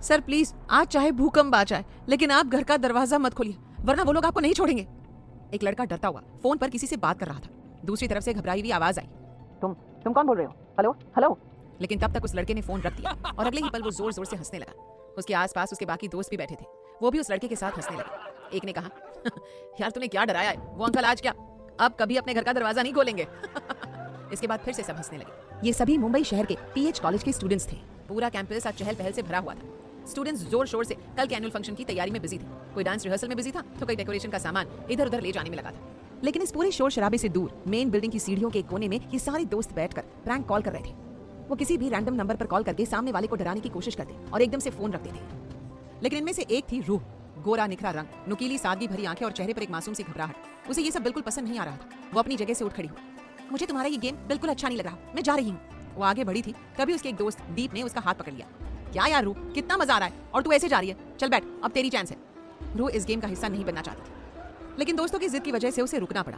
Sir please आज चाहे भूकंप आ जाए लेकिन आप घर का दरवाजा मत खोलिए वरना वो लोग आपको नहीं छोड़ेंगे। एक लड़का डरता हुआ फोन पर किसी से बात कर रहा था। दूसरी तरफ से घबराई हुई आवाज आई, तुम कौन बोल रहे हो? Hello hello. लेकिन तब तक उस लड़के ने फोन रख दिया और अगले ही पल वो जोर जोर से हंसने लगा। उसके आसपास उसके बाकी दोस्त भी बैठे थे, वो भी उस लड़के के साथ हंसने लगे। एक ने कहा, यार तूने क्या डराया है? वो अंकल आज क्या अब कभी अपने घर का दरवाजा नहीं खोलेंगे। इसके बाद फिर से सब हंसने लगे। ये सभी मुंबई शहर के पीएच कॉलेज के स्टूडेंट्स थे। पूरा कैंपस आज चहल पहल से भरा हुआ था। स्टूडेंट्स जोर शोर से कल के एनुअल फंक्शन की तैयारी में बिजी थे। कोई डांस रिहर्सल में बिजी था तो कोई डेकोरेशन का सामान इधर उधर ले जाने में लगा था। लेकिन इस पूरे शोर शराबे से दूर मेन बिल्डिंग की सीढ़ियों के एक कोने में ये सारे दोस्त बैठकर प्रैंक कॉल कर रहे थे। वो किसी भी रैंडम नंबर पर कॉल करके सामने वाले को डराने की कोशिश करते और एकदम से फोन रखते थे। लेकिन इनमें से एक थी रूह। गोरा निखरा रंग, नुकीली सादगी भरी आंखें और चेहरे पर एक मासूम सी घबराहट। उसे ये सब बिल्कुल पसंद नहीं आ रहा था। वो अपनी जगह से उठ खड़ी हुई। मुझे तुम्हारा ये गेम बिल्कुल अच्छा नहीं लग रहा, मैं जा रही हूँ। वो आगे बढ़ी थी तभी उसके एक दोस्त दीप ने उसका हाथ पकड़ लिया। क्या यार रूह, कितना मजा आ रहा है और तू ऐसे जा रही है? चल बैठ, अब तेरी चांस है। रूह इस गेम का हिस्सा नहीं बनना चाहती थी, लेकिन दोस्तों की जिद की वजह से उसे रुकना पड़ा।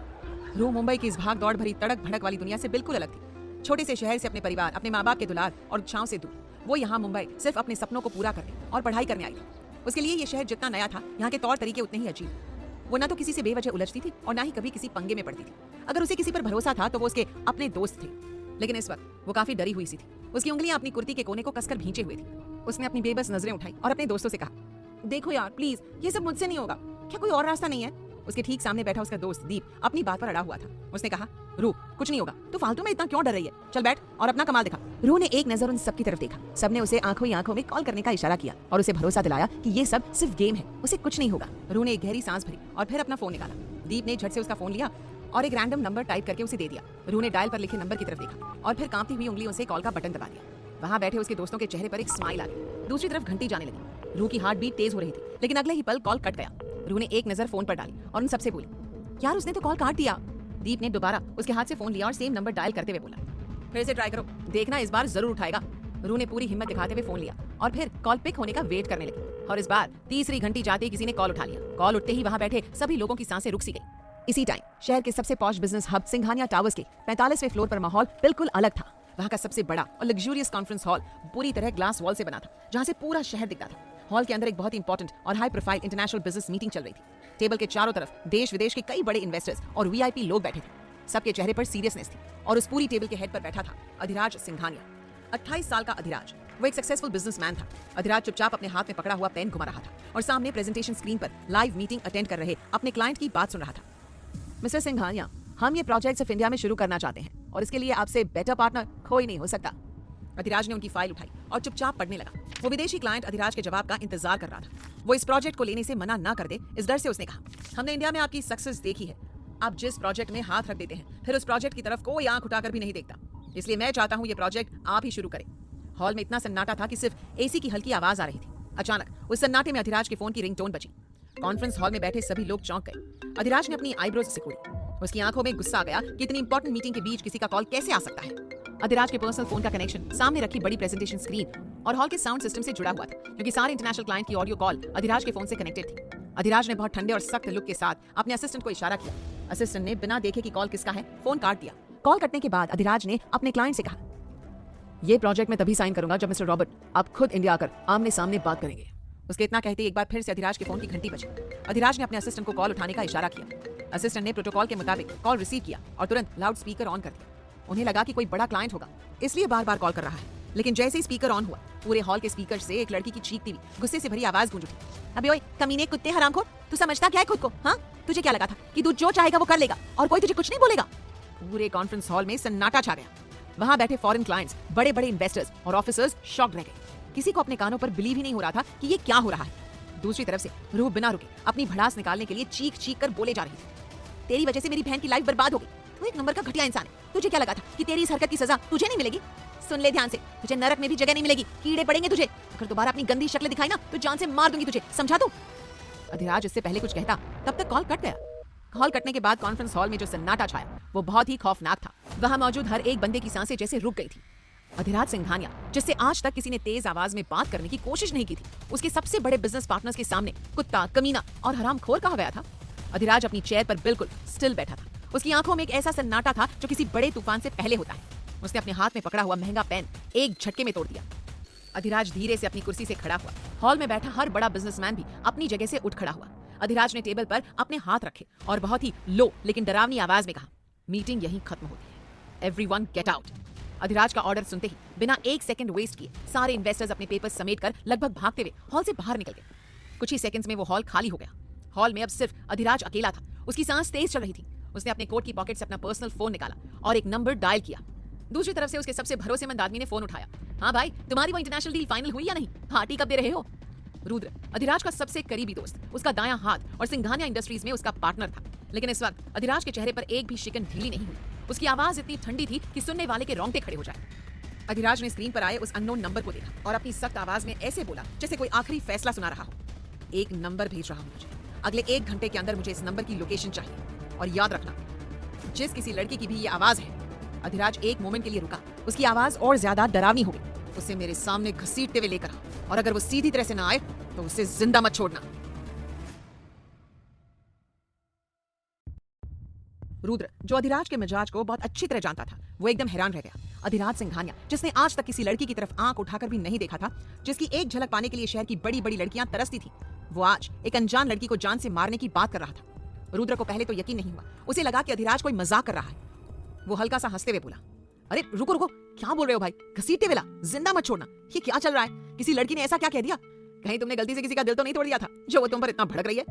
रूह मुंबई की इस भाग दौड़ भरी तड़क भड़क वाली दुनिया से बिल्कुल अलग थी। छोटे से शहर से अपने परिवार, अपने माँ बाप के दुलार और छांव से दूर वो यहाँ मुंबई सिर्फ अपने सपनों को पूरा करने और पढ़ाई करने आई थी। उसके लिए ये शहर जितना नया था, यहाँ के तौर तरीके उतने ही अजीब। वो ना तो किसी से बेवजह उलझती थी और ना ही कभी किसी पंगे में पड़ती थी। अगर उसे किसी पर भरोसा था तो वो उसके अपने दोस्त थे। लेकिन इस वक्त वो काफी डरी हुई सी थी। उसकी उंगलियां अपनी कुर्ती के कोने को कसकर भींचे हुए थी। उसने अपनी बेबस नजरें उठाई और अपने दोस्तों से कहा, देखो यार प्लीज, ये सब मुझसे नहीं होगा। क्या कोई और रास्ता नहीं है? उसके ठीक सामने बैठा उसका दोस्त दीप अपनी बात पर अड़ा हुआ था। उसने कहा, रूह कुछ नहीं होगा, तू फालतू में इतना क्यों डर रही है? चल बैठ और अपना कमाल दिखा। रूह ने एक नजर उन सबकी तरफ देखा। सबने उसे आंखों ही आंखों में कॉल करने का इशारा किया और उसे भरोसा दिलाया कि ये सब सिर्फ गेम है, उसे कुछ नहीं होगा। रूह ने एक गहरी सांस भरी और फिर अपना फोन निकाला। दीप ने झट से उसका फोन लिया और एक रैंडम नंबर टाइप करके उसे दे दिया। रूह ने डायल पर लिखे नंबर की तरफ देखा और फिर कांपती हुई उंगलियों से कॉल का बटन दबा दिया। वहां बैठे उसके दोस्तों के चेहरे पर एक स्माइल आ गई। दूसरी तरफ घंटी जाने लगी। रूह की हार्ट बीट तेज हो रही थी, लेकिन अगले ही पल कॉल कट गया। रूह ने एक नजर फोन पर डाली और उन सबसे बोली, यार उसने तो कॉल काट दिया। दीप ने दोबारा उसके हाथ से फोन लिया और सेम नंबर डायल करते हुए बोला, फिर से ट्राई करो, देखना इस बार जरूर उठाएगा। रूह ने पूरी हिम्मत दिखाते हुए फोन लिया और फिर कॉल पिक होने का वेट करने लगी। और इस बार तीसरी घंटी जाते ही किसी ने कॉल उठा लिया। कॉल उठते ही वहां बैठे सभी लोगों की सांसें रुक सी गई। इसी टाइम शहर के सबसे posh business hub Singhania towers के 45वें फ्लोर पर माहौल बिल्कुल अलग था। वहाँ का सबसे बड़ा और लग्जूरियस कॉन्फ्रेंस हॉल पूरी तरह ग्लास वॉल से बना था, जहाँ से पूरा शहर दिखता था। हॉल के अंदर एक बहुत इंपॉर्टेंट और high profile international business meeting चल रही थी। टेबल के चारों तरफ देश विदेश के कई बड़े इन्वेस्टर्स और वीआईपी लोग बैठे थे। सबके चेहरे पर सीरियसनेस थी और उस पूरी टेबल के हेड पर बैठा था अधिराज सिंघानिया। 28 साल का अधिराज, वो एक सक्सेसफुल बिजनेसमैन था। अधिराज चुपचाप अपने हाथ में पकड़ा हुआ पेन घुमा रहा था और सामने प्रेजेंटेशन स्क्रीन पर लाइव मीटिंग अटेंड कर रहे अपने क्लाइंट की बात सुन रहा था। मिस्टर सिंघानिया, हम ये प्रोजेक्ट सिर्फ इंडिया में शुरू करना चाहते हैं और इसके लिए आपसे बेटर पार्टनर कोई नहीं हो सकता। अधिराज ने उनकी फाइल उठाई और चुपचाप पढ़ने लगा। वो विदेशी क्लाइंट अधिराज के जवाब का इंतजार कर रहा था। वो इस प्रोजेक्ट को लेने से मना ना कर दे, इस डर से उसने कहा, हमने इंडिया में आपकी सक्सेस देखी है। आप जिस प्रोजेक्ट में हाथ रख देते हैं फिर उस प्रोजेक्ट की तरफ कोई आंख उठाकर भी नहीं देखता। इसलिए मैं चाहता हूँ ये प्रोजेक्ट आप ही शुरू करें। हॉल में इतना सन्नाटा था कि सिर्फ एसी की हल्की आवाज आ रही थी। अचानक उस सन्नाटे में अधिराज के फोन की रिंगटोन बजी। कॉन्फ्रेंस हॉल में बैठे सभी लोग चौंक गए। अधिराज ने अपनी आईब्रोज सिकुड़ी। उसकी आंखों में गुस्सा आ गया कि इतनी इंपॉर्टेंट मीटिंग के बीच किसी का कॉल कैसे आ सकता है। अधिराज के पर्सनल फोन का कनेक्शन सामने रखी बड़ी प्रेजेंटेशन स्क्रीन और हॉल के साउंड सिस्टम से जुड़ा हुआ था, क्योंकि सारे इंटरनेशनल क्लाइंट की ऑडियो कॉल अधिराज के फोन से कनेक्टेड थी। अधिराज ने बहुत ठंडे और सख्त लुक के साथ अपने असिस्टेंट को इशारा किया। असिस्टेंट ने बिना देखे कि कॉल किसका है फोन काट दिया। कॉल कटने के बाद अधिराज ने अपने क्लाइंट से कहा, ये प्रोजेक्ट मैं तभी साइन करूंगा जब मिस्टर रॉबर्ट आप खुद इंडिया आकर आमने सामने बात करेंगे। उसके इतना कहते ही एक बार फिर से अधिराज के फोन की घंटी बजी। अधिराज ने अपने असिस्टेंट को कॉल उठाने का इशारा किया। असिस्टेंट ने प्रोटोकॉल के मुताबिक कॉल रिसीव किया और तुरंत लाउड स्पीकर ऑन कर दिया। उन्हें लगा कि कोई बड़ा क्लाइंट होगा, इसलिए बार बार कॉल कर रहा है। लेकिन जैसे ही स्पीकर ऑन हुआ, पूरे हॉल के स्पीकर से एक लड़की की चीखती हुई गुस्से से भरी आवाज गूंज उठी, अबे ओए कमीने कुत्ते हरामखोर, तू समझता क्या है खुद को? हाँ, तुझे क्या लगा था कि तू जो चाहेगा वो कर लेगा और कोई तुझे कुछ नहीं बोलेगा? पूरे कॉन्फ्रेंस हॉल में सन्नाटा छा गया। वहां बैठे फॉरेन क्लाइंट्स, बड़े बड़े इन्वेस्टर्स और ऑफिसर्स शॉक्ड रह गए। किसी को अपने कानों पर बिलीव ही नहीं हो रहा था कि ये क्या हो रहा है। दूसरी तरफ से रूह बिना रुके अपनी भड़ास निकालने के लिए चीख चीख कर बोले जा रही थी, तेरी वजह से मेरी बहन की लाइफ बर्बाद हो गई। तू एक नंबर का घटिया इंसान है। तुझे क्या लगा था कि तेरी इस हरकत की सजा तुझे नहीं मिलेगी? सुन ले ध्यान से, तुझे नरक में भी जगह नहीं मिलेगी, कीड़े पड़ेंगे तुझे। अगर दोबारा अपनी गंदी शक्ल दिखाई ना तो जान से मार दूंगी तुझे, समझा तू? अधिराज इससे पहले कुछ कहता तब तक कॉल कट गया। कॉल कटने के बाद कॉन्फ्रेंस हॉल में जो सन्नाटा छाया वो बहुत ही खौफनाक था। वहां मौजूद हर एक बंदे की सांसें जैसे रुक गई थी। अधिराज सिंघानिया, जिससे आज तक किसी ने तेज आवाज में बात करने की कोशिश नहीं की थी, उसके सबसे बड़े बिजनेस पार्टनर्स के सामने कुत्ता, कमीना और हरामखोर कहा गया था। अधिराज अपनी चेयर पर बिल्कुल स्टिल बैठा था। उसकी आंखों में एक ऐसा सन्नाटा था जो किसी बड़े तूफान से पहले होता है। उसने अपने हाथ में पकड़ा हुआ महंगा पेन एक झटके में तोड़ दिया। अधिराज धीरे से अपनी कुर्सी से खड़ा हुआ। हॉल में बैठा हर बड़ा बिजनेसमैन भी अपनी जगह से उठ खड़ा हुआ। अधिराज ने टेबल पर अपने हाथ रखे और बहुत ही लो लेकिन डरावनी आवाज में कहा, मीटिंग यहीं खत्म होती है, एवरीवन गेट आउट। अधिराज का ऑर्डर सुनते ही बिना एक सेकंड वेस्ट किए सारे इन्वेस्टर्स अपने पेपर्स समेट कर लगभग भागते हुए हॉल से बाहर निकल गए। कुछ ही सेकंड्स में वो हॉल खाली हो गया। हॉल में अब सिर्फ अधिराज अकेला था। उसकी सांस तेज चल रही थी। उसने अपने कोट की पॉकेट से अपना पर्सनल फोन निकाला और एक नंबर डायल किया। दूसरी तरफ से उसके सबसे भरोसेमंद आदमी ने फोन उठाया। हाँ भाई, तुम्हारी वो इंटरनेशनल डील फाइनल हुई या नहीं? पार्टी कब दे रहे हो? रुद्र, अधिराज का सबसे करीबी दोस्त, उसका दायां हाथ और सिंघानिया इंडस्ट्रीज में उसका पार्टनर था। लेकिन इस वक्त अधिराज के चेहरे पर एक भी शिकन ढीली नहीं हुई। उसकी आवाज इतनी ठंडी थी कि सुनने वाले के रोंगटे खड़े हो जाए। अधिराज ने स्क्रीन पर आए उस अननोन नंबर को देखा और अपनी सख्त आवाज में ऐसे बोला जैसे कोई आखिरी फैसला सुना रहा हो। एक नंबर भेज रहा हूं मुझे। अगले 1 घंटे के अंदर मुझे इस नंबर की लोकेशन चाहिए। और याद रखना, जिस किसी लड़की की भी ये आवाज है। अधिराज एक मोमेंट के लिए रुका। उसकी आवाज और ज्यादा डरावनी हो गई। उसे मेरे सामने घसीटते हुए लेकर आ और अगर वो सीधी तरह से ना आए तो उसे जिंदा मत छोड़ना। रुद्र, जो अधिराज के मिजाज को बहुत अच्छी तरह जानता था, वो एकदम हैरान रह गया। अधिराज सिंघानिया, जिसने आज तक किसी लड़की की तरफ आंख उठाकर भी नहीं देखा था, जिसकी एक झलक पाने के लिए शहर की बड़ी बड़ी लड़कियां तरसती थी, वो आज एक अनजान लड़की को जान से मारने की बात कर रहा था। रुद्र को पहले तो यकीन नहीं हुआ। उसे लगा कि अधिराज कोई मजाक कर रहा है। वो हल्का सा हंसते हुए बोला, अरे रुको रुको, क्या बोल रहे हो भाई? घसीटते वेला, जिंदा मत छोड़ना। ये क्या चल रहा है? किसी लड़की ने ऐसा क्या कह दिया? कहीं तुमने गलती से किसी का दिल तो नहीं तोड़ दिया था जो वो तुम पर इतना भड़क रही है?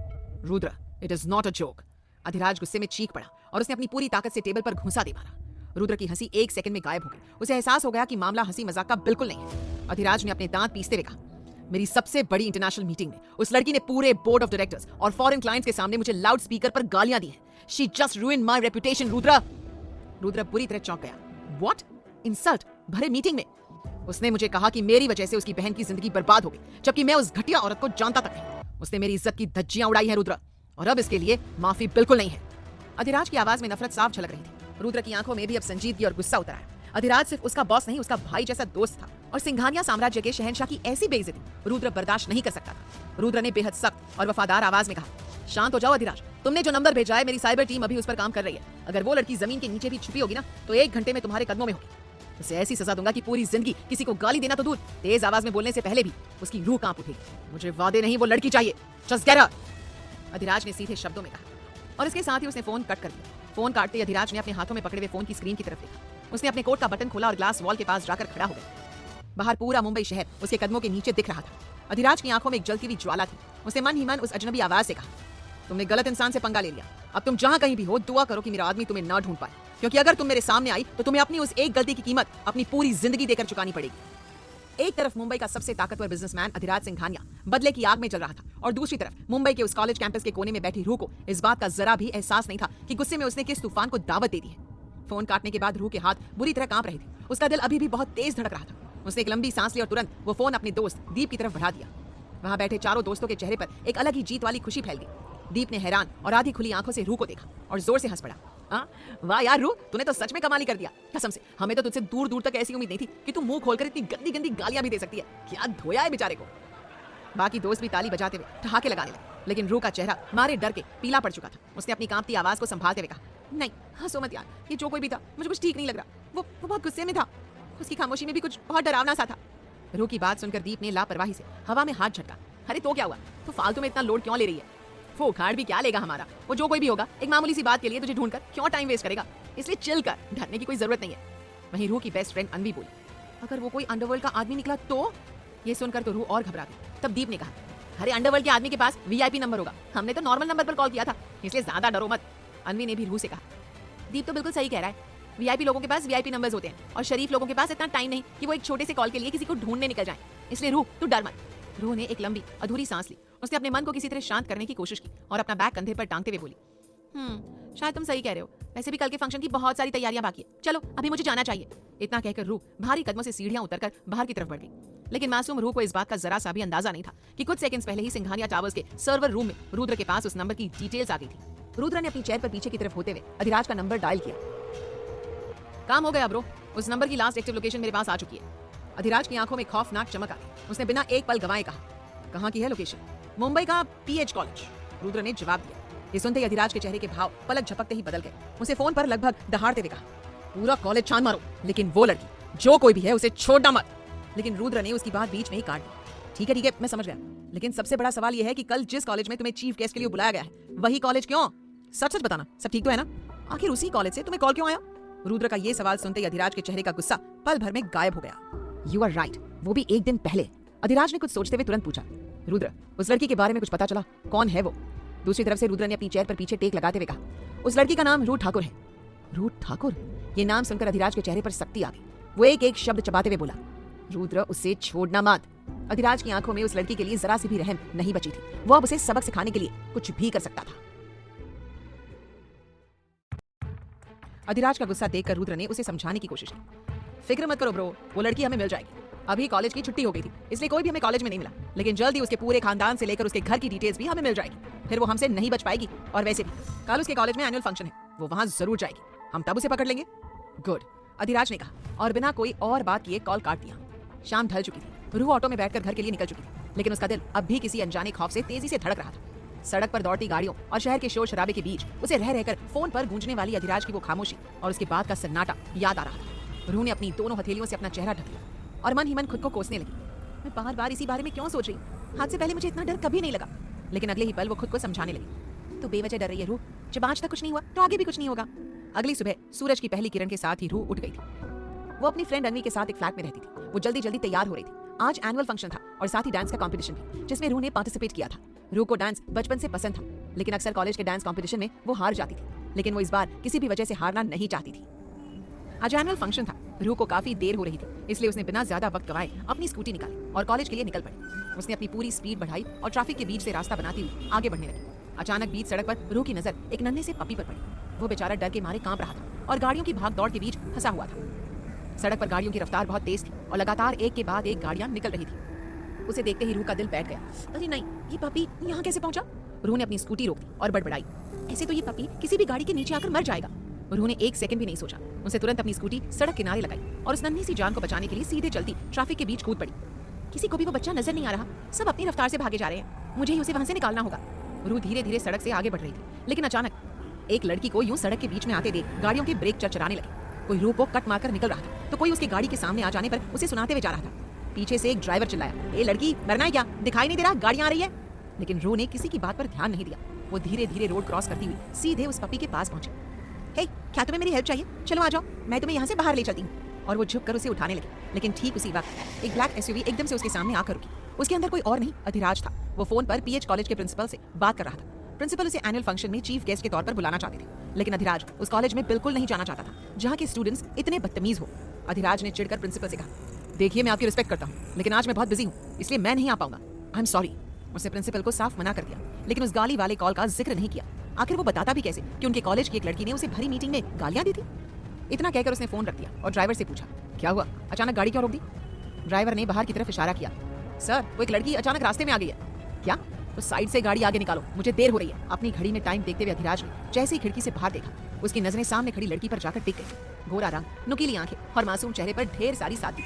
Rudra, it is not a joke. Adhiraj गुस्से में चीख पड़ा और उसने अपनी पूरी ताकत से टेबल पर घूंसा दे मारा। रुद्र की हंसी 1 सेकंड में गायब हो गई। उसे एहसास हो गया कि मामला हंसी मजाक का बिल्कुल नहीं है। अधिराज ने अपने दांत पीसते हुए कहा, मेरी सबसे बड़ी इंटरनेशनल मीटिंग में उस लड़की ने पूरे बोर्ड ऑफ डायरेक्टर्स और फॉरेन क्लाइंट्स के सामने मुझे लाउड स्पीकर पर गालियां दी हैं। She just ruined my reputation. Rudra बुरी तरह चौंक गया। व्हाट? इंसल्ट भरे मीटिंग में? उसने मुझे कहा कि मेरी वजह से उसकी बहन की जिंदगी बर्बाद हो गई, जबकि मैं उस घटिया औरत को जानता तक नहीं। उसने मेरी इज्जत की धज्जियां उड़ाई हैं रुद्र, और अब इसके लिए माफी बिल्कुल नहीं है। अधिराज की आवाज में नफरत साफ झलक रही थी। रुद्र की आंखों में भी अब संजीदगी और गुस्सा उतर आया। अधिराज सिर्फ उसका बॉस नहीं, उसका भाई जैसा दोस्त था और सिंघानिया साम्राज्य के शहंशाह की ऐसी बेइज्जती रुद्र बर्दाश्त नहीं कर सकता था। रुद्र ने बेहद सख्त और वफादार आवाज में कहा, शांत हो जाओ अधिराज। तुमने जो नंबर भेजा है, मेरी साइबर टीम अभी उस पर काम कर रही है। अगर वो लड़की जमीन के नीचे भी छुपी होगी ना, तो 1 घंटे में तुम्हारे कदमों में होगी। उसे ऐसी सजा दूंगा कि पूरी जिंदगी किसी को गाली देना तो दूर, तेज आवाज में बोलने से पहले भी उसकी रूह कांप उठेगी। मुझे वादे नहीं, वो लड़की चाहिए। Just get her. अधिराज ने सीधे शब्दों में कहा और इसके साथ ही उसने फोन कट कर दिया। फोन काटते अधिराज ने अपने हाथों में पकड़े हुए फोन की स्क्रीन की तरफ देखा। उसने अपने कोट का बटन खोला और ग्लास वॉल के पास जाकर खड़ा हो गया। बाहर पूरा मुंबई शहर उसके कदमों के नीचे दिख रहा था। अधिराज की आंखों में एक जलती हुई ज्वाला थी। उसने मन ही मन उस अजनबी आवाज से कहा, तुमने गलत इंसान से पंगा ले लिया। अब तुम जहां कहीं भी हो, दुआ करो कि मेरा आदमी तुम्हें ना ढूंढ पाए, क्योंकि अगर तुम मेरे सामने आई तो तुम्हें अपनी उस एक गलती की कीमत अपनी पूरी जिंदगी देकर चुकानी पड़ेगी। एक तरफ मुंबई का सबसे ताकतवर बिजनेसमैन अधिराज सिंघानिया बदले की आग में जल रहा था और दूसरी तरफ मुंबई के उस कॉलेज कैंपस के कोने में बैठी रूह को इस बात का जरा भी एहसास नहीं था कि गुस्से में उसने किस तूफान को दावत दे दी है। फोन काटने के बाद रूह के हाथ बुरी तरह कांप रहे थे। उसका दिल अभी भी बहुत तेज धड़क रहा था। उसने एक लंबी सांस ली और तुरंत वो फोन अपने दोस्त दीप की तरफ बढ़ा दिया। वहां बैठे चारों दोस्तों के चेहरे पर एक अलग ही जीत वाली खुशी फैल गई। दीप ने हैरान और आधी खुली आंखों से रूह को देखा और जोर से हंस पड़ा। वाह यार रूह, तूने तो सच में कमाल ही कर दिया। कसम से हमें तो तुझसे दूर दूर तक ऐसी उम्मीद नहीं थी कि तू मुंह खोलकर इतनी गंदी गंदी गालियां भी दे सकती है। क्या धोया है बेचारे को। बाकी दोस्त भी ताली बजाते हुए ठहाके लगाने लगे, लेकिन रूह का चेहरा मारे डर के पीला पड़ चुका था। उसने अपनी कांपती आवाज को संभालते हुए कहा, नहीं हंसो मत यार, ये जो कोई भी था मुझे कुछ ठीक नहीं लग रहा। वो बहुत गुस्से में था। उसकी खामोशी में भी कुछ बहुत डरावना सा था। रूह की बात सुनकर दीप ने लापरवाही से हवा में हाथ झटका। अरे तो क्या हुआ? तो फालतू में इतना लोड क्यों ले रही है? वो उखाड़ भी क्या लेगा हमारा? वो जो कोई भी होगा, एक मामूली सी बात के लिए तुझे ढूंढकर क्यों टाइम वेस्ट करेगा? इसलिए चिल कर, डरने की कोई जरूरत नहीं है। वहीं रूह की बेस्ट फ्रेंड अनवी बोली, अगर वो कोई अंडरवर्ल्ड का आदमी निकला तो? ये सुनकर तो रूह और घबरा गई। तब दीप ने कहा, अरे अंडरवर्ल्ड के आदमी के पास वीआईपी नंबर होगा, हमने तो नॉर्मल नंबर पर कॉल किया था, इसलिए ज्यादा डरो मत। अनवी ने भी रूह से कहा, दीप तो बिल्कुल सही कह रहा है। वीआईपी लोगों के पास वीआईपी नंबर्स होते हैं और शरीफ लोगों के पास इतना टाइम नहीं कि वो एक छोटे से कॉल के लिए किसी को ढूंढने निकल जाए। इसलिए रूह तू डर मत। रूह ने एक लंबी अधूरी सांस ली। उसने अपने मन को किसी तरह शांत करने की कोशिश की और अपना बैग कंधे पर टांगते हुए बोली, शायद तुम सही कह रहे हो। वैसे भी कल के फंक्शन की बहुत सारी तैयारियां बाकी है। चलो अभी मुझे जाना चाहिए। इतना कहकर रूह भारी कदमों से सीढ़ियां उतरकर बाहर की तरफ बढ़ गई। लेकिन मासूम रूह को इस बात का जरा सा भी अंदाजा नहीं था कि कुछ सेकंड्स पहले ही सिंघानिया टावर्स के सर्वर रूम में रुद्र के पास उस नंबर की डिटेल्स आ गई थी। रुद्र ने अपनी चेयर पर पीछे की तरफ होते हुए अधिराज का नंबर डायल किया। काम हो गया ब्रो, उस नंबर की लास्ट एक्टिव लोकेशन मेरे पास आ चुकी है। अधिराज की आंखों में खौफनाक चमक आ गई। उसने बिना एक पल गंवाए कहा, कहां की है लोकेशन? मुंबई का पीएच कॉलेज, रुद्र ने जवाब दिया। ये सुनते ही अधिराज के चेहरे के भाव पलक झपकते ही बदल गए। उसे फोन पर लगभग दहाड़ते हुए कहा, पूरा कॉलेज छान मारो, लेकिन वो लड़की जो कोई भी है उसे छोड़ना मत। लेकिन रुद्र ने उसकी बात बीच में ही काट दी। ठीक है मैं समझ गया, लेकिन सबसे बड़ा सवाल यह है कि कल जिस कॉलेज में तुम्हें चीफ गेस्ट के लिए बुलाया गया है वही कॉलेज क्यों? सच बताना, सब ठीक तो है ना? आखिर उसी कॉलेज से तुम्हें कॉल क्यों आया? रुद्र का ये सवाल सुनते ही अधिराज के चेहरे का गुस्सा पल भर में गायब हो गया। यू आर राइट, वो भी एक दिन पहले। अधिराज ने कुछ सोचते हुए तुरंत पूछा, रुद्र उस लड़की के बारे में कुछ पता चला? कौन है वो? दूसरी तरफ से रुद्र ने अपनी चेयर पर पीछे टेक लगाते हुए कहा, उस लड़की का नाम रूथ ठाकुर है। रूथ ठाकुर? ये नाम सुनकर अधिराज के चेहरे पर सख्ती आ गई। वो एक एक शब्द चबाते हुए बोला, रुद्र उसे छोड़ना मत। अधिराज की आंखों में उस लड़की के लिए जरा सी भी रहम नहीं बची थी। वो अब उसे सबक सिखाने के लिए कुछ भी कर सकता था। अधिराज का गुस्सा देखकर रुद्र ने उसे समझाने की कोशिश की। फिक्र मत करो ब्रो, वो लड़की हमें मिल जाएगी। अभी कॉलेज की छुट्टी हो गई थी, इसलिए कोई भी हमें कॉलेज में नहीं मिला, लेकिन जल्दी उसके पूरे खानदान से लेकर उसके घर की डिटेल्स भी हमें मिल जाएगी। फिर वो हमसे नहीं बच पाएगी। और वैसे भी कल उसके कॉलेज में एनुअल फंक्शन है, वो वहां जरूर जाएगी। हम तब उसे पकड़ लेंगे। गुड, अधिराज ने कहा और बिना कोई और बात किए कॉल काट दिया। शाम ढल चुकी थी। रूह ऑटो में बैठकर घर के लिए निकल चुकी थी, लेकिन उसका दिल अब भी किसी अनजाने खौफ से तेजी से धड़क रहा था। सड़क पर दौड़ती गाड़ियों और शहर के शोर शराबे के बीच उसे रह रहकर फोन पर गूंजने वाली अधिराज की वो खामोशी और उसके बाद का सन्नाटा याद आ रहा था। रूह ने अपनी दोनों हथेलियों से अपना चेहरा ढक लिया और मन ही मन खुद को कोसने लगी। मैं बार बार इसी बारे में क्यों सोच रही? हाथ से पहले मुझे इतना डर कभी नहीं लगा। लेकिन अगले ही पल वो खुद को समझाने लगी, तो बेवजह डर रही है रूह? जब आज तक कुछ नहीं हुआ तो आगे भी कुछ नहीं होगा। अगली सुबह सूरज की पहली किरण के साथ ही रूह उठ गई थी। वो अपनी फ्रेंड अनवी के साथ एक फ्लैट में रहती थी। वो जल्दी जल्दी तैयार हो रही थी। आज एनुअल फंक्शन था और साथ ही डांस का कंपटीशन भी, जिसमें रूह ने पार्टिसिपेट किया था। रूह को डांस बचपन से पसंद था, लेकिन अक्सर कॉलेज के डांस कंपटीशन में वो हार जाती थी। लेकिन वो इस बार किसी भी वजह से हारना नहीं चाहती थी। आज एनुअल फंक्शन था। रूह को काफी देर हो रही थी, इसलिए उसने बिना ज्यादा वक्त गवाए अपनी स्कूटी निकाली और कॉलेज के लिए निकल पड़ी। उसने अपनी पूरी स्पीड बढ़ाई और ट्रैफिक के बीच से रास्ता बनाती हुई आगे बढ़ने लगी। अचानक बीच सड़क पर रूह की नजर एक नन्हे से पपी पर पड़ी। वो बेचारा डर के मारे कांप रहा था और गाड़ियों की भाग दौड़ के बीच फंसा हुआ था। सड़क पर गाड़ियों की रफ्तार बहुत तेज थी और लगातार एक के बाद एक गाड़ियां निकल रही थी। उसे देखते ही रूह का दिल बैठ गया। अरे नहीं, ये पपी यहाँ कैसे पहुंचा? रूह ने अपनी स्कूटी रोक दी और बड़बड़ाई, ऐसे तो ये पपी किसी भी गाड़ी के नीचे आकर मर जाएगा। रूह ने एक सेकंड भी नहीं सोचा। उसे तुरंत अपनी स्कूटी सड़क किनारे लगाई और उस नन्ही सी जान को बचाने के लिए सीधे चलती ट्रैफिक के बीच कूद पड़ी। किसी को भी वो बच्चा नजर नहीं आ रहा, सब अपनी रफ्तार से भागे जा रहे हैं। मुझे ही उसे वहां से निकालना होगा। रूह धीरे धीरे सड़क से आगे बढ़ रही थी, लेकिन अचानक एक लड़की को यूं सड़क के बीच में आते देख गाड़ियों के ब्रेक चरचराने लगे। कोई रूह को कट मारकर निकल रहा था, तो कोई उसकी गाड़ी के सामने आ जाने पर उसे सुनाते हुए जा रहा था। पीछे से एक ड्राइवर चिल्लाया, ए लड़की, मरना है क्या? दिखाई नहीं दे रहा गाड़ियां आ रही है? लेकिन रूह ने किसी की बात पर ध्यान नहीं दिया। वो धीरे धीरे रोड क्रॉस करती हुई सीधे उस पपी के पास पहुंची। हे, क्या तुम्हें मेरी हेल्प चाहिए? चलो आ जाओ, मैं तुम्हें यहाँ से बाहर ले चलती हूँ। और वो झुककर उसे उठाने लगी, लेकिन ठीक उसी वक्त एक ब्लैक एसयूवी एकदम से उसके सामने आकर रुकी। उसके अंदर कोई और नहीं, अधिराज था। वो फोन पर पीएच कॉलेज के प्रिंसिपल से बात कर रहा था। प्रिंसिपल उसे एनुअल फंक्शन में चीफ गेस्ट के तौर पर बुलाना चाहते थे, लेकिन अधिराज उस कॉलेज में बिल्कुल नहीं जाना चाहता था जहाँ के स्टूडेंट्स इतने बदतमीज हो। अधिराज ने चिढ़कर प्रिंसिपल से कहा, देखिए मैं आपकी रिस्पेक्ट करता हूँ, लेकिन आज मैं बहुत बिजी हूँ, इसलिए मैं नहीं आ पाऊंगा। I am sorry. उसने प्रिंसिपल को साफ मना कर दिया, लेकिन उस गाली वाले कॉल का जिक्र नहीं किया। आखिर वो बताता भी कैसे कि उनके कॉलेज की एक लड़की ने उसे भरी मीटिंग में गालियां दी थी? इतना कहकर उसने फोन रख दिया और ड्राइवर से पूछा, क्या हुआ, अचानक गाड़ी क्यों रोक दी? ड्राइवर ने बाहर की तरफ इशारा किया, सर वो एक लड़की अचानक रास्ते में आ गई है। क्या? तो साइड से गाड़ी आगे निकालो, मुझे देर हो रही है। अपनी घड़ी में टाइम देखते हुए अधिराज ने जैसे ही खिड़की से बाहर देखा, उसकी नजरें सामने खड़ी लड़की पर जाकर टिक गई। गोरा रंग, नुकीली आंखें और मासूम चेहरे पर ढेर सारी सादगी।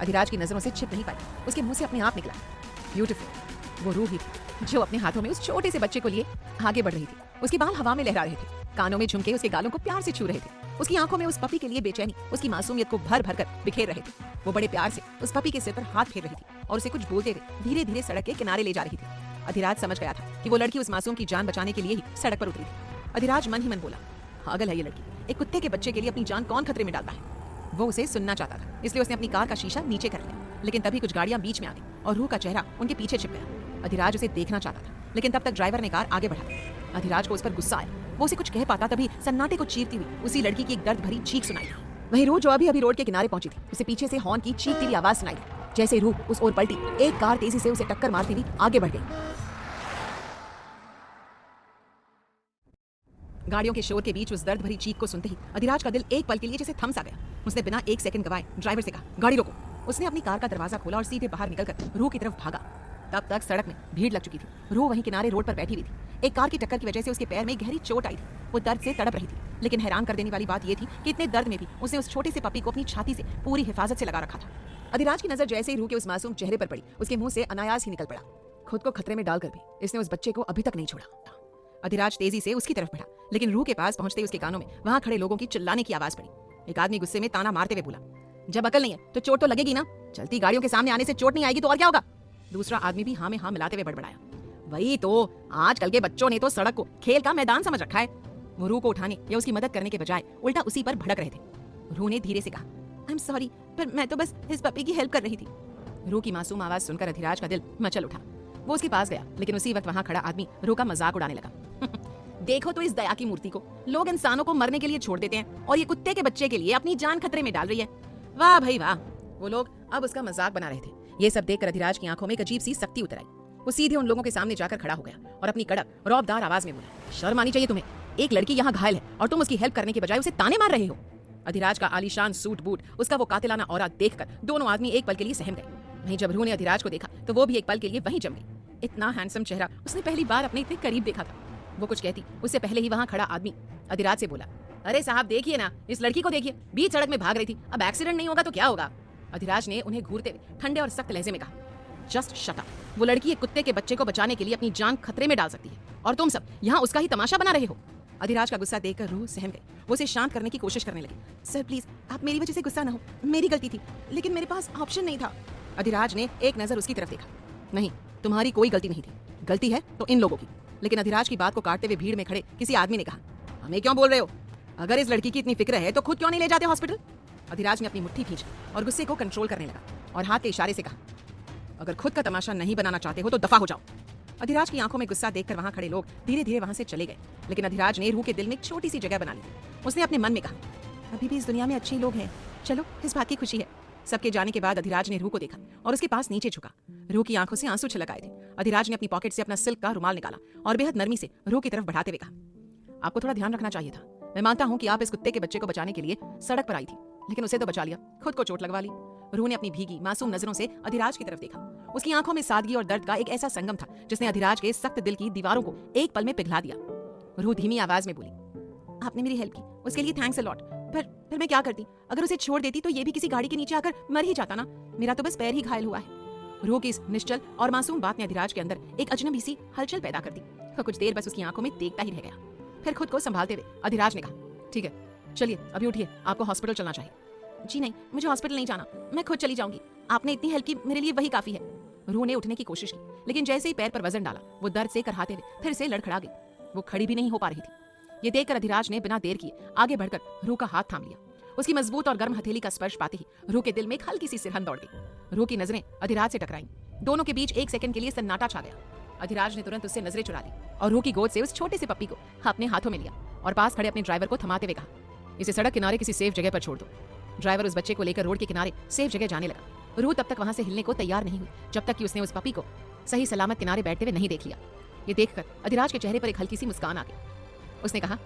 अधिराज की नजरों से छिप नहीं पाई, उसके मुंह से अपने आप निकला, ब्यूटीफुल। वो रूह ही थी जो अपने हाथों में उस छोटे से बच्चे को लिए आगे बढ़ रही थी। उसके बाल हवा में लहरा रहे थे, कानों में झुमके उसके गालों को प्यार से छू रहे थे। उसकी आंखों में उस पपी के लिए बेचैनी उसकी मासूमियत को भर भर कर बिखेर रहे थे। वो बड़े प्यार से उस पपी के सिर पर हाथ फेर रही थी और उसे कुछ बोलते हुए धीरे धीरे सड़क के किनारे ले जा रही थी। अधिराज समझ गया था कि वो लड़की उस मासूम की जान बचाने के लिए ही सड़क पर उतरी थी। अधिराज मन ही मन बोला, पागल है ये लड़की, एक कुत्ते के बच्चे के लिए अपनी जान कौन खतरे में डालता है? वो उसे सुनना चाहता था, इसलिए उसने अपनी कार का शीशा नीचे कर लिया, लेकिन तभी कुछ गाड़ियां बीच में आ गई और रूह का चेहरा उनके पीछे छिप गया। अधिराज उसे देखना चाहता था, लेकिन तब तक ड्राइवर ने कार आगे बढ़ा। अधिराज को उस पर गुस्सा आया। वो उसे कुछ कह पाता तभी सन्नाटे को चीरती हुई उसी लड़की की एक दर्द भरी चीख सुनाई दी। वही रूह जो अभी अभी रोड के किनारे पहुंची थी, उसे पीछे से हॉर्न की चीखती हुई आवाज सुनाई दी। जैसे रूह उस ओर पलटी, एक कार तेजी से उसे टक्कर मारती हुई आगे बढ़ गई। गाड़ियों के शोर के बीच उस दर्द भरी चीख को सुनते ही अधिराज का दिल एक पल के लिए जैसे थम सा गया। उसने बिना एक सेकंड गवाए ड्राइवर से कहा, गाड़ी रोको। उसने अपनी कार का दरवाजा खोला और सीधे बाहर निकलकर रूह की तरफ भागा। तब तक सड़क में भीड़ लग चुकी थी। रूह वहीं किनारे रोड पर बैठी हुई थी। एक कार की टक्कर की वजह से उसके पैर में गहरी चोट आई थी। वो दर्द से तड़प रही थी, लेकिन हैरान कर देने वाली बात यह थी कि इतने दर्द में भी उसने उस छोटे से पपी को अपनी छाती से पूरी हिफाजत से लगा रखा था। अधिराज की नजर जैसे ही रूह के उस मासूम चेहरे पर पड़ी, उसके मुंह से अनायास ही निकल पड़ा, खुद को खतरे में डालकर भी इसने उस बच्चे को अभी तक नहीं छोड़ा। अधिराज तेजी से उसकी तरफ बढ़ा, लेकिन रूह के पास पहुंचते ही उसके कानों में वहां खड़े लोगों की चिल्लाने की आवाज पड़ी। एक आदमी गुस्से में ताना मारते हुए बोला, जब अकल नहीं है तो चोट तो लगेगी ना। चलती गाड़ियों के सामने आने से चोट नहीं आएगी तो और क्या होगा? दूसरा आदमी भी हाँ में हाँ मिलाते हुए बड़बड़ाया, वही तो, आजकल के बच्चों ने तो सड़क को खेल का मैदान समझ रखा है। वो रूह को उठाने या उसकी मदद करने के बजाय उल्टा उसी पर भड़क रहे थे। रूह ने धीरे से कहा, आई एम सॉरी, पर मैं तो बस इस पपी की हेल्प कर रही थी। रूह की मासूम आवाज सुनकर अधिराज का दिल मचल उठा। वो उसके पास गया, लेकिन उसी वक्त वहां खड़ा आदमी रूह का मजाक उड़ाने लगा। देखो तो इस दया की मूर्ति को, लोग इंसानों को मरने के लिए छोड़ देते हैं और ये कुत्ते के बच्चे के लिए अपनी जान खतरे में डाल रही है। वाह भाई वाह। वो लोग अब उसका मजाक बना रहे थे। ये सब देखकर अधिराज की आंखों में एक अजीब सी सख्ती उतर आई। वो सीधे उन लोगों के सामने जाकर खड़ा हो गया और अपनी कड़क रौबदार आवाज में बोला, शर्म आनी चाहिए तुम्हें, एक लड़की यहाँ घायल है और तुम उसकी हेल्प करने के बजाय उसे ताने मार रहे हो। अधिराज का आलीशान सूट बूट, उसका वो कातिलाना औरा देखकर दोनों आदमी एक पल के लिए सहम गए। वहीं जब रूह ने अधिराज को देखा तो वो भी एक पल के लिए वहीं जम गई। इतना हैंडसम चेहरा उसने पहली बार अपने इतने करीब देखा था। वो कुछ कहती उससे पहले ही वहां खड़ा आदमी अधिराज से बोला, अरे साहब देखिए ना, इस लड़की को देखिए, बीच सड़क में भाग रही थी, अब एक्सीडेंट नहीं होगा तो क्या होगा? अधिराज ने उन्हें घूरते हुए ठंडे और सख्त लहजे में कहा, जस्ट शट अप। वो लड़की एक कुत्ते के बच्चे को बचाने के लिए अपनी जान खतरे में डाल सकती है और तुम सब यहाँ उसका ही तमाशा बना रहे हो। अधिराज का गुस्सा देखकर रूह सहम गई। वो उसे शांत करने की कोशिश करने लगी। सर प्लीज, आप मेरी वजह से गुस्सा ना हो, मेरी गलती थी, लेकिन मेरे पास ऑप्शन नहीं था। अधिराज ने एक नजर उसकी तरफ देखा। नहीं, तुम्हारी कोई गलती नहीं थी, गलती है तो इन लोगों की। लेकिन अधिराज की बात को काटते हुए भीड़ में खड़े किसी आदमी ने कहा, हमें क्यों बोल रहे हो? अगर इस लड़की की इतनी फिक्र है तो खुद क्यों नहीं ले जाते हॉस्पिटल? अधिराज ने अपनी मुट्ठी खींची और गुस्से को कंट्रोल करने लगा और हाथ के इशारे से कहा, अगर खुद का तमाशा नहीं बनाना चाहते हो तो दफा हो जाओ। अधिराज की आंखों में गुस्सा देखकर वहां खड़े लोग धीरे धीरे वहां से चले गए। लेकिन अधिराज ने रूह के दिल में एक छोटी सी जगह बना ली। उसने अपने मन में कहा, अभी भी इस दुनिया में अच्छे लोग हैं, चलो इस बात की खुशी है। सबके जाने के बाद अधिराज ने रूह को देखा और उसके पास नीचे झुका। रूह की आंखों से आंसू छलक आए थे। अधिराज ने अपनी पॉकेट से अपना सिल्क का रुमाल निकाला और बेहद नरमी से रूह की तरफ बढ़ाते हुए कहा, आपको थोड़ा ध्यान रखना चाहिए था। मैं मानता हूँ कि आप इस कुत्ते के बच्चे को बचाने के लिए सड़क पर आई थी, लेकिन उसे तो बचा लिया, खुद को चोट लगवा ली। रूह ने अपनी भीगी मासूम नजरों से अधिराज की तरफ देखा। उसकी आंखों में सादगी और दर्द का एक ऐसा संगम था जिसने अधिराज के सख्त दिल की दीवारों को एक पल में पिघला दिया। रूह धीमी आवाज में बोली, आपने मेरी हेल्प की, उसके लिए थैंक्स अ लॉट। पर मैं क्या करती? अगर उसे छोड़ देती तो ये भी किसी गाड़ी के नीचे आकर मर ही जाता ना। मेरा तो बस पैर ही घायल हुआ है। रूह की इस निश्चल और मासूम बात ने अधिराज के अंदर एक अजनबी सी हलचल पैदा कर दी। वो कुछ देर बस उसकी आंखों में देखता ही रह गया। फिर खुद को संभालते हुए अधिराज ने कहा, ठीक है चलिए अभी उठिए, आपको हॉस्पिटल चलना चाहिए। जी नहीं, मुझे हॉस्पिटल नहीं जाना, मैं खुद चली जाऊंगी। आपने इतनी हेल्प की, मेरे लिए वही काफी है। रूह ने उठने की कोशिश की, लेकिन जैसे ही पैर पर वजन डाला वो दर्द से करहाते हुए फिर से लड़खड़ा गई। वो खड़ी भी नहीं हो पा रही थी। ये देखकर अधिराज ने बिना देर किए आगे बढ़कर रूह का हाथ थाम लिया। उसकी मजबूत और गर्म हथेली का स्पर्श पाते ही रूह के दिल में एक हल्की सी सिरहन दौड़ गई। रूह की नजरें अधिराज से टकराईं। दोनों के बीच एक सेकंड के लिए सन्नाटा छा गया। अधिराज ने तुरंत उससे नजरें चुरा ली और रूह की गोद से उस छोटे से पप्पी को अपने हाथों में लिया और पास खड़े अपने ड्राइवर को थमाते हुए कहा, इसे सड़क किनारे किसी सेफ जगह पर छोड़ दो। ड्राइवर उस बच्चे को लेकर रोड के किनारे सेफ जगह जाने लगा। रूह तब तक वहां से हिलने को तैयार नहीं हुई जब तक कि उसने उस पपी को सही सलामत किनारे बैठते हुए नहीं देख लिया। ये देखकर अधिराज के चेहरे पर एक हल्की सी मुस्कान आ गई। उसने कहा,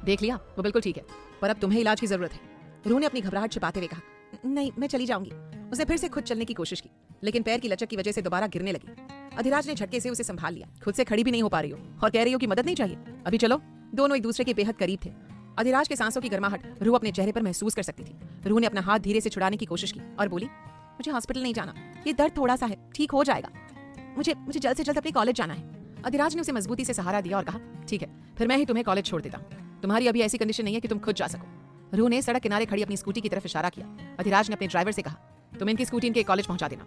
देख लिया, वो बिल्कुल ठीक है, पर अब तुम्हें इलाज की जरूरत है। रूह ने अपनी घबराहट छिपाते हुए कहा, नहीं मैं चली जाऊंगी। उसने फिर से खुद चलने की कोशिश की, लेकिन पैर की लचक की वजह से दोबारा गिरने लगी। अधिराज ने झटके से उसे संभाल लिया। खुद से खड़ी भी नहीं हो पा रही हो और कह रही हो कि मदद नहीं चाहिए, अभी चलो। दोनों एक दूसरे के बेहद करीब थे। अधिराज के सांसों की गर्माहट रूह अपने चेहरे पर महसूस कर सकती थी। रूह ने अपना हाथ धीरे से छुड़ाने की कोशिश की और बोली, मुझे हॉस्पिटल नहीं जाना, ये दर्द थोड़ा सा है, ठीक हो जाएगा। मुझे जल्द से जल्द अपने कॉलेज जाना है। अधिराज ने उसे मजबूती से सहारा दिया और कहा, ठीक है फिर मैं ही तुम्हें कॉलेज छोड़ देता हूँ, तुम्हारी अभी ऐसी कंडीशन नहीं है कि तुम खुद जा सको। रूह ने सड़क किनारे खड़ी अपनी स्कूटी की तरफ इशारा किया। अधिराज ने अपने ड्राइवर से कहा, तुम इनकी स्कूटी इनके कॉलेज पहुंचा देना।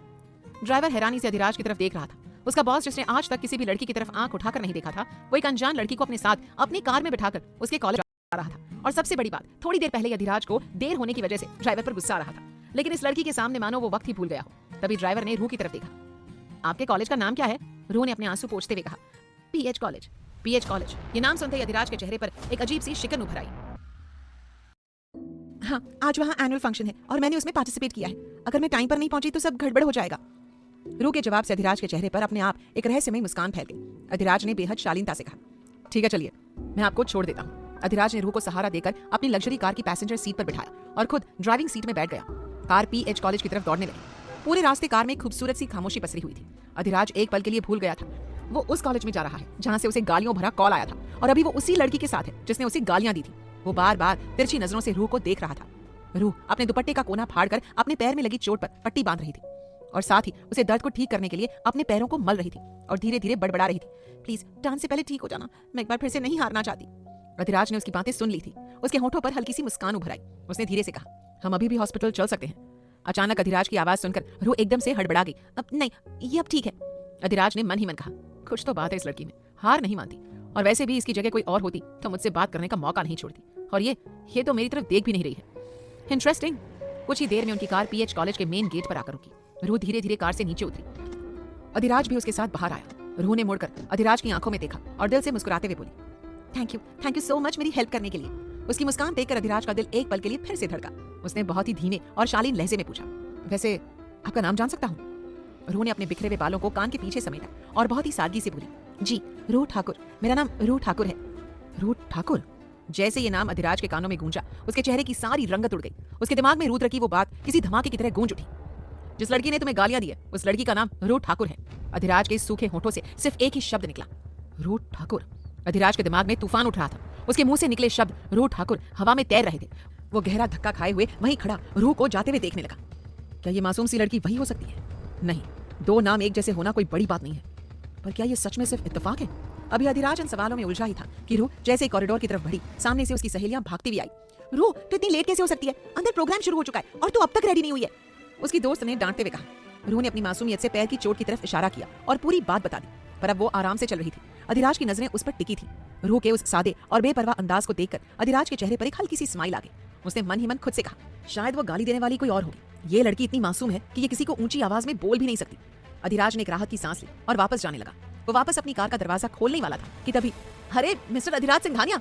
ड्राइवर हैरानी से अधिराज की तरफ देख रहा था। उसका बॉस, जिसने आज तक किसी भी लड़की की तरफ आंख उठाकर नहीं देखा था, वो एक अनजान लड़की को अपने साथ अपनी कार में बिठाकर उसके कॉलेज आ रहा था। और सबसे बड़ी बात, थोड़ी देर पहले अधिराज को देर होने की वजह से ड्राइवर पर गुस्सा आ रहा था, लेकिन इस लड़की के सामने मानो वो वक्त ही भूल गया हो। तभी ड्राइवर ने रूह की तरफ देखा। आपके कॉलेज का नाम क्या है? रूह ने अपने आंसू पोंछते हुए कहा, पीएच कॉलेज। पीएच कॉलेज, ये नाम सुनते ही अधिराज के चेहरे पर एक अजीब सी शिकन उभर आई। हाँ, आज वहाँ एनुअल फंक्शन है और मैंने उसमें पार्टिसिपेट किया है। अगर मैं टाइम पर नहीं पहुंची तो सब गड़बड़ हो जाएगा। रूह के जवाब से अधिराज के चेहरे पर अपने आप एक रहस्यमय मुस्कान फैल गई। अधिराज ने बेहद शालीनता से कहा, ठीक है चलिए, मैं आपको छोड़ देता हूँ। अधिराज ने रूह को सहारा देकर अपनी लग्जरी कार की पैसेंजर सीट पर बिठाया और खुद ड्राइविंग सीट में बैठ गया। कार पीएच कॉलेज की तरफ दौड़ने लगी। पूरे रास्ते कार में एक खूबसूरत सी खामोशी पसरी हुई थी। अधिराज एक पल के लिए भूल गया था वो उस कॉलेज में जा रहा है जहां से उसे गालियों भरा कॉल आया था, और अभी वो उसी लड़की के साथ है जिसने उसे गालियां दी थी। वो बार बार तिरछी नजरों से रूह को देख रहा था। रूह अपने दुपट्टे का कोना फाड़कर अपने पैर में लगी चोट पर पट्टी बांध रही थी और साथ ही उसे दर्द को ठीक करने के लिए अपने पैरों को मल रही थी और धीरे धीरे बड़बड़ा रही थी, प्लीज डांस से पहले ठीक हो जाना, मैं एक बार फिर से नहीं हारना चाहती। अधिराज ने उसकी बातें सुन ली थी। उसके होठों पर हल्की सी मुस्कान उभर आई। उसने धीरे से कहा, हम अभी भी हॉस्पिटल चल सकते हैं। अचानक अधिराज की आवाज सुनकर रूह एकदम से हड़बड़ा गई। अब नहीं, ये अब ठीक है। अधिराज ने मन ही मन कहा, कुछ तो बात है इस लड़की में, हार नहीं मानती, और वैसे भी इसकी जगह कोई और होती तो मुझसे बात करने का मौका नहीं छोड़ती, और ये तो मेरी तरफ देख भी नहीं रही है। इंटरेस्टिंग। कुछ ही देर में उनकी कार पीएच कॉलेज के मेन गेट पर आकर रुकी। रूह धीरे धीरे कार से नीचे उतरी। अधिराज भी उसके साथ बाहर आया। रूह ने मुड़कर अधिराज की आंखों में देखा और दिल से मुस्कुराते हुए बोली, थैंक यू सो मच मेरी हेल्प करने के लिए। उसकी मुस्कान देखकर अधिराज का दिल एक पल के लिए फिर से धड़का। उसने बहुत ही धीमे और शालीन लहजे में पूछा, वैसे आपका नाम जान सकता हूँ? रूह ने अपने बिखरे हुए बालों को कान के पीछे समेटा और बहुत ही सादगी से बोली, जी रूह ठाकुर, मेरा नाम रूह ठाकुर है। रूह ठाकुर? जैसे ये नाम अधिराज के कानों में गूंजा, उसके चेहरे की सारी रंगत उड़ गई। उसके दिमाग में रुद्र की वो बात किसी धमाके की तरह गूंज उठी। जिस लड़की ने तुम्हें गालियां दी है, उस लड़की का नाम रूह ठाकुर है। अधिराज के सूखे होठों से सिर्फ एक ही शब्द निकला, रूह ठाकुर। अधिराज के दिमाग में तूफान उठ रहा था। उसके मुंह से निकले शब्द रूह ठाकुर हवा में तैर रहे थे। वो गहरा धक्का खाए हुए वहीं खड़ा रूह को जाते हुए देखने लगा। क्या ये मासूम सी लड़की वही हो सकती है? नहीं, दो नाम एक जैसे होना कोई बड़ी बात नहीं है, पर क्या ये सच में सिर्फ इत्तेफाक है? अभी अधिराज इन सवालों में उलझा ही था कि रूह जैसे कॉरिडोर की तरफ बढ़ी, सामने से उसकी सहेलियां भागती हुई आई। रूह, तो इतनी लेट कैसे हो सकती है? अंदर प्रोग्राम शुरू हो चुका है और तू अब तक रेडी नहीं हुई है, उसकी दोस्त ने डांटते हुए कहा। रूह ने अपनी मासूमियत से पैर की चोट की तरफ इशारा किया और पूरी बात बता दी, पर अब वो आराम से चल रही थी। अधिराज की नजरें उस पर टिकी थी। रूह के उस सादे और बेपरवाह अंदाज को देखकर अधिराज के चेहरे पर एक हल्की सी स्माइल आ गई। उसने मन ही मन खुद से कहा, शायद वो गाली देने वाली कोई और होगी। ये लड़की इतनी मासूम है कि ये किसी को ऊंची आवाज में बोल भी नहीं सकती। अधिराज ने एक राहत की सांस ली और वापस जाने लगा। वो वापस अपनी कार का दरवाजा खोलने ही वाला था कि तभी, अरे मिस्टर अधिराज सिंघानिया!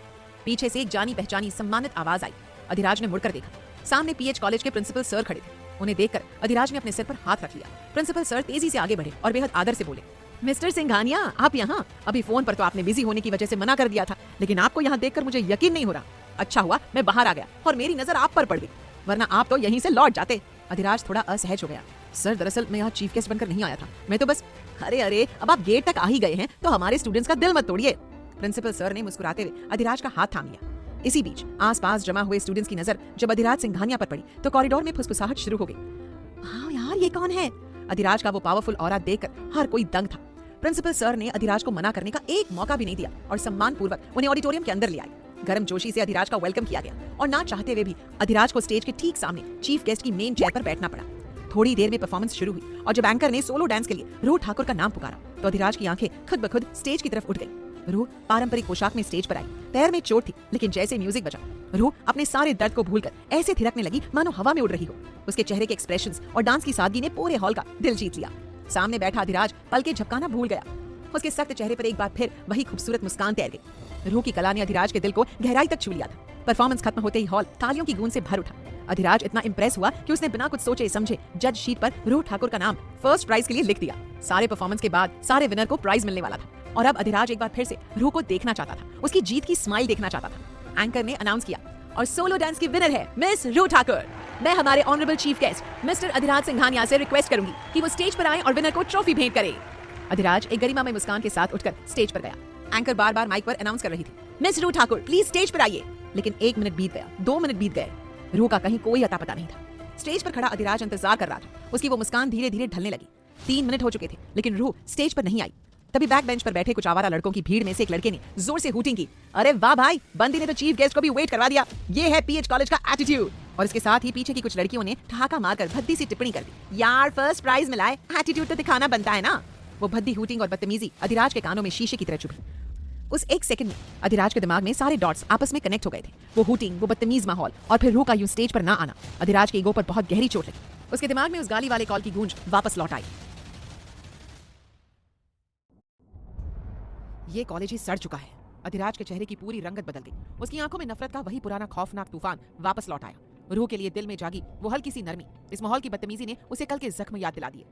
पीछे से एक जानी पहचानी सम्मानित आवाज आई। अधिराज ने मुड़कर देखा। सामने पीएच कॉलेज के प्रिंसिपल सर खड़े थे। उन्हें देखकर अधिराज ने अपने सिर पर हाथ रख लिया। प्रिंसिपल सर तेजी से आगे बढ़े और बेहद आदर से बोले, मिस्टर सिंघानिया, आप यहाँ? अभी फोन पर तो आपने बिजी होने की वजह से मना कर दिया था, लेकिन आपको यहाँ देखकर मुझे यकीन नहीं हो रहा। अच्छा हुआ मैं बाहर आ गया और मेरी नजर आप पर पड़ गई, वरना आप तो यहीं से लौट जाते। अधिराज थोड़ा असहज हो गया। सर, दरअसल मैं यहाँ चीफ गेस्ट बनकर नहीं आया था, मैं तो बस। अरे, अब आप गेट तक आ ही गए हैं तो हमारे स्टूडेंट्स का दिल मत तोड़िए। प्रिंसिपल सर ने मुस्कुराते हुए अधिराज का हाथ थाम लिया। इसी बीच आसपास जमा हुए स्टूडेंट्स की नजर जब अधिराज सिंघानिया पर पड़ी तो कॉरिडोर में फुसफुसाहट शुरू हो गई। हाँ यार, ये कौन है? अधिराज का वो पावरफुल ऑरा देखकर हर कोई दंग था। प्रिंसिपल सर ने अधिराज को मना करने का एक मौका भी नहीं दिया और सम्मान पूर्वक उन्हें ऑडिटोरियम के अंदर ले आए। गर्म जोशी से अधिराज का वेलकम किया गया और ना चाहते हुए भी अधिराज को स्टेज के ठीक सामने चीफ गेस्ट की मेन चेयर पर बैठना पड़ा। थोड़ी देर में परफॉर्मेंस शुरू हुई और जब एंकर ने सोलो डांस के लिए रूह ठाकुर का नाम पुकारा तो अधिराज की आंखें खुद ब खुद स्टेज की तरफ उठ गई। रूह पारंपरिक पोशाक में स्टेज पर आई। पैर में चोट थी, लेकिन जैसे म्यूजिक बजा, रूह अपने सारे दर्द को भूलकर ऐसे थिरकने लगी मानो हवा में उड़ रही हो। उसके चेहरे के एक्सप्रेशंस और डांस की सादगी ने पूरे हॉल का दिल जीत लिया। सामने बैठा अधिराज पलके झपकाना भूल गया। उसके सख्त चेहरे पर एक बार फिर वही खूबसूरत मुस्कान तैर गई। रूह की कला ने अधिराज के दिल को गहराई तक छू लिया था। परफॉर्मेंस खत्म होते ही हॉल तालियों की गूंज से भर उठा। अधिराज इतना इंप्रेस हुआ कि उसने बिना कुछ सोचे समझे जज शीट पर रूह ठाकुर का नाम फर्स्ट प्राइज के लिए लिख दिया। सारे परफॉर्मेंस के बाद सारे विनर को प्राइज मिलने वाला था और अब अधिराज एक बार फिर से रूह को देखना चाहता था, उसकी जीत की स्माइल देखना चाहता था। एंकर ने अनाउंस किया, और सोलो डांस की विनर है मिस रूह ठाकुर। मैं हमारे honourable chief guest mister Adhiraj Singhania से रिक्वेस्ट करूंगी कि वो स्टेज पर आए और विनर को ट्रॉफी भेंट करे। अधिराज एक गरिमामय मुस्कान के साथ उठकर स्टेज पर गया। एंकर बार बार माइक पर अनाउंस कर रही थी, मिस रूह ठाकुर प्लीज स्टेज पर आइए। लेकिन 1 मिनट बीत गया, 2 मिनट बीत गए, रूह का कहीं कोई अता पता नहीं था। स्टेज पर खड़ा अधिराज इंतजार कर रहा था। उसकी वो मुस्कान धीरे धीरे ढलने लगी। 3 मिनट हो चुके थे, लेकिन रूह स्टेज पर नहीं आई। तभी बैक बेंच पर बैठे कुछ आवारा लड़कों की भीड़ में से एक लड़के ने जोर से हूटिंग की, अरे वाह भाई, बंदी ने तो चीफ गेस्ट को भी वेट करवा दिया। ये है पीएच कॉलेज का एटीट्यूड। और इसके साथ ही पीछे की कुछ लड़कियों ने ठहाका मारकर भद्दी सी टिप्पणी कर दी, यार फर्स्ट प्राइज मिला है, एटीट्यूड तो दिखाना बनता है ना। वो भद्दी हूटिंग और बदतमीजी अधिराज के कानों में शीशे की तरह चुभी। उस 1 सेकंड में अधिराज के दिमाग में सारे डॉट्स आपस में कनेक्ट हो गए थे। वो हूटिंग, वो बदतमीज माहौल और फिर रूह का यूं स्टेज पर ना आना। अधिराज के ईगो पर बहुत गहरी चोट लगी। उसके दिमाग में उस गाली वाले कॉल की गूंज वापस लौट आई। ये कॉलेज ही सड़ चुका है। अधिराज के चेहरे की पूरी रंगत बदल गई। उसकी आंखों में नफरत का वही पुराना खौफनाक तूफान वापस लौट आया। रूह के लिए दिल में जागी वो हल्की सी नरमी। इस माहौल की बदतमीजी ने उसे कल के जख्म याद दिला दिए।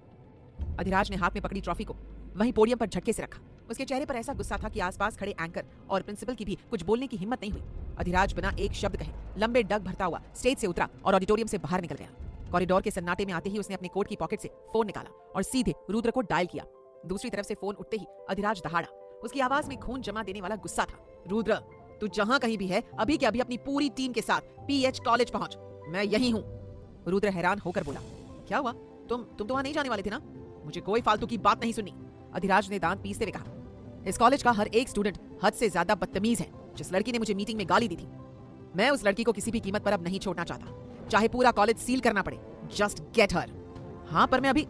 अधिराज ने हाथ में पकड़ी ट्रॉफी को वहीं पोडियम पर झटके से रखा। उसके चेहरे पर ऐसा गुस्सा था कि आसपास खड़े एंकर और प्रिंसिपल की भी कुछ बोलने की हिम्मत नहीं हुई। अधिराज बिना एक शब्द कहे लंबे डग भरता हुआ स्टेज से उतरा और ऑडिटोरियम से बाहर निकल गया। कॉरिडोर के सन्नाटे में आते ही उसने अपने कोट की पॉकेट से फोन निकाला और सीधे रुद्र को डायल किया। दूसरी तरफ से फोन उठते ही अधिराज दहाड़ा। उसकी आवाज में खून जमा देने वाला गुस्सा था। रुद्र, तू जहां कहीं भी है, अभी के अभी अपनी पूरी टीम के साथ पीएच कॉलेज पहुंच। मैं यही हूँ। रुद्र हैरान होकर बोला, क्या हुआ? तुम तो वहां नहीं जाने वाले थे ना? मुझे कोई फालतू की बात नहीं सुननी। अधिराज ने दांत पीसते हुए कहा, इस कॉलेज का हर एक स्टूडेंट हद से ज्यादा बदतमीज है। जिस लड़की ने मुझे मीटिंग में गाली दी थी, मैं उस लड़की को किसी भी कीमत पर अब नहीं छोड़ना चाहता, चाहे पूरा कॉलेज सील करना पड़े। Just get her. हाँ पर मैं अभी।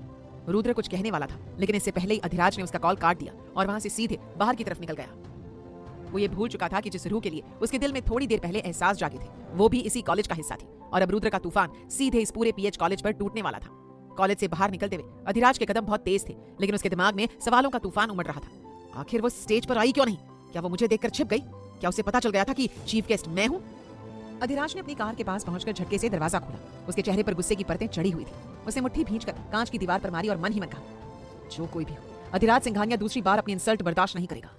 रुद्र कुछ कहने वाला था, लेकिन इससे पहले ही अधिराज ने उसका कॉल काट दिया और वहां से सीधे बाहर की तरफ निकल गया। वो ये भूल चुका था कि जिस रूह के लिए उसके दिल में थोड़ी देर पहले एहसास जागे थे, वो भी इसी कॉलेज का हिस्सा थी और अब रुद्र का तूफान सीधे इस पूरे पीएच कॉलेज पर टूटने वाला था। कॉलेज से बाहर निकलते हुए अधिराज के कदम बहुत तेज थे, लेकिन उसके दिमाग में सवालों का तूफान उमड़ रहा था। आखिर वो स्टेज पर आई क्यों नहीं? क्या वो मुझे देखकर छिप गई? क्या उसे पता चल गया था कि चीफ गेस्ट मैं हूँ? अधिराज ने अपनी कार के पास पहुंचकर झटके से दरवाजा खोला। उसके चेहरे पर गुस्से की परतें चढ़ी हुई थी। उसने मुट्ठी भींचकर कांच की दीवार पर मारी और मन ही मन कहा, जो कोई भी हो, अधिराज सिंघानिया दूसरी बार अपनी इंसल्ट बर्दाश्त नहीं करेगा।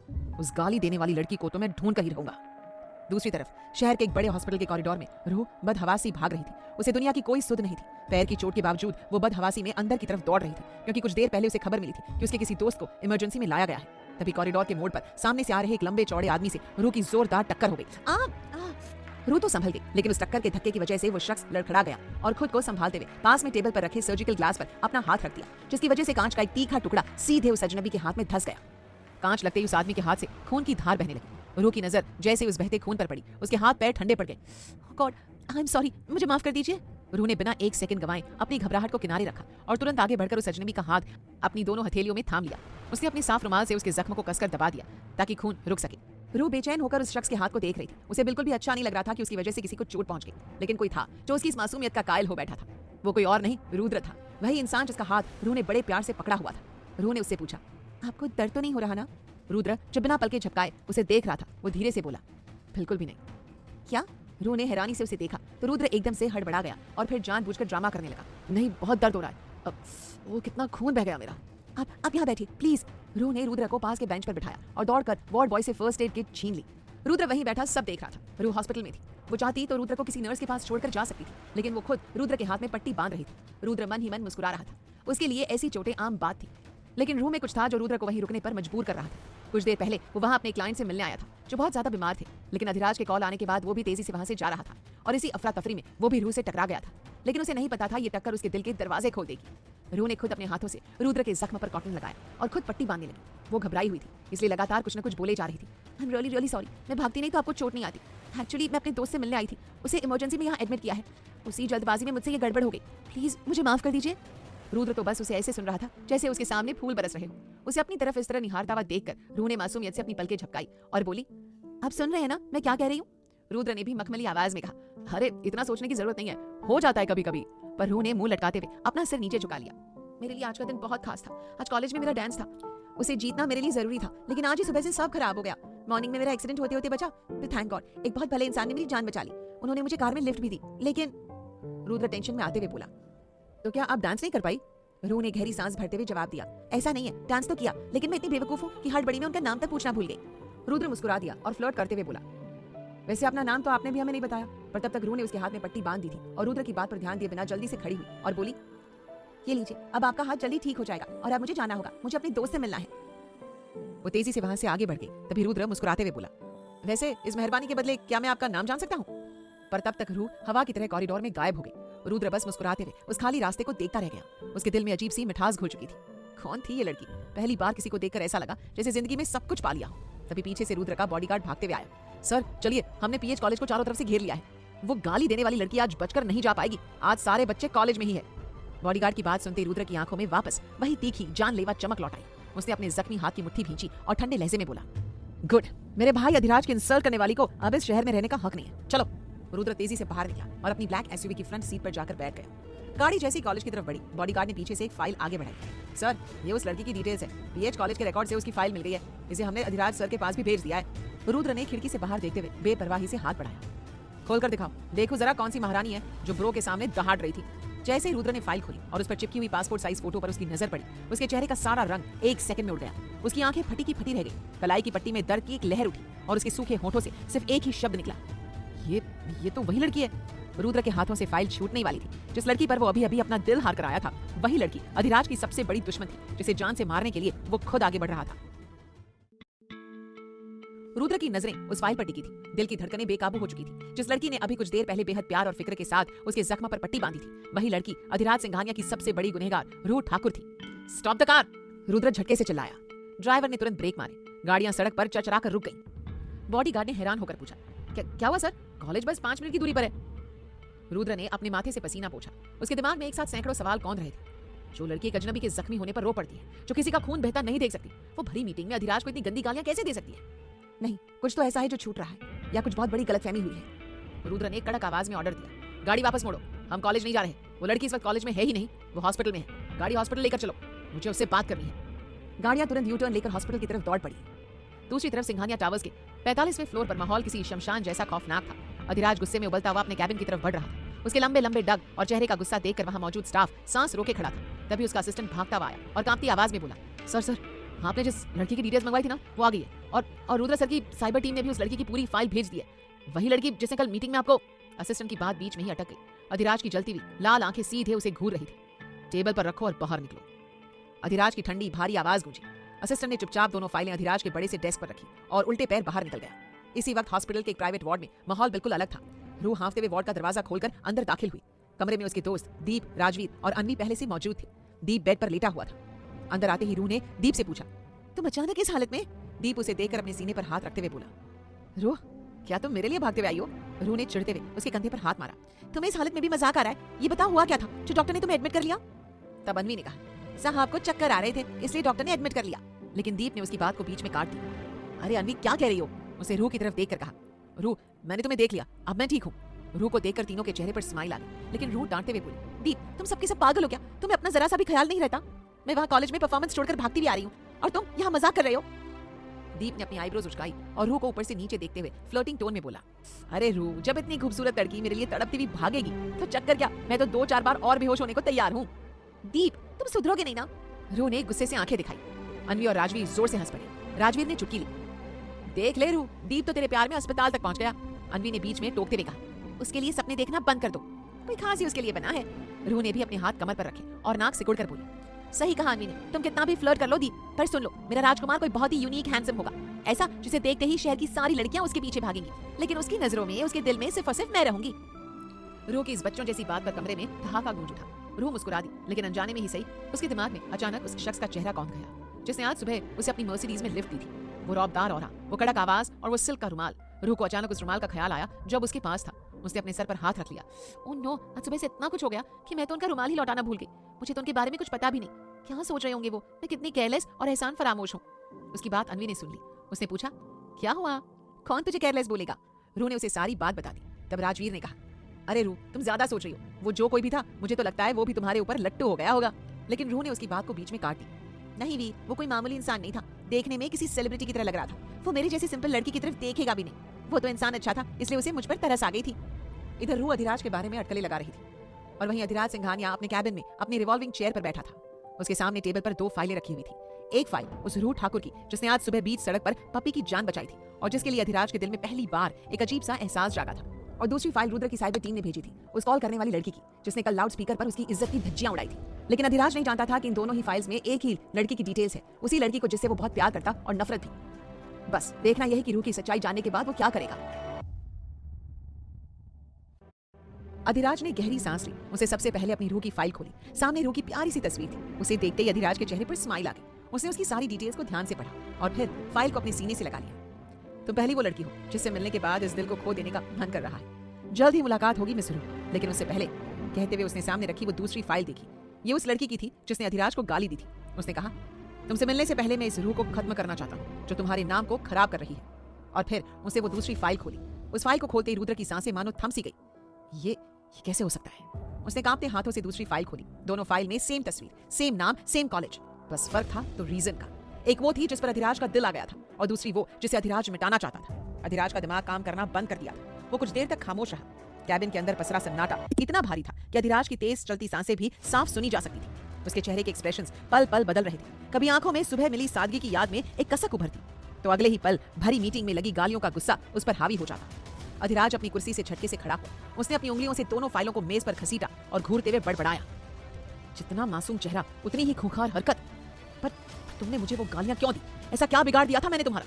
उस गाली देने वाली लड़की को तो मैं ढूंढ कर ही रहूंगा। दूसरी तरफ शहर के एक बड़े हॉस्पिटल के कॉरिडोर में रूह बदहवासी भाग रही थी। उसे दुनिया की कोई सुध नहीं थी। पैर की चोट के बावजूद वो बदहवासी में अंदर की तरफ दौड़ रही थी, क्योंकि कुछ देर पहले उसे खबर मिली थी कि उसके किसी दोस्त को इमरजेंसी में लाया गया है। तभी कॉरिडोर के मोड़ पर सामने से आ रहे एक लंबे चौड़े आदमी से रूह की जोरदार टक्कर हो गई। रूह तो संभल गई, लेकिन उस टक्कर के धक्के की वजह से वो शख्स लड़खड़ा गया और खुद को संभालते हुए पास में टेबल पर रखे सर्जिकल ग्लास पर अपना हाथ रख दिया, जिसकी वजह से कांच का एक तीखा टुकड़ा सीधे उस अजनबी के हाथ में धंस गया। कांच लगते ही उस आदमी के हाथ से खून की धार बहने लगी। रूह की नजर जैसे उस बहते खून पर पड़ी, उसके हाथ पैर ठंडे पड़ गए। गॉड, आई एम सॉरी, मुझे माफ कर दीजिए। रूह ने बिना एक सेकंड गंवाए अपनी घबराहट को किनारे रखा और तुरंत आगे बढ़कर उस अजनबी का हाथ अपनी दोनों हथेलियों में थाम लिया। उसने अपने साफ रुमाल से उसके जख्म को कसकर दबा दिया ताकि खून रुक सके। रूह बेचैन होकर उस शख्स के हाथ को देख रही थी। उसे बिल्कुल भी अच्छा नहीं लग रहा था कि उसकी वजह से किसी को चोट पहुंच गई, लेकिन कोई था जो उसकी इस मासूमियत का कायल हो बैठा था। वो कोई और नहीं, रुद्र था, वही इंसान जिसका हाथ रूह ने बड़े प्यार से पकड़ा हुआ था। रूह ने उससे पूछा, आपको दर्द तो नहीं हो रहा ना? रुद्र जो बिना पलके झपकाए उसे देख रहा था, वो धीरे से बोला, बिल्कुल भी नहीं। क्या? रूह ने हैरानी से उसे देखा तो रुद्र एकदम से हड़बड़ा गया और फिर जानबूझकर ड्रामा करने लगा। नहीं, बहुत दर्द हो रहा है। वो कितना खून बह गया मेरा। आप यहाँ बैठिए प्लीज। रूह ने रुद्र को पास के बेंच पर बिठाया और दौड़कर वार्ड बॉय से फर्स्ट एड किट छीन ली। रुद्र वहीं बैठा सब देख रहा था। रूह हॉस्पिटल में थी। वो चाहती तो रुद्र को किसी नर्स के पास छोड़कर जा सकती थी, लेकिन वो खुद रुद्र के हाथ में पट्टी बांध रही थी। रुद्र मन ही मन मुस्कुरा रहा था। उसके लिए ऐसी चोटें आम बात थी, लेकिन रूह में कुछ था जो रुद्र को वहीं रुकने पर मजबूर कर रहा था। कुछ देर पहले वो वहां अपने क्लाइंट से मिलने आया था जो बहुत ज्यादा बीमार थे, लेकिन अधिराज के कॉल आने के बाद वो भी तेजी से वहां से जा रहा था और इसी अफरा तफरी में वो भी रूह से टकरा गया था। लेकिन उसे नहीं पता था ये टक्कर उसके दिल के दरवाजे खोल देगी। रूह ने खुद अपने हाथों से रुद्र के जख्म पर कॉटन लगाया और खुद पट्टी बांधने लगी। वो घबराई हुई थी, इसलिए लगातार कुछ न कुछ बोले जा रही थी। आई एम रियली सॉरी, मैं भागती नहीं तो आपको चोट नहीं आती। एक्चुअली मैं अपने दोस्त से मिलने आई थी, उसे इमरजेंसी में यहाँ एडमिट किया है। उसी जल्दबाजी में मुझसे ये गड़बड़ हो गई, प्लीज मुझे माफ कर दीजिए। रुद्र तो बस उसे ऐसे सुन रहा था जैसे उसके सामने फूल बरस रहे हो। उसे अपनी तरफ इस तरह निहारता हुआ देखकर रूह ने मासूमियत से अपनी पलकें झपकाई और बोली, आप सुन रहे हैं ना मैं क्या कह रही हूँ? रुद्र ने भी मखमली आवाज में कहा, अरे इतना सोचने की जरूरत नहीं है, हो जाता है कभी कभी। पर रूह ने मुंह लटकाते हुए अपना सिर नीचे झुका लिया। मेरे लिए आज का दिन बहुत खास था। आज कॉलेज में मेरा डांस था, उसे जीतना मेरे लिए जरूरी था, लेकिन आज ही सुबह से सब खराब हो गया। मॉर्निंग में मेरा एक्सीडेंट होते होते बचा, तो थैंक गॉड एक बहुत भले इंसान ने मेरी जान बचा ली। उन्होंने मुझे कार में लिफ्ट भी दी, लेकिन रुद्र टेंशन में आते हुए बोला, तो क्या आप डांस नहीं कर पाई? रूह ने गहरी सांस भरते हुए जवाब दिया, ऐसा नहीं है, डांस तो किया, लेकिन मैं इतनी बेवकूफ हूँ कि हड़बड़ी में उनका नाम तक पूछना भूल गई। रुद्र मुस्कुरा दिया और फ्लर्ट करते हुए बोला, वैसे अपना नाम तो आपने भी हमें नहीं बताया। पर तब तक रूह ने उसके हाथ में पट्टी बांध दी थी और रुद्र की बात पर ध्यान दिए बिना जल्दी से खड़ी हुई और बोली, ये लीजिए, अब आपका हाथ जल्दी ठीक हो जाएगा और अब मुझे जाना होगा, मुझे अपने दोस्त से मिलना है। वो तेजी से वहां से आगे बढ़ गई। तभी रुद्र मुस्कुराते हुए बोला, वैसे इस मेहरबानी के बदले क्या मैं आपका नाम जान सकता हूँ? पर तब तक रूह हवा की तरह कॉरिडोर में गायब हो गई। रुद्र बस मुस्कुराते हुए उस खाली रास्ते को देखता रह गया। उसके दिल में अजीब सी मिठास घुल चुकी थी। कौन थी ये लड़की? पहली बार किसी को देखकर ऐसा लगा जैसे जिंदगी में सब कुछ पा लिया हो। तभी पीछे से रुद्र का बॉडीगार्ड भागते हुए आया। सर चलिए, हमने पीएच कॉलेज को चारों तरफ से घेर लिया है। वो गाली देने वाली लड़की आज बचकर नहीं जा पाएगी। आज सारे बच्चे कॉलेज में ही है। बॉडीगार्ड की बात सुनते रुद्र की आंखों में वापस वही तीखी जानलेवा चमक लौट आई। उसने अपने जख्मी हाथ की मुट्ठी भींची और ठंडे लहजे में बोला, गुड, मेरे भाई अधिराज के इंसल्ट करने वाली को अब इस शहर में रहने का हक नहीं है। चलो। रुद्र तेजी से बाहर निकला और अपनी ब्लैक एसयूवी की फ्रंट सीट पर जाकर बैठ गया। गाड़ी जैसी कॉलेज की तरफ बढ़ी, बॉडीगार्ड ने पीछे से एक फाइल आगे बढ़ाई। सर, ये उस लड़की की डिटेल्स है। पीएच कॉलेज के रिकॉर्ड से उसकी फाइल मिल गई है। इसे हमने अधिराज सर के पास भी भेज दिया है। रुद्र ने खिड़की से बाहर देखते हुए बेपरवाही से हाथ बढ़ाया। खोलकर दिखाओ, देखो जरा कौन सी महारानी है जो ब्रो के सामने दहाड़ रही थी। जैसे ही रुद्र ने फाइल खोली और उस पर चिपकी हुई पासपोर्ट साइज फोटो पर उसकी नजर पड़ी, उसके चेहरे का सारा रंग एक सेकंड में उड़ गया। उसकी आंखें फटी की फटी रह गई। कलाई की पट्टी में दर्द की एक लहर उठी और उसके सूखे होठों से सिर्फ एक ही शब्द निकला, ये तो वही लड़की है। रुद्र के हाथों से फाइल छूटने वाली थी। जिस लड़की पर वो अभी अभी अपना दिल हार कर आया था, वही लड़की अधिराज की सबसे बड़ी दुश्मन थी, जिसे जान से मारने के लिए वो खुद आगे बढ़ रहा था। रुद्र की नजरें उस फाइल पर टिकी थी। दिल की धड़कनें बेकाबू हो चुकी थी। जिस लड़की ने अभी कुछ देर पहले बेहद प्यार और फिक्र के साथ उसके जख्म पर पट्टी बांधी थी, वही लड़की अधिराज सिंघानिया की सबसे बड़ी गुनहगार रूह ठाकुर थी। Stop the car! रुद्र झटके से चिल्लाया। ड्राइवर ने तुरंत ब्रेक मारे। गाड़ियां सड़क पर चरचरा कर रुक गईं। बॉडीगार्ड ने हैरान होकर पूछा, क्या हुआ सर? कॉलेज बस 5 मिनट की दूरी पर है। रुद्र ने अपने माथे से पसीना पोंछा। उसके दिमाग में एक साथ सैकड़ों सवाल कौंध रहे थे। जो लड़की एक अजनबी के जख्मी होने पर रो पड़ती है, जो किसी का खून बहता नहीं देख सकती, वो भरी मीटिंग में अधिराज को इतनी गंदी गालियां कैसे दे सकती है? नहीं, कुछ तो ऐसा है जो छूट रहा है, या कुछ बहुत बड़ी गलतफहमी हुई है। रुद्र ने कड़क आवाज में ऑर्डर दिया, गाड़ी वापस मोड़ो, हम कॉलेज नहीं जा रहे। वो लड़की इस वक्त कॉलेज में है ही नहीं, वो हॉस्पिटल में है। गाड़ी हॉस्पिटल लेकर चलो, मुझे उससे बात करनी है। गाड़ियां तुरंत यू टर्न लेकर हॉस्पिटल की तरफ दौड़ पड़ी। दूसरी तरफ सिंघानिया टावर्स के 45वें फ्लोर पर माहौल किसी शमशान जैसा खौफनाक था। अधिराज गुस्से में उबलता हुआ अपने कैबिन की तरफ बढ़ रहा था। उसके लंबे लंबे डग और चेहरे का गुस्सा देखकर वहां मौजूद स्टाफ सांस रोके खड़ा था। तभी उसका असिस्टेंट भागता हुआ आया और कांपती आवाज में बोला, सर आपने जिस लड़की की डिटेल्स मंगवाई थी ना, वो आ गई है। और रुद्र सर की साइबर टीम ने भी उस लड़की की पूरी फाइल भेज दी है। वही लड़की जिसने कल मीटिंग में आपको। असिस्टेंट की बात बीच में ही अटक गई। अधिराज की जलती हुई लाल आंखें सीधे उसे घूर रही थी। टेबल पर रखो और बाहर निकलो। अधिराज की ठंडी भारी आवाज गूंजी। असिस्टेंट ने चुपचाप दोनों फाइलें अधिराज के बड़े से डेस्क पर रखी और उल्टे पैर बाहर निकल गया। इसी वक्त हॉस्पिटल के एक प्राइवेट वार्ड में माहौल बिल्कुल अलग था। रूह हांफते हुए वार्ड का दरवाजा खोलकर अंदर दाखिल हुई। कमरे में उसके दोस्त दीप, राजवीर और अन्वी पहले से मौजूद थे। दीप बेड पर लेटा हुआ था। अंदर आते ही रूह ने दीप से पूछा, तुम अचानक इस हालत में? दीप उसे देखकर अपने सीने पर हाथ रखते हुए बोला, रूह क्या तुम मेरे लिए भागते हुए आई हो? रूह ने चिढ़ते हुए उसके कंधे पर हाथ मारा। तुम्हें इस हालत में भी मजाक आ रहा है? ये बताओ हुआ क्या था जो डॉक्टर ने तुम्हें एडमिट कर लिया? तब अन्वी ने कहा, साहब को चक्कर आ रहे थे इसलिए डॉक्टर ने एडमिट कर लिया। लेकिन दीप ने उसकी बात को बीच में काट दिया। अरे अन्वी क्या कह रही हो? उसे रूह की तरफ देखकर कहा। रूह मैंने तुम्हें देख लिया, अब मैं ठीक हूँ। रूह को देखकर तीनों के चेहरे पर स्माइल आ गई। लेकिन रूह डांटते हुए बोली, दीप तुम सबके सब पागल हो क्या? तुम्हें अपना जरा सा भी ख्याल नहीं रहता? मैं वहाँ कॉलेज में परफॉर्मेंस छोड़कर भागती भी आ रही हूँ और तुम यहाँ मजाक कर रहे हो। दीप ने अपनी आईब्रोज उचकाई और रूह को ऊपर से नीचे देखते हुए फ्लर्टिंग टोन में बोला, अरे रूह जब इतनी खूबसूरत लड़की मेरे लिए तड़पती हुई भागेगी तो चक्कर क्या, मैं तो 2-4 बार और बेहोश होने को तैयार हूँ। दीप तुम सुधरोगे नहीं ना? रूह ने गुस्से से आंखें दिखाई। अन्वी और राजवीर जोर से हंस पड़े। राजवीर ने चुटकी ली। देख ले रूह, दीप तो तेरे प्यार में अस्पताल तक पहुंच गया। अन्वी ने बीच में टोकते हुए कहा, उसके लिए सपने देखना बंद कर दो, कोई खास ही उसके लिए बना है। रूह ने भी अपने हाथ कमर पर रखे और नाक सिकुड़कर बोली, सही कहा अन्वी ने, तुम कितना भी फ्लर्ट कर लो दीप, पर सुन लो मेरा राजकुमार कोई बहुत ही यूनिक हैंडसम होगा, ऐसा जिसे देखते ही शहर की सारी लड़कियां उसके पीछे भागेंगी, लेकिन उसकी नजरों में उसके दिल में सिर्फ और सिर्फ मैं रहूंगी। रूह की इस बच्चों जैसी बात पर कमरे में ठहाका गूंज उठा। रूह मुस्कुरा दी, लेकिन अनजाने में ही सही उसके दिमाग में अचानक उस शख्स का चेहरा कौंध गया जिसने आज सुबह उसे अपनी मर्सिडीज में लिफ्ट दी थी। वो रौबदार औरा, वो कड़क आवाज और वो सिल्क का रुमाल। रूह को अचानक उस रुमाल का ख्याल आया जब उसके पास था। उसने अपने सर पर हाथ रख लिया। ओह नो, आज सुबह से इतना कुछ हो गया कि मैं तो उनका रुमाल ही लौटाना भूल गई। मुझे तो उनके बारे में कुछ पता भी नहीं। क्या सोच रहे होंगे वो, मैं कितनी केयरलेस और एहसान फरामोश हूँ। उसकी बात अन्वी ने सुन ली। उसने पूछा, क्या हुआ? कौन तुझे केयरलेस बोलेगा? रूह ने उसे सारी बात बता दी। तब राजवीर ने कहा, अरे रूह तुम ज्यादा सोच रही हो, वो जो कोई भी था मुझे तो लगता है वो भी तुम्हारे ऊपर लट्टू हो गया होगा। लेकिन रूह ने उसकी बात को बीच में काट दी। नहीं वीर, वो कोई मामूली इंसान नहीं था, देखने में किसी सेलिब्रिटी की तरह लग रहा था। वो मेरी जैसी सिंपल लड़की की तरफ देखेगा भी नहीं। वो तो इंसान अच्छा था, इसलिए उसे मुझ पर तरस आ गई थी। इधर रूह अधिराज के बारे में अटकलें लगा रही थी और वहीं अधिराज सिंघानिया अपने कैबिन में अपनी रिवॉल्विंग चेयर पर बैठा था। उसके सामने टेबल पर 2 फाइलें रखी हुई थी। एक फाइल उस रूह ठाकुर की जिसने आज सुबह बीच सड़क पर पपी की जान बचाई थी और जिसके लिए अधिराज के दिल में पहली बार एक अजीब सा एहसास जागा था। और दूसरी फाइल रुद्र की साइबर टीम ने भेजी थी, उस कॉल करने वाली लड़की की जिसने कल लाउड स्पीकर पर उसकी इज्जत की धज्जियां उड़ाई थी। लेकिन अधिराज नहीं जानता था कि इन दोनों ही फाइल्स में एक ही लड़की की डिटेल्स है, उसी लड़की को जिससे वो बहुत प्यार करता और नफरत भी। बस देखना यही कि रूह की सच्चाई जानने के बाद वो क्या करेगा। अधिराज ने गहरी सांस ली। उसे सबसे पहले अपनी रूह की फाइल खोली। सामने रूह की प्यारी सी तस्वीर थी। उसे देखते ही अधिराज के चेहरे पर स्माइल आ गई। उसने उसकी सारी डिटेल्स को ध्यान से पढ़ा और फिर फाइल को अपने सीने से लगा लिया। तुम पहली वो लड़की हो जिससे मिलने के बाद इस दिल को खो देने का मन कर रहा है। जल्द ही मुलाकात होगी मिस रूह, लेकिन उससे पहले, कहते हुए उसने सामने रखी वो दूसरी फाइल देखी। ये उस लड़की की थी जिसने अधिराज को गाली दी थी। उसने कहा, तुमसे मिलने से पहले मैं इस रूह को खत्म करना चाहता हूँ जो तुम्हारे नाम को खराब कर रही है। और फिर उसे वो दूसरी फाइल खोली। उस फाइल को खोलते ही रुद्र की सांसें मानो थम सी गई। ये कैसे हो सकता है? उसने कांपते हाथों से दूसरी फाइल खोली। दोनों फाइल में सेम तस्वीर, सेम नाम, सेम कॉलेज। बस फर्क था तो रीजन का। एक वो थी जिस पर अधिराज का दिल आ गया था और दूसरी वो जिसे अधिराज मिटाना चाहता था। अधिराज का दिमाग काम करना बंद कर दिया था। वो कुछ देर तक खामोश रहा। कैबिन के अंदर पसरा सन्नाटा इतना भारी था कि अधिराज की तेज चलती सांसें भी साफ सुनी जा सकती थी। उसके चेहरे के एक्सप्रेशंस पल पल बदल रहे थे। कभी आंखों में सुबह मिली सादगी की याद में एक कसक उभरती, तो अगले ही पल भरी मीटिंग में लगी गालियों का गुस्सा उस पर हावी हो जाता। अधिराज अपनी कुर्सी से झटके से खड़ा हुआ। उसने अपनी उंगलियों से दोनों फाइलों को मेज पर घसीटा और घूरते हुए बड़बड़ाया, जितना मासूम चेहरा उतनी ही खूंखार हरकत। पर तुमने मुझे वो गालियां क्यों दी? ऐसा क्या बिगाड़ दिया था मैंने तुम्हारा?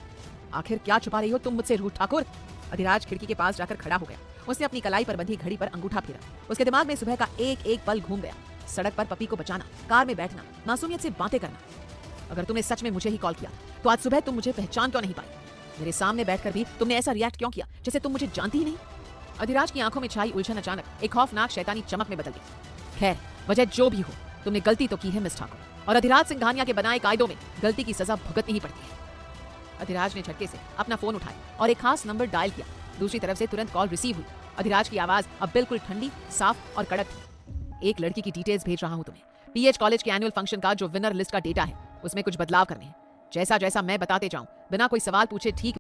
आखिर क्या छुपा रही हो तुम मुझसे रूह ठाकुर? अधिराज खिड़की के पास जाकर खड़ा हो गया। उसने अपनी कलाई पर बंधी घड़ी पर अंगूठा फेरा। उसके दिमाग में सुबह का एक एक पल घूम गया। सड़क पर पपी को बचाना, कार में बैठना, मासूमियत से बातें करना। अगर तुमने सच में मुझे ही कॉल किया तो आज सुबह तुम मुझे पहचान क्यों नहीं पाई? मेरे सामने बैठकर भी तुमने ऐसा रिएक्ट क्यों किया जैसे तुम मुझे जानती ही नहीं? अधिराज की आंखों में छाई उलझन अचानक एक खौफनाक शैतानी चमक में बदल गई। खैर, वजह जो भी हो, तुमने गलती तो की है मिस ठाकुर, और अधिराज सिंघानिया के बनाए कायदों में गलती की सजा भुगतनी ही पड़ती है। अधिराज ने झटके से अपना फोन उठाया और एक खास नंबर डायल किया। दूसरी तरफ से तुरंत कॉल रिसीव हुई। अधिराज की आवाज अब बिल्कुल ठंडी, साफ और कड़क थी। एक लड़की की डिटेल्स भेज रहा हूं तुम्हें। पीएच कॉलेज के एनुअल फंक्शन का जो विनर लिस्ट का डेटा है, उसमें कुछ बदलाव करने हैं। जैसा जैसा मैं बताते जाऊं, बिना कोई सवाल पूछे ठीक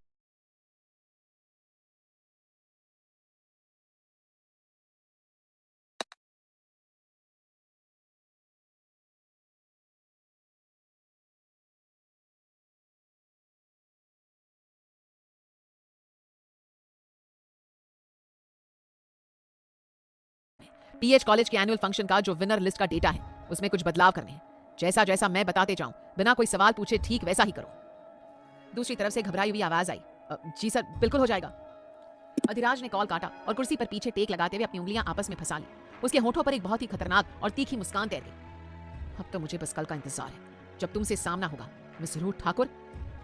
पीएच कॉलेज के एनुअल फंक्शन का जो विनर लिस्ट का डेटा है, उसमें कुछ बदलाव करने हैं। जैसा जैसा मैं बताते जाऊं, बिना कोई सवाल पूछे ठीक वैसा ही करो। दूसरी तरफ से घबराई हुई आवाज आई, जी सर, बिल्कुल हो जाएगा। अधिराज ने कॉल काटा और कुर्सी पर पीछे टेक लगाते हुए अपनी उंगलियां आपस में फंसा ली। उसके होठों पर एक बहुत ही खतरनाक और तीखी मुस्कान तैर गई। अब तो मुझे बस कल का इंतजार है, जब तुमसे सामना होगा मिस रूथ ठाकुर।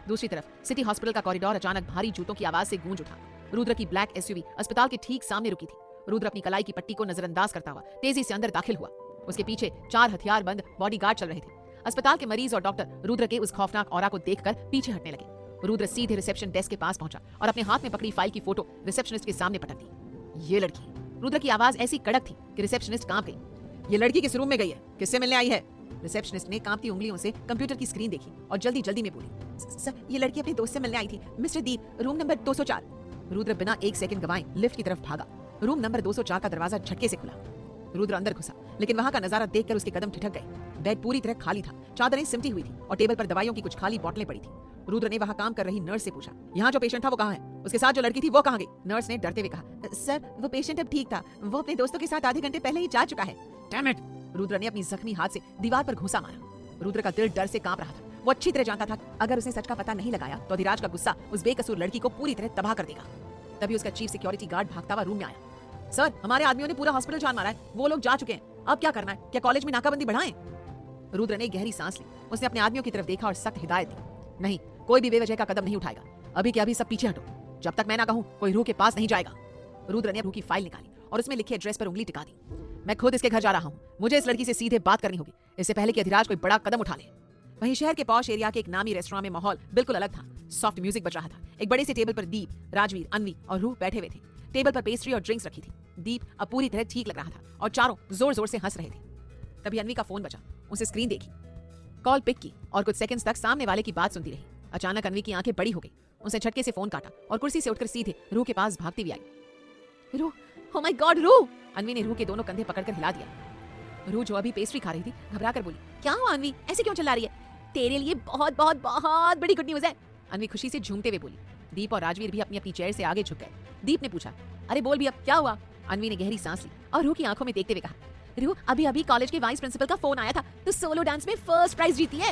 दूसरी तरफ सिटी हॉस्पिटल का कॉरिडोर अचानक भारी जूतों की आवाज से गूंज उठा। रुद्र की ब्लैक एसयूवी अस्पताल के ठीक सामने रुकी थी। रुद्र अपनी कलाई की पट्टी को नजरअंदाज करता हुआ तेजी से अंदर दाखिल हुआ। उसके पीछे 4 हथियारबंद बॉडीगार्ड चल रहे थे। अस्पताल के मरीज और डॉक्टर रुद्र के उस खौफनाक ऑरा को देखकर पीछे हटने लगे। रुद्र सीधे रिसेप्शन डेस्क के पास पहुंचा और अपने हाथ में पकड़ी फाइल की फोटो रिसेप्शनिस्ट के सामने पटक दी। ये लड़की, रुद्र की आवाज ऐसी कड़क थी कि रिसेप्शनिस्ट कांप गई। ये लड़की किस रूम में गई है? किससे मिलने आई है? रिसेप्शनिस्ट ने कांपती उंगलियों से कंप्यूटर की स्क्रीन देखी और जल्दी जल्दी में बोली, सर, ये लड़की अपने दोस्त से मिलने आई थी, मिस्टर दीप, रूम नंबर 204। रुद्र बिना एक सेकंड गवाए लिफ्ट की तरफ भागा। रूम नंबर 204 का दरवाजा झटके से खुला। रुद्र अंदर घुसा, लेकिन वहां का नजारा देखकर उसके कदम ठिठक गए। बेड पूरी तरह खाली था, चादरें सिमटी हुई थी और टेबल पर दवाइयों की कुछ खाली बोतलें पड़ी थी। रुद्र ने वहां काम कर रही नर्स से पूछा, यहाँ जो पेशेंट था वो कहाँ है? उसके साथ जो लड़की थी वो कहाँ गई? नर्स ने डरते हुए कहा, सर, वो पेशेंट अब ठीक था, वो अपने दोस्तों के साथ आधे घंटे पहले ही जा चुका है। Damn it! रुद्र ने अपनी जख्मी हाथ से दीवार पर घुसा मारा। रुद्र का दिल डर से कांप रहा था। वो अच्छी तरह जानता था अगर उसने सच का पता नहीं लगाया तो अधिराज का गुस्सा उस बेकसूर लड़की को पूरी तरह तबाह कर देगा। तभी उसका चीफ सिक्योरिटी गार्ड भागता हुआ रूम में आया। सर, हमारे आदमियों ने पूरा हॉस्पिटल छान मारा है, वो लोग जा चुके हैं, अब क्या करना है? क्या कॉलेज में नाकाबंदी बढ़ाएं? रुद्र ने गहरी सांस ली। उसने अपने आदमियों की तरफ देखा और सख्त हिदायत दी, नहीं, कोई भी बेवजह का कदम नहीं उठाएगा। अभी के अभी सब पीछे हटो, जब तक मैं ना कहूं कोई रूह के पास नहीं जाएगा। रुद्र ने रूह की फाइल निकाली और उसमें लिखे एड्रेस पर उंगली टिका दी। मैं खुद इसके घर जा रहा हूँ, मुझे इस लड़की से सीधे बात करनी होगी, इससे पहले कि अधिराज कोई बड़ा कदम उठा ले। वहीं शहर के पॉश एरिया के एक नामी रेस्टोरेंट में माहौल बिल्कुल अलग था। सॉफ्ट म्यूजिक बज रहा था। एक बड़े से टेबल पर दीप, राजवीर, अन्वी और रूह बैठे हुए थे। टेबल पर पेस्ट्री और ड्रिंक्स रखी थी। दीप अब पूरी तरह ठीक लग रहा था और चारों जोर जोर से हंस रहे थे। तभी अन्वी का फोन बजा। उसे स्क्रीन देखी, कॉल पिक की और कुछ सेकंड्स तक सामने वाले की बात सुनती रही। अचानक अन्वी की आंखें बड़ी हो गई। उसने झटके से फोन काटा और कुर्सी से उठकर सीधे रूह के पास भागती हुई आई। रूह, ओह माय गॉड रूह! अन्वी ने रूह के दोनों कंधे पकड़कर हिला दिया। रूह जो अभी पेस्ट्री खा रही थी घबरा कर बोली, क्या हुआ अन्वी, ऐसे क्यों चिल्ला रही है? तेरे लिए बहुत बहुत बहुत बड़ी गुड न्यूज है। अन्वी खुशी से झूमते हुए बोली। दीप और राजवीर भी अपनी अपनी चेयर से आगे झुक गए। दीप ने पूछा, अरे बोल भी, अब क्या हुआ? अन्वी ने गहरी सांस ली और रूह की आंखों में देखते हुए कहा, रूह, अभी अभी कॉलेज के वाइस प्रिंसिपल का फोन आया था, तो सोलो डांस में फर्स्ट प्राइज जीती है।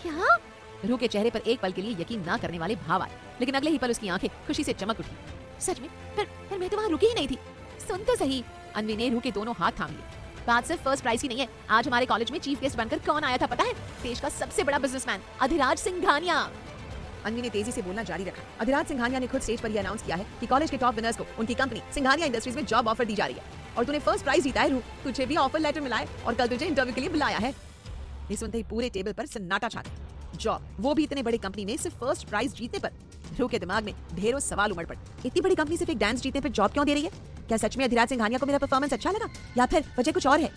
क्या? रूह के चेहरे पर एक पल के लिए यकीन ना करने वाले भाव आए, लेकिन अगले ही पल उसकी आंखें खुशी से चमक उठी। सच में? फिर मैं तो वहां रुकी ही नहीं थी। सुन तो सही। अन्वी ने रूह के दोनों हाथ थाम लिए। बात सिर्फ फर्स्ट प्राइज की नहीं है, आज हमारे कॉलेज में चीफ गेस्ट बनकर कौन आया था पता है? देश का सबसे बड़ा बिजनेसमैन अधिराज सिंघानिया। अन्वी ने तेजी से बोलना जारी रखा। अधिराज सिंघानिया ने खुद स्टेज पर यह अनाउंस किया है कि कॉलेज के टॉप विनर्स को उनकी कंपनी सिंघानिया इंडस्ट्रीज में जॉब ऑफर दी जा रही है और तूने फर्स्ट प्राइज जीता है रूह। तुझे भी ऑफर लेटर मिला है और कल तुझे इंटरव्यू के लिए बुलाया है। ये सुनते ही पूरे टेबल पर सन्नाटा छा गया। जॉब, वो भी इतने बड़ी कंपनी में सिर्फ फर्स्ट प्राइज जीतने पर। रूह के दिमाग में ढेरों सवाल उमड़ पड़े। इतनी बड़ी कंपनी सिर्फ एक डांस जीतने पर जॉब क्यों दे रही है? क्या सच में अधिराज सिंघानिया को मेरा परफॉर्मेंस अच्छा लगा या फिर वजह कुछ और है?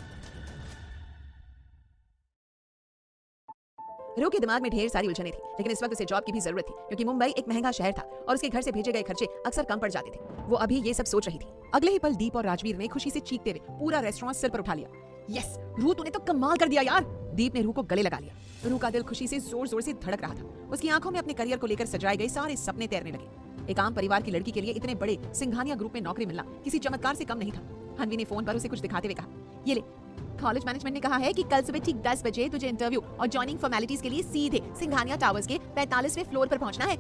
रूह के दिमाग में ढेर सारी उलझने थी, लेकिन इस वक्त उसे जॉब की भी जरूरत थी क्योंकि मुंबई एक महंगा शहर था और उसके घर से भेजे गए खर्चे अक्सर कम पड़ जाते थे। वो अभी ये सब सोच रही थी। अगले ही पल दीप और राजवीर ने खुशी से चीखते हुए पूरा रेस्टोरेंट सिर पर उठा लिया। यस रूह, तूने तो कमाल कर दिया यार। दीप ने रूह को गले लगा लिया। रूह का दिल खुशी से जोर जोर से धड़क रहा था। उसकी आंखों में अपने करियर को लेकर सजाए गए सारे सपने तैरने लगे। एक आम परिवार की लड़की के लिए इतने बड़े सिंघानिया ग्रुप में नौकरी मिलना किसी चमत्कार से कम नहीं था। अन्वी ने फोन पर उसे कुछ दिखाते हुए कहा, ये ले, कॉलेज मैनेजमेंट ने कहा है कि कल सुबह ठीक 10 बजे तुझे इंटरव्यू और ज्वाइनिंग फॉर्मेलिटीज के लिए सीधे सिंघानिया टावर्स के 45वें फ्लोर पर पहुंचना है।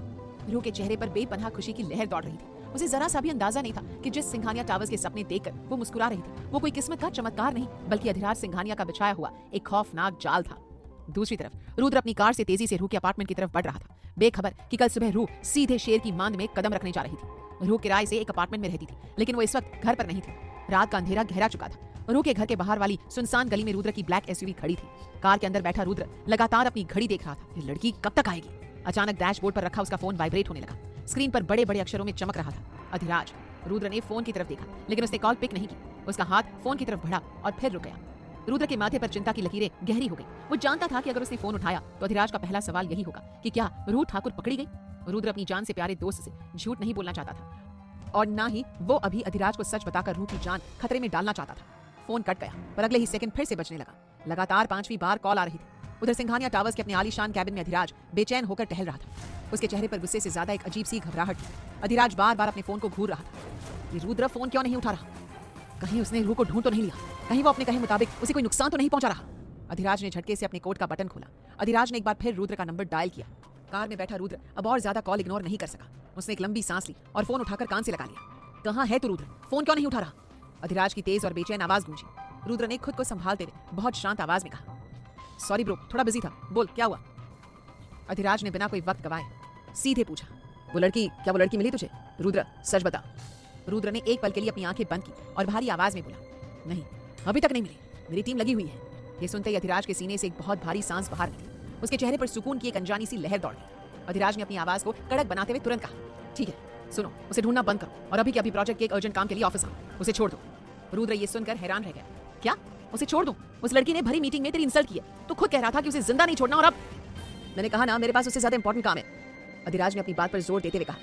रूह के चेहरे पर बेपनाह खुशी की लहर दौड़ रही थी। उसे जरा सा भी अंदाजा नहीं था कि जिस सिंघानिया टावर्स के सपने देखकर वो मुस्कुरा रही थी वो कोई किस्मत का चमत्कार नहीं बल्कि अधिराज सिंघानिया का बिछाया हुआ एक खौफनाक जाल था। दूसरी तरफ रुद्र अपनी कार से तेजी से रूह के अपार्टमेंट की तरफ बढ़ रहा था, बेखबर कि कल सुबह रूह सीधे शेर की मांद में कदम रखने जा रही थी। रूह किराए से एक अपार्टमेंट में रहती थी, लेकिन वो इस वक्त घर पर नहीं थी। रात का अंधेरा गहरा चुका था। रूह के घर के बाहर वाली सुनसान गली में रुद्र की ब्लैक एसयूवी खड़ी थी। कार के अंदर बैठा रुद्र लगातार अपनी घड़ी देख रहा था। ये लड़की कब तक आएगी? अचानक डैशबोर्ड पर रखा उसका फोन वाइब्रेट होने लगा। स्क्रीन पर बड़े बड़े अक्षरों में चमक रहा था, अधिराज। रुद्र ने फोन की तरफ देखा, लेकिन उसने कॉल पिक नहीं की। उसका हाथ फोन की तरफ बढ़ा और फिर रुक गया। रुद्र के माथे पर चिंता की लकीरें गहरी हो गई। वो जानता था कि अगर उसने फोन उठाया तो अधिराज का पहला सवाल यही होगा कि क्या रूह ठाकुर पकड़ी गई। रुद्र अपनी जान से प्यारे दोस्त से झूठ नहीं बोलना चाहता था, और ना ही वो अभी अधिराज को सच बताकर रूह की जान खतरे में डालना चाहता था। फोन कट गया, पर अगले ही सेकंड फिर से बजने लगा। लगातार 5वीं बार कॉल आ रही थी। उधर सिंघानिया टावर्स के अपने आलीशान कैबिन में अधिराज बेचैन होकर टहल रहा था। उसके चेहरे पर गुस्से से ज्यादा एक अजीब सी घबराहट थी। अधिराज बार बार अपने फोन को घूर रहा था। ये रुद्र फोन क्यों नहीं उठा रहा? कहीं उसने रूह को ढूंढ तो नहीं लिया? कहीं वो अपने कहे मुताबिक उसे कोई नुकसान तो नहीं पहुंचा रहा? अधिराज ने झटके से अपने कोट का बटन खोला। अधिराज ने एक बार फिर रुद्र का नंबर डायल किया। कार में बैठा रुद्र अब और ज्यादा कॉल इग्नोर नहीं कर सका। उसने एक लंबी सांस ली और फोन उठाकर कान से लगा लिया। कहाँ है तू रुद्र? फोन क्यों नहीं उठा रहा? अधिराज की तेज और बेचैन आवाज गूंजी। रुद्र ने खुद को संभालते हुए बहुत शांत आवाज में कहा, सॉरी ब्रो, थोड़ा बिजी था। बोल, क्या हुआ? अधिराज ने बिना कोई वक्त गवाए सीधे पूछा, वो लड़की मिली तुझे? रुद्र, सच बता। रुद्र ने एक पल के लिए अपनी आंखें बंद की और भारी आवाज में बोला, नहीं, अभी तक नहीं मिली। मेरी टीम लगी हुई है। ये सुनते ही अधिराज के सीने से एक बहुत भारी सांस बाहर निकली। उसके चेहरे पर सुकून की एक अनजानी सी लहर दौड़ गई। अधिराज ने अपनी आवाज को कड़क बनाते हुए तुरंत कहा, ठीक है, सुनो, उसे ढूंढना बंद करो और अभी के अभी प्रोजेक्ट के एक अर्जेंट काम के लिए ऑफिस आओ। उसे छोड़ दो। रुद्र ये सुनकर हैरान रह गया। क्या? उसे छोड़ दूं? उस लड़की ने भरी मीटिंग में तेरी इंसल्ट की है। तू खुद कह रहा था कि उसे जिंदा नहीं छोड़ना, और अब? मैंने कहा ना, मेरे पास उससे ज्यादा इंपॉर्टेंट काम है। अधिराज ने अपनी बात पर जोर देते हुए कहा,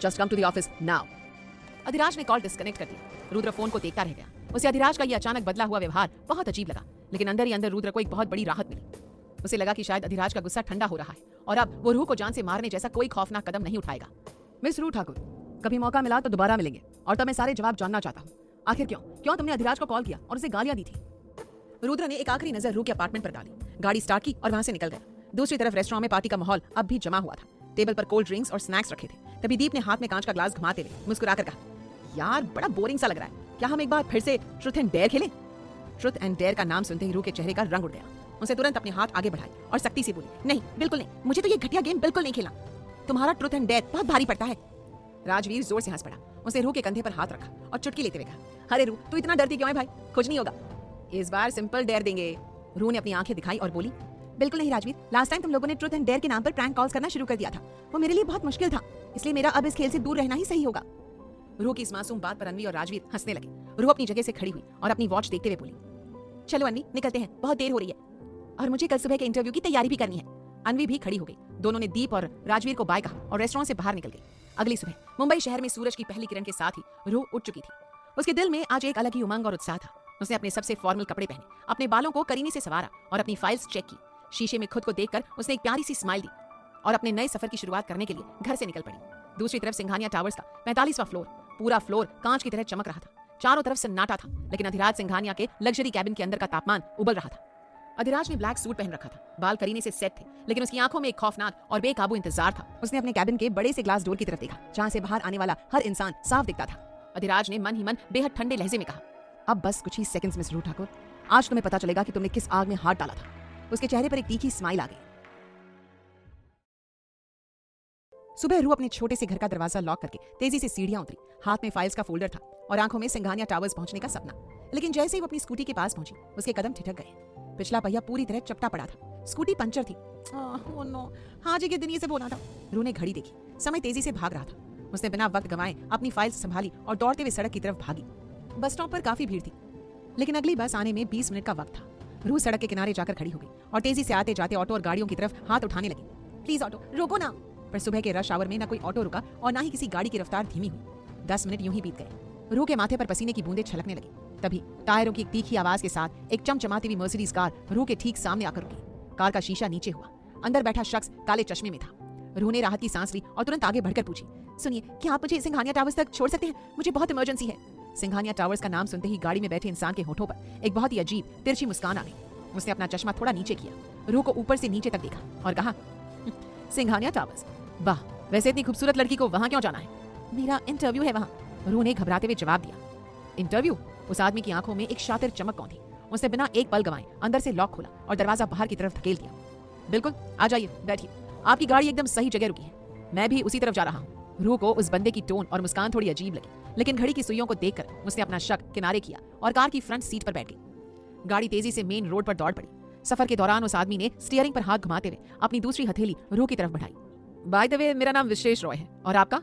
just come to the office now. Adhiraj ने कॉल डिस्कनेक्ट कर दी। रुद्र फोन को देखता रह गया। उसे अधिराज का ये अचानक बदला हुआ व्यवहार बहुत अजीब लगा, लेकिन अंदर ही अंदर रुद्र को एक बहुत बड़ी राहत मिली। उसे लगा कि शायद अधिराज का गुस्सा ठंडा हो रहा है और अब वो रूह को जान से मारने जैसा कोई खौफनाक कदम नहीं उठाएगा। मिस रूह ठाकुर, कभी मौका मिला तो दोबारा मिलेंगे, और तब मैं सारे जवाब जानना चाहता हूँ। आखिर क्यों तुमने अधिराज को कॉल किया और उसे गालियां दी थी? रुद्र ने एक आखिरी नजर रूह के अपार्टमेंट पर डाली, गाड़ी स्टार्ट की और वहां से निकल गया। दूसरी तरफ रेस्टोरेंट में पार्टी का माहौल अब भी जमा हुआ था। टेबल पर कोल्ड ड्रिंक्स और स्नैक्स रखे थे। तभी दीप ने हाथ में कांच का ग्लास घुमाते हुए मुस्कुराकर कहा, यार बड़ा बोरिंग सा लग रहा है, क्या हम एक बार फिर से ट्रुथ एंड डेयर खेलें? ट्रुथ एंड डेयर का नाम सुनते ही रूह के चेहरे का रंग उड़ गया। उसे तुरंत अपने हाथ आगे बढ़ाए और सख्ती से बोली, नहीं, बिल्कुल नहीं, मुझे तो ये घटिया गेम बिल्कुल नहीं खेलना। तुम्हारा ट्रुथ एंड डेयर बहुत भारी पड़ता है। राजवीर जोर से हंस पड़ा। उसने रूह के कंधे पर हाथ रखा और चुटकी लेते हुए कहा, अरे रूह, तू इतना डरती क्यों है भाई? कुछ नहीं होगा, इस बार सिंपल डेयर देंगे। रूह ने अपनी आंखें दिखाई और बोली, बिल्कुल नहीं राजवीर, लास्ट टाइम तुम लोगों ने ट्रुथ एंड डेयर के नाम पर प्रैंक कॉल्स करना शुरू कर दिया था। वो मेरे लिए बहुत मुश्किल था, इसलिए मेरा अब इस खेल से दूर रहना ही सही होगा। रूह की इस मासूम बात पर अनवी और राजवीर हंसने लगे। रूह अपनी जगह से खड़ी हुई और अपनी वॉच देखते हुए बोली, चलो अनवी, निकलते हैं, बहुत देर हो रही है और मुझे कल सुबह के इंटरव्यू की तैयारी भी करनी है। अनवी भी खड़ी हो गई। दोनों ने दीप और राजवीर को बाय कहा और रेस्टोरेंट से बाहर निकल गई। अगली सुबह मुंबई शहर में सूरज की पहली किरण के साथ ही रूह उठ चुकी थी। उसके दिल में आज एक अलग ही उमंग और उत्साह था। उसने अपने सबसे फॉर्मल कपड़े पहने, अपने बालों को करीने से संवारा और अपनी फाइल्स चेक की। शीशे में खुद को देखकर उसने एक प्यारी सी स्माइल दी और अपने नए सफर की शुरुआत करने के लिए घर से निकल पड़ी। दूसरी तरफ सिंघानिया टावर्स का 45वां फ्लोर, पूरा फ्लोर कांच की तरह चमक रहा था। चारों तरफ सन्नाटा था, लेकिन अधिराज सिंघानिया के लग्जरी कैबिन के अंदर का तापमान उबल रहा था। अधिराज ने ब्लैक सूट पहन रखा था, बाल करीने से सेट थे, लेकिन उसकी आंखों में एक खौफनाक और बेकाबू इंतजार था। उसने अपने कैबिन के बड़े से ग्लास डोर की तरफ देखा, जहां से बाहर आने वाला हर इंसान साफ दिखता था। अधिराज ने मन ही मन बेहद ठंडे लहजे में कहा, अब बस कुछ ही सेकंड्स मिस रूह ठाकुर, आज तुम्हें पता चलेगा कि तुमने किस आग में हाथ डाला था। उसके चेहरे पर एक तीखी स्माइल आ गई। सुबह रूह अपने छोटे से घर का दरवाजा लॉक करके तेजी से सीढ़ियां उतरी। हाथ में फाइल्स का फोल्डर था और आंखों में सिंघानिया टावर्स पहुंचने का सपना। लेकिन जैसे ही वो अपनी स्कूटी के पास पहुंची, उसके कदम ठिठक गए। पिछला पहिया पूरी तरह चपटा पड़ा था। स्कूटी पंचर थी। ओह नो, हाजी के दिन ये से बोला था। रूह ने घड़ी देखी, समय तेजी से भाग रहा था। उसने बिना वक्त गंवाए अपनी फाइल्स संभाली और दौड़ते हुए सड़क की तरफ भागी। बस स्टॉप पर काफी भीड़ थी, लेकिन अगली बस आने में 20 मिनट का वक्त था। रूह सड़क के किनारे जाकर खड़ी हो गई और तेजी से आते जाते ऑटो और गाड़ियों की तरफ हाथ उठाने लगी। प्लीज ऑटो, रोको ना। पर सुबह के रश आवर में ना कोई ऑटो रुका और ना ही किसी गाड़ी की रफ्तार धीमी हुई। 10 मिनट यूं ही बीत गए। रूह के माथे पर पसीने की बूंदें छलकने लगी। तभी टायरों की एक तीखी आवाज के साथ एक चमचमाती हुई मर्सिडीज कार रूह के ठीक सामने आकर रुकी। कार का शीशा नीचे हुआ। अंदर बैठा शख्स काले चश्मे में था। रूह ने राहत की सांस ली और तुरंत आगे बढ़कर पूछी, सुनिए, क्या आप मुझे सिंघानिया टावर्स तक छोड़ सकते हैं? मुझे बहुत इमरजेंसी है। सिंघानिया टावर्स का नाम सुनते ही गाड़ी में बैठे इंसान के होठों पर एक बहुत ही अजीब तिरछी मुस्कान आ गई। उसने अपना चश्मा थोड़ा नीचे किया, रूह को ऊपर से नीचे तक देखा और कहा, सिंघानिया टावर्स, वाह, वैसे इतनी खूबसूरत लड़की को वहां क्यों जाना है? मेरा इंटरव्यू है वहां। रूह ने घबराते हुए जवाब दिया। इंटरव्यू? उस आदमी की आंखों में एक शातिर चमक कौन थी। उसने बिना एक पल गंवाए अंदर से लॉक खोला और दरवाजा बाहर की तरफ धकेल दिया। बिल्कुल, आ जाइए, बैठिए, आपकी गाड़ी एकदम सही जगह रुकी है, मैं भी उसी तरफ जा रहा हूँ। रूह को उस बंदे की टोन और मुस्कान थोड़ी अजीब लगी, लेकिन घड़ी की सुइयों को देखकर उसने अपना शक किनारे किया और कार की फ्रंट सीट पर बैठ गई। गाड़ी तेजी से मेन रोड पर दौड़ पड़ी। सफर के दौरान उस आदमी ने स्टीयरिंग पर हाथ घुमाते हुए अपनी दूसरी हथेली रूह की तरफ बढ़ाई। बाय द वे, मेरा नाम विशेष रॉय है, और आपका?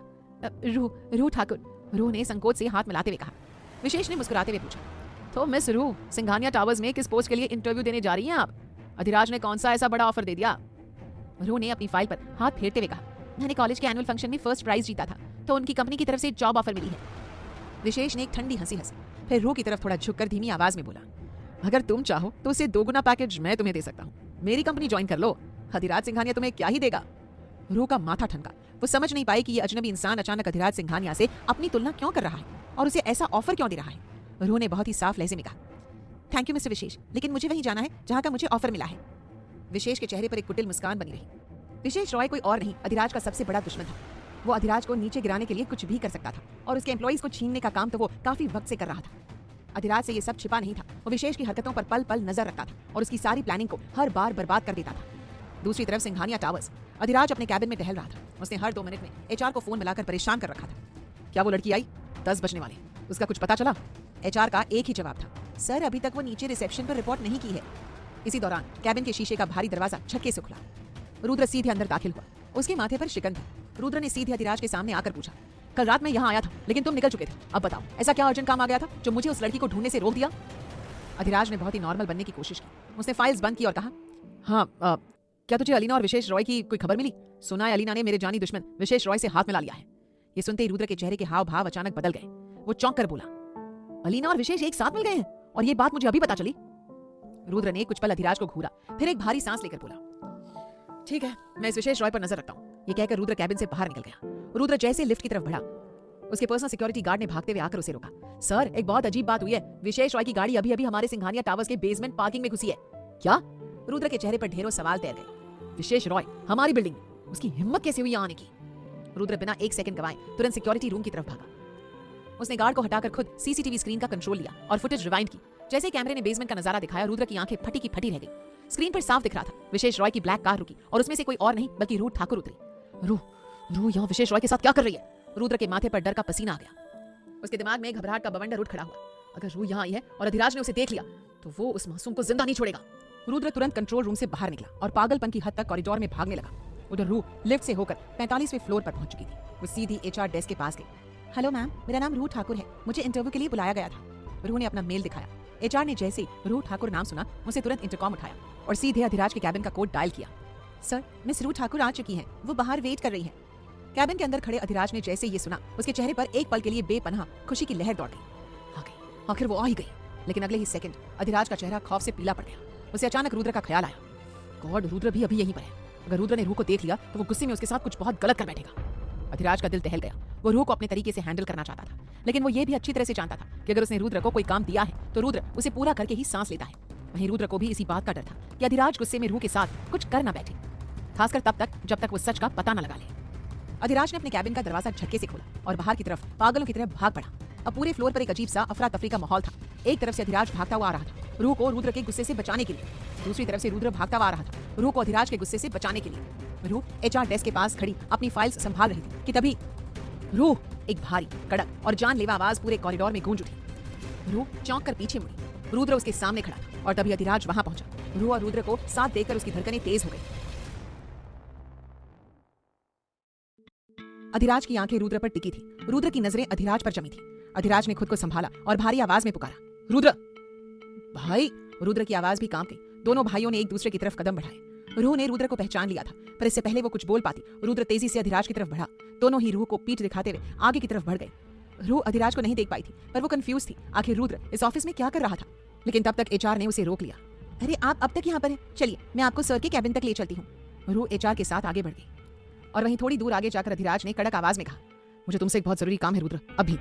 रूह ठाकुर, रूह ने संकोच से हाथ मिलाते हुए कहा। विशेष ने मुस्कुराते हुए पूछा, तो मिस रूह, सिंघानिया टावर्स में किस पोस्ट के लिए इंटरव्यू देने जा रही हैं आप? अधिराज ने कौन सा ऐसा बड़ा ऑफर दे दिया? रूह ने अपनी फाइल पर हाथ फेरते हुए कहा, मैंने कॉलेज के एनुअल फंक्शन में फर्स्ट प्राइज जीता था, तो उनकी कंपनी की तरफ से जॉब ऑफर मिली है। विशेष ने एक ठंडी हंसी हंसी, फिर रूह की तरफ थोड़ा झुककर धीमी आवाज में बोला, अगर तुम चाहो तो उससे 2 गुना पैकेज मैं तुम्हें दे सकता हूँ। मेरी कंपनी ज्वाइन कर लो। अधिराज सिंघानिया तुम्हें क्या ही देगा? रूह का माथा ठनका। वो समझ नहीं पाई कि ये अजनबी इंसान अचानक अधिराज सिंघानिया से अपनी तुलना क्यों कर रहा है और उसे ऐसा ऑफर क्यों दे रहा है। रूह ने बहुत ही साफ लहजे में कहा, थैंक यू मिस्टर विशेष, लेकिन मुझे वहीं जाना है जहां का मुझे ऑफर मिला है। विशेष के चेहरे पर एक कुटिल मुस्कान बनी रही। विशेष रॉय कोई और नहीं, अधिराज का सबसे बड़ा दुश्मन था। वो अधिराज को नीचे गिराने के लिए कुछ भी कर सकता था, और उसके एम्प्लॉइज को छीनने का काम तो वो काफी वक्त से कर रहा था। अधिराज से ये सब छिपा नहीं था। वो विशेष की हरकतों पर पल पल नजर रखता था और उसकी सारी प्लानिंग को हर बार बर्बाद कर देता था। दूसरी तरफ सिंघानिया टावर्स, अधिराज अपने कैबिन में टहल रहा था। उसने हर 2 मिनट में एचआर को फोन मिलाकर परेशान कर रखा था। क्या वो लड़की आई? 10 बजने वाले। उसका कुछ पता चला? एचआर का एक ही जवाब था, सर अभी तक वो नीचे रिसेप्शन पर रिपोर्ट नहीं की है। इसी दौरान कैबिन के शीशे का भारी दरवाजा झटके से खुला। रुद्र सीधे अंदर दाखिल हुआ। उसके माथे पर शिकन था। रुद्र ने सीधे अधिराज के सामने आकर पूछा, कल रात मैं यहाँ आया था, लेकिन तुम निकल चुके थे। अब बताओ, ऐसा क्या अर्जेंट काम आ गया था जो मुझे उस लड़की को ढूंढने से रोक दिया? अधिराज ने बहुत ही नॉर्मल बनने की कोशिश की। उसने फाइल्स बंद की और कहा, हाँ, क्या तुझे अलीना और विशेष रॉय की कोई खबर मिली? सुना है अलीना ने मेरे जानी दुश्मन विशेष रॉय से हाथ मिला लिया है। ये सुनते ही रुद्र के चेहरे के हाव भाव अचानक बदल गए। वो चौंक कर बोला, अलीना और विशेष एक साथ मिल गए हैं, और ये बात मुझे अभी पता चली? रुद्र ने कुछ पल अधिराज को घूरा, फिर एक भारी सांस लेकर बोला, ठीक है, मैं इस विशेष रॉय पर नजर रखता हूँ। ये कहकर रुद्र कैबिन से बाहर निकल गया। रुद्र जैसे लिफ्ट की तरफ बढ़ा, उसके पर्सनल सिक्योरिटी गार्ड ने भागते हुए आकर उसे रोका। सर, एक बहुत अजीब बात हुई है। विशेष रॉय की गाड़ी अभी अभी हमारे सिंघानिया टावर्स के बेसमेंट पार्किंग में घुसी है। क्या? रुद्र के चेहरे पर ढेरों सवाल तैर गए। विशेष रॉय हमारी बिल्डिंग में? उसकी हिम्मत कैसे हुई आने की? रुद्र बिना 1 सेकंड गवाए तुरंत सिक्योरिटी रूम की तरफ भागा। उसने गार्ड को हटाकर खुद सीसीटीवी स्क्रीन का कंट्रोल लिया और फुटेज रिवाइंड की। जैसे कैमरे ने बेसमेंट का नजारा दिखाया, रुद्र की आंखें फटी की फटी रह गई। स्क्रीन पर साफ दिख रहा था, विशेष रॉय की ब्लैक कार रुकी और उसमें से कोई और नहीं बल्कि रूह ठाकुर उतरी। रूह यहाँ विशेष रॉय के साथ क्या कर रही है? रुद्र के माथे पर डर का पसीना आ गया। उसके दिमाग में घबराहट का बवंडर उठ खड़ा हुआ। अगर रूह यहाँ आई है और अधिराज ने उसे देख लिया तो वो उस मासूम को जिंदा नहीं छोड़ेगा। रुद्र तुरंत कंट्रोल रूम से बाहर निकला और पागलपन की हद तक कॉरिडोर में भागने लगा। उधर रूह लिफ्ट से होकर 45वें फ्लोर पर पहुंच चुकी थी। वो सीधी एचआर डेस्क के पास गई। हेलो मैम, मेरा नाम रूह ठाकुर है, मुझे इंटरव्यू के लिए बुलाया गया था। रूह ने अपना मेल दिखाया। एचआर ने जैसे ही रूह ठाकुर नाम सुना, उसे तुरंत इंटरकॉम उठाया और सीधे अधिराज के कैबिन का कोड डायल किया। सर, मिस रूह ठाकुर आ चुकी हैं, वो बाहर वेट कर रही हैं। कैबिन के अंदर खड़े अधिराज ने जैसे ये सुना, उसके चेहरे पर एक पल के लिए बेपनाह खुशी की लहर दौड़ गई। आ गई, आखिर वो आ ही गई। लेकिन अगले ही सेकंड अधिराज का चेहरा खौफ से पीला पड़ गया। उसे अचानक रुद्र का ख्याल आया, गॉड, रुद्र भी अभी यहीं पर है। अगर रुद्र ने रूह को देख लिया तो वो गुस्से में उसके साथ कुछ बहुत गलत कर बैठेगा। अधिराज का दिल दहल गया। वो रूह को अपने तरीके से हैंडल करना चाहता था, लेकिन वो ये भी अच्छी तरह से जानता था कि अगर उसने रुद्र को कोई काम दिया है तो रुद्र उसे पूरा करके ही सांस लेता है। वहीं रुद्र को भी इसी बात का डर था कि अधिराज गुस्से में रूह के साथ कुछ कर ना बैठे, खासकर तब तक जब तक वो सच का पता न लगा ले। अधिराज ने अपने कैबिन का दरवाजा झटके से खोला और बाहर की तरफ पागलों की तरह भाग पड़ा। अब पूरे फ्लोर पर एक अजीब सा अफरा तफरी का माहौल था। एक तरफ से अधिराज भागता हुआ आ रहा था रूह को रुद्र के गुस्से से बचाने के लिए, दूसरी तरफ से रुद्र भागता हुआ आ रहा था रूह को अधिराज के गुस्से से बचाने के लिए। रूह एचआर डेस्क के पास खड़ी अपनी फाइल्स संभाल रही थी कि तभी रूह एक भारी, कड़क और जानलेवा आवाज पूरे कॉरिडोर में गूंज उठी। रूह चौंक कर पीछे मुड़ी। रुद्र उसके सामने खड़ा था और तभी अधिराज वहां पहुंचा। रूह और रुद्र को साथ देखकर उसकी धड़कनें तेज हो गई। अधिराज की आंखें रुद्र पर टिकी थी। रुद्र की नजरें अधिराज पर जमी थी। अधिराज ने खुद को संभाला और भारी आवाज में पुकारा, रुद्र भाई। रुद्र की आवाज भी कांप गई। दोनों भाइयों ने एक दूसरे की तरफ कदम बढ़ाए। रूह ने रुद्र को पहचान लिया था, पर इससे पहले वो कुछ बोल पाती रुद्र तेजी से अधिराज की तरफ बढ़ा। दोनों ही रूह को पीठ दिखाते हुए आगे की तरफ बढ़ गए। रूह अधिराज को नहीं देख पाई थी, पर वो कंफ्यूज थी, आखिर रुद्र इस ऑफिस में क्या कर रहा था। लेकिन तब तक एचआर ने उसे रोक लिया। अरे आप अब तक यहाँ पर हैं, चलिए मैं आपको सर के कैबिन तक ले चलती हूँ। रूह एचआर के साथ आगे बढ़ गई और वहीं थोड़ी दूर आगे जाकर अधिराज ने कड़क आवाज में कहा, मुझे तुमसे एक बहुत जरूरी काम है रुद्र, अभी।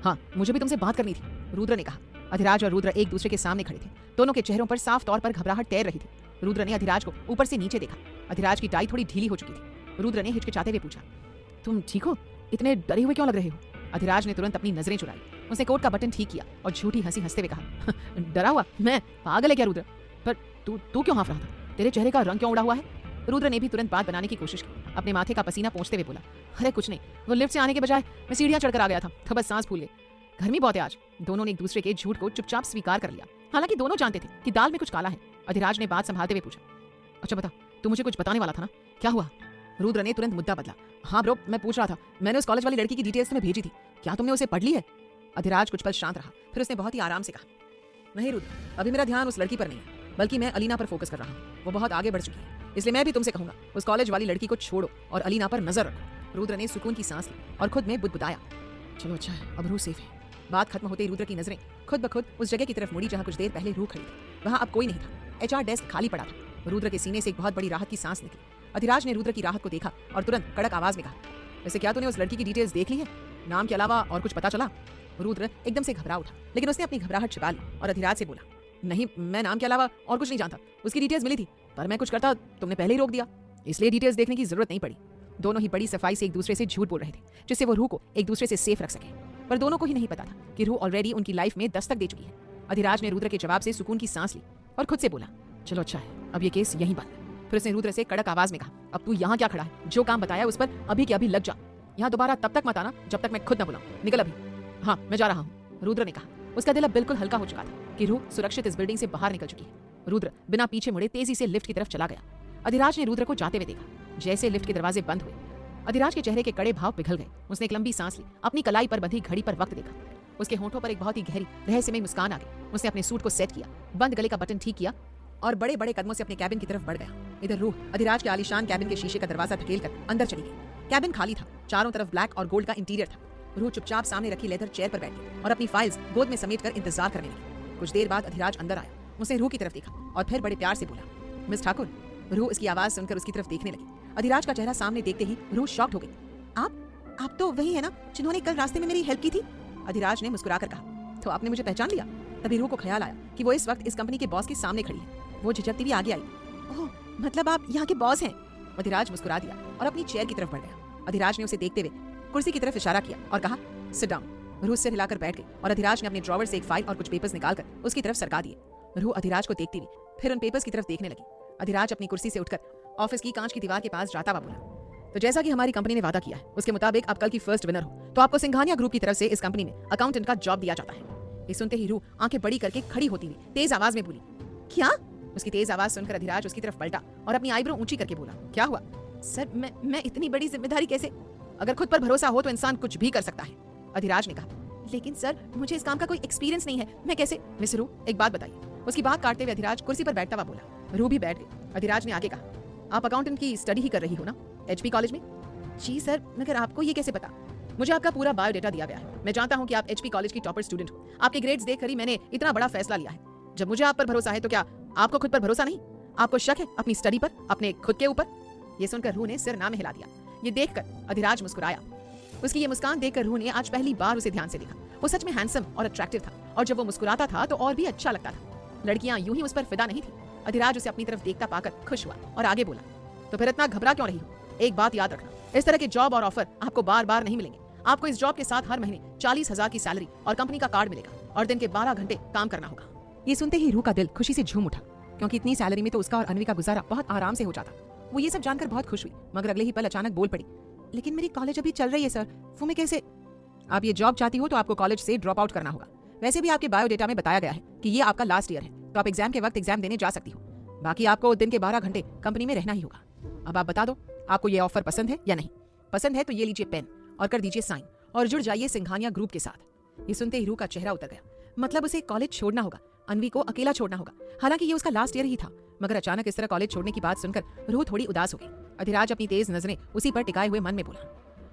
हाँ, मुझे भी तुमसे बात करनी थी, रुद्र ने कहा। अधिराज और रुद्र एक दूसरे के सामने खड़े थे। दोनों के चेहरों पर साफ तौर पर घबराहट तैर रही थी। रुद्र ने अधिराज को ऊपर से नीचे देखा। अधिराज की टाई थोड़ी ढीली हो चुकी थी। रुद्र ने हिचकिचाते हुए पूछा, तुम ठीक हो? इतने डरे हुए क्यों लग रहे हो? अधिराज ने तुरंत अपनी नजरें चुराई। उसने कोट का बटन ठीक किया और झूठी हंसी हंसते हुए कहा, डरा हुआ? मैं पागल है क्या रुद्र? पर तू क्यों हाँफ रहा था? तेरे चेहरे का रंग क्यों उड़ा हुआ है? रुद्र ने भी तुरंत बात बनाने की कोशिश की। अपने माथे का पसीना पोंछते हुए बोला, अरे कुछ नहीं, वो लिफ्ट से आने के बजाय मैं सीढ़ियां चढ़कर आ गया था तो बस सांस फूल गई। गर्मी बहुत है आज। दोनों ने एक दूसरे के झूठ को चुपचाप स्वीकार कर लिया। हालांकि दोनों जानते थे कि दाल में कुछ काला है। अधिराज ने बात संभालते हुए पूछा, अच्छा बता, तू मुझे कुछ बताने वाला था ना, क्या हुआ? रुद्र ने तुरंत मुद्दा बदला। हाँ ब्रो, मैं पूछ रहा था, मैंने उस कॉलेज वाली लड़की की डिटेल्स तुम्हें भेजी थी, क्या तुमने उसे पढ़ ली है? अधिराज कुछ पल शांत रहा, फिर उसने बहुत ही आराम से कहा, नहीं रुद्र, अभी मेरा ध्यान उस लड़की पर नहीं है, बल्कि मैं अलीना पर फोकस कर रहा हूँ। वो बहुत आगे बढ़ चुकी है, इसलिए मैं भी तुमसे कहूंगा, उस कॉलेज वाली लड़की को छोड़ो और अलीना पर नजर रखो। रुद्र ने सुकून की सांस ली और खुद में बुदबुदाया, चलो अच्छा है, अब रूह सेफ है। बात खत्म होते ही रुद्र की नजरें खुद ब खुद उस जगह की तरफ मुड़ी जहां कुछ देर पहले रूह खड़ी थी। वहां अब कोई नहीं था। एचआर डेस्क खाली पड़ा था। रुद्र के सीने से एक बहुत बड़ी राहत की सांस निकली। अधिराज ने रुद्र की राहत को देखा और तुरंत कड़क आवाज में कहा, वैसे क्या तूने उस लड़की की डिटेल्स देख ली है? नाम के अलावा और कुछ पता चला? रुद्र एकदम से घबरा उठा, लेकिन उसने अपनी घबराहट छिपा ली और अधिराज से बोला, नहीं, मैं नाम के अलावा और कुछ नहीं जानता। उसकी डिटेल्स मिली थी, पर मैं कुछ करता तुमने पहले ही रोक दिया, इसलिए डिटेल्स देखने की जरूरत नहीं पड़ी। दोनों ही बड़ी सफाई से एक दूसरे से झूठ बोल रहे थे, जिससे वो रूह को एक दूसरे से सेफ रख सके। पर दोनों को ही नहीं पता था कि रूह ऑलरेडी उनकी लाइफ में दस्तक दे चुकी है। अधिराज ने रुद्र के जवाब से सुकून की सांस ली और खुद से बोला, चलो अच्छा है, अब ये केस यहीं बंद। फिर उसने रुद्र से कड़क आवाज में कहा, अब तू यहाँ क्या खड़ा है? जो काम बताया उस पर अभी के अभी लग जा। यहाँ दोबारा तब तक मत आना जब तक मैं खुद न बुलाऊं। निकल अभी। हाँ, मैं जा रहा हूँ, रुद्र ने कहा। उसका दिल अब बिल्कुल हल्का हो चुका था कि रूह सुरक्षित इस बिल्डिंग से बाहर निकल चुकी है। रुद्र बिना पीछे मुड़े तेजी से लिफ्ट की तरफ चला गया। अधिराज ने रुद्र को जाते हुए देखा। जैसे लिफ्ट के दरवाजे बंद हुए, अधिराज के चेहरे के कड़े भाव पिघल गए। उसने एक लंबी सांस ली, अपनी कलाई पर बंधी घड़ी पर वक्त देखा। उसके होठों पर एक बहुत ही गहरी रहस्यमय मुस्कान आ गई। उसने अपने सूट को सेट किया, बंद गले का बटन ठीक किया और बड़े बड़े कदमों से अपने कैबिन की तरफ बढ़ गया। इधर रूह अधिराज के आलीशान कैबिन के शीशे का दरवाजा धकेलकर अंदर चली गई। कैबिन खाली था, चारों तरफ ब्लैक और गोल्ड का इंटीरियर था। रूह चुपचाप सामने रखी लेदर चेयर पर बैठी और अपनी फाइल्स गोद में समेटकर इंतजार करने लगी। कुछ देर बाद अधिराज अंदर आया। उसने रूह की तरफ देखा और फिर बड़े प्यार से बोला, मिस ठाकुर। रूह इसकी आवाज सुनकर उसकी तरफ देखने लगी। अधिराज का चेहरा सामने देखते ही रूह शॉक्ड हो गई। आप तो वही है ना जिन्होंने कल रास्ते में मेरी हेल्प की थी? अधिराज ने मुस्कुराकर कहा, तो आपने मुझे पहचान लिया? तभी रूह को ख्याल आया कि वो इस वक्त इस कंपनी के बॉस के सामने खड़ी है। वो झिझकती हुई आगे आई। ओह, मतलब आप यहाँ के बॉस हैं? अधिराज मुस्कुरा दिया और अपनी चेयर की तरफ बढ़ गया। अधिराज ने उसे देखते हुए कुर्सी की तरफ इशारा किया और कहा, सिट डाउन। रूह सिर हिलाकर बैठ गई और अधिराज ने अपने ड्रॉवर से एक फाइल और कुछ पेपर्स निकालकर उसकी तरफ सरका दिए। रूह अधिराज को देखती हुई फिर उन पेपर्स की तरफ देखने लगी। अधिराज अपनी कुर्सी से उठकर ऑफिस की कांच की दीवार के पास जाता हुआ बोला, तो जैसा कि हमारी कंपनी ने वादा किया है, उसके मुताबिक आप कल की फर्स्ट विनर हो, तो आपको सिंघानिया ग्रुप की तरफ से इस कंपनी में अकाउंटेंट का जॉब दिया जाता है। ये सुनते ही रूह आंखें बड़ी करके खड़ी होती हुई तेज आवाज में बोली, क्या? उसकी तेज आवाज सुनकर अधिराज उसकी तरफ पलटा और अपनी आईब्रो ऊंची करके बोला, क्या हुआ? सर, मैं इतनी बड़ी जिम्मेदारी कैसे? अगर खुद पर भरोसा हो तो इंसान कुछ भी कर सकता है, अधिराज ने कहा। लेकिन सर, मुझे इस काम का कोई एक्सपीरियंस नहीं है, मैं कैसे? मिस रूह, एक बात बताइए। उसकी बात काटते हुए अधिराज कुर्सी पर बैठता हुआ बोला। रूह भी बैठ गई। अधिराज ने आगे कहा, आप अकाउंटेंट की स्टडी ही कर रही हो ना एचपी कॉलेज में? जी सर, मगर आपको ये कैसे पता? मुझे आपका पूरा बायोडेटा दिया गया है। मैं जानता हूँ कि आप एचपी कॉलेज की टॉपर स्टूडेंट हो। आपके ग्रेड्स देखकर ही मैंने इतना बड़ा फैसला लिया है। जब मुझे आप पर भरोसा है तो क्या आपको खुद पर भरोसा नहीं? आपको शक है अपनी स्टडी पर, अपने खुद के ऊपर? ये सुनकर रूह ने सिर ना में हिला दिया। ये देखकर अधिराज मुस्कुराया। उसकी ये मुस्कान देखकर रूह ने आज पहली बार उसे ध्यान से देखा। वो सच में हैंडसम और अट्रैक्टिव था और जब वो मुस्कुराता था तो और भी अच्छा लगता था। लड़कियां यूं ही उस पर फिदा नहीं थी। अधिराज उसे अपनी तरफ देखता पाकर खुश हुआ और आगे बोला, तो फिर इतना घबरा क्यों रही हो? एक बात याद रखना, इस तरह के जॉब और ऑफर आपको बार बार नहीं मिलेंगे। आपको इस जॉब के साथ हर महीने 40,000 की सैलरी और कंपनी का कार्ड मिलेगा और दिन के 12 घंटे काम करना होगा। ये सुनते ही रूह का दिल खुशी से झूम उठा, क्योंकि इतनी सैलरी में तो उसका और अनवी का गुजारा बहुत आराम से हो जाता। वो ये सब जानकर बहुत खुश हुई, मगर अगले ही पल अचानक बोल पड़ी, लेकिन मेरी कॉलेज अभी चल रही है सर, वो मैं कैसे? आप ये जॉब चाहती हो तो आपको कॉलेज से ड्रॉप आउट करना होगा। वैसे भी आपके बायोडेटा में बताया गया है कि ये आपका लास्ट ईयर है, तो आप एग्जाम के वक्त एग्जाम देने जा सकती हो। बाकी आपको दिन के 12 घंटे कंपनी में रहना ही होगा। अब आप बता दो, आपको ये ऑफर पसंद है या नहीं? पसंद है तो ये लीजिए पेन और कर दीजिए साइन और जुड़ जाइए सिंघानिया ग्रुप के साथ। ये सुनते ही रूह का चेहरा उतर गया। मतलब उसे कॉलेज छोड़ना होगा, अनवी को अकेला छोड़ना होगा। हालांकि ये उसका लास्ट ईयर ही था, मगर अचानक इस तरह कॉलेज छोड़ने की बात सुनकर रूह थोड़ी उदास हो गई। अधिराज अपनी तेज नजरें उसी पर टिकाए हुए मन में बोला,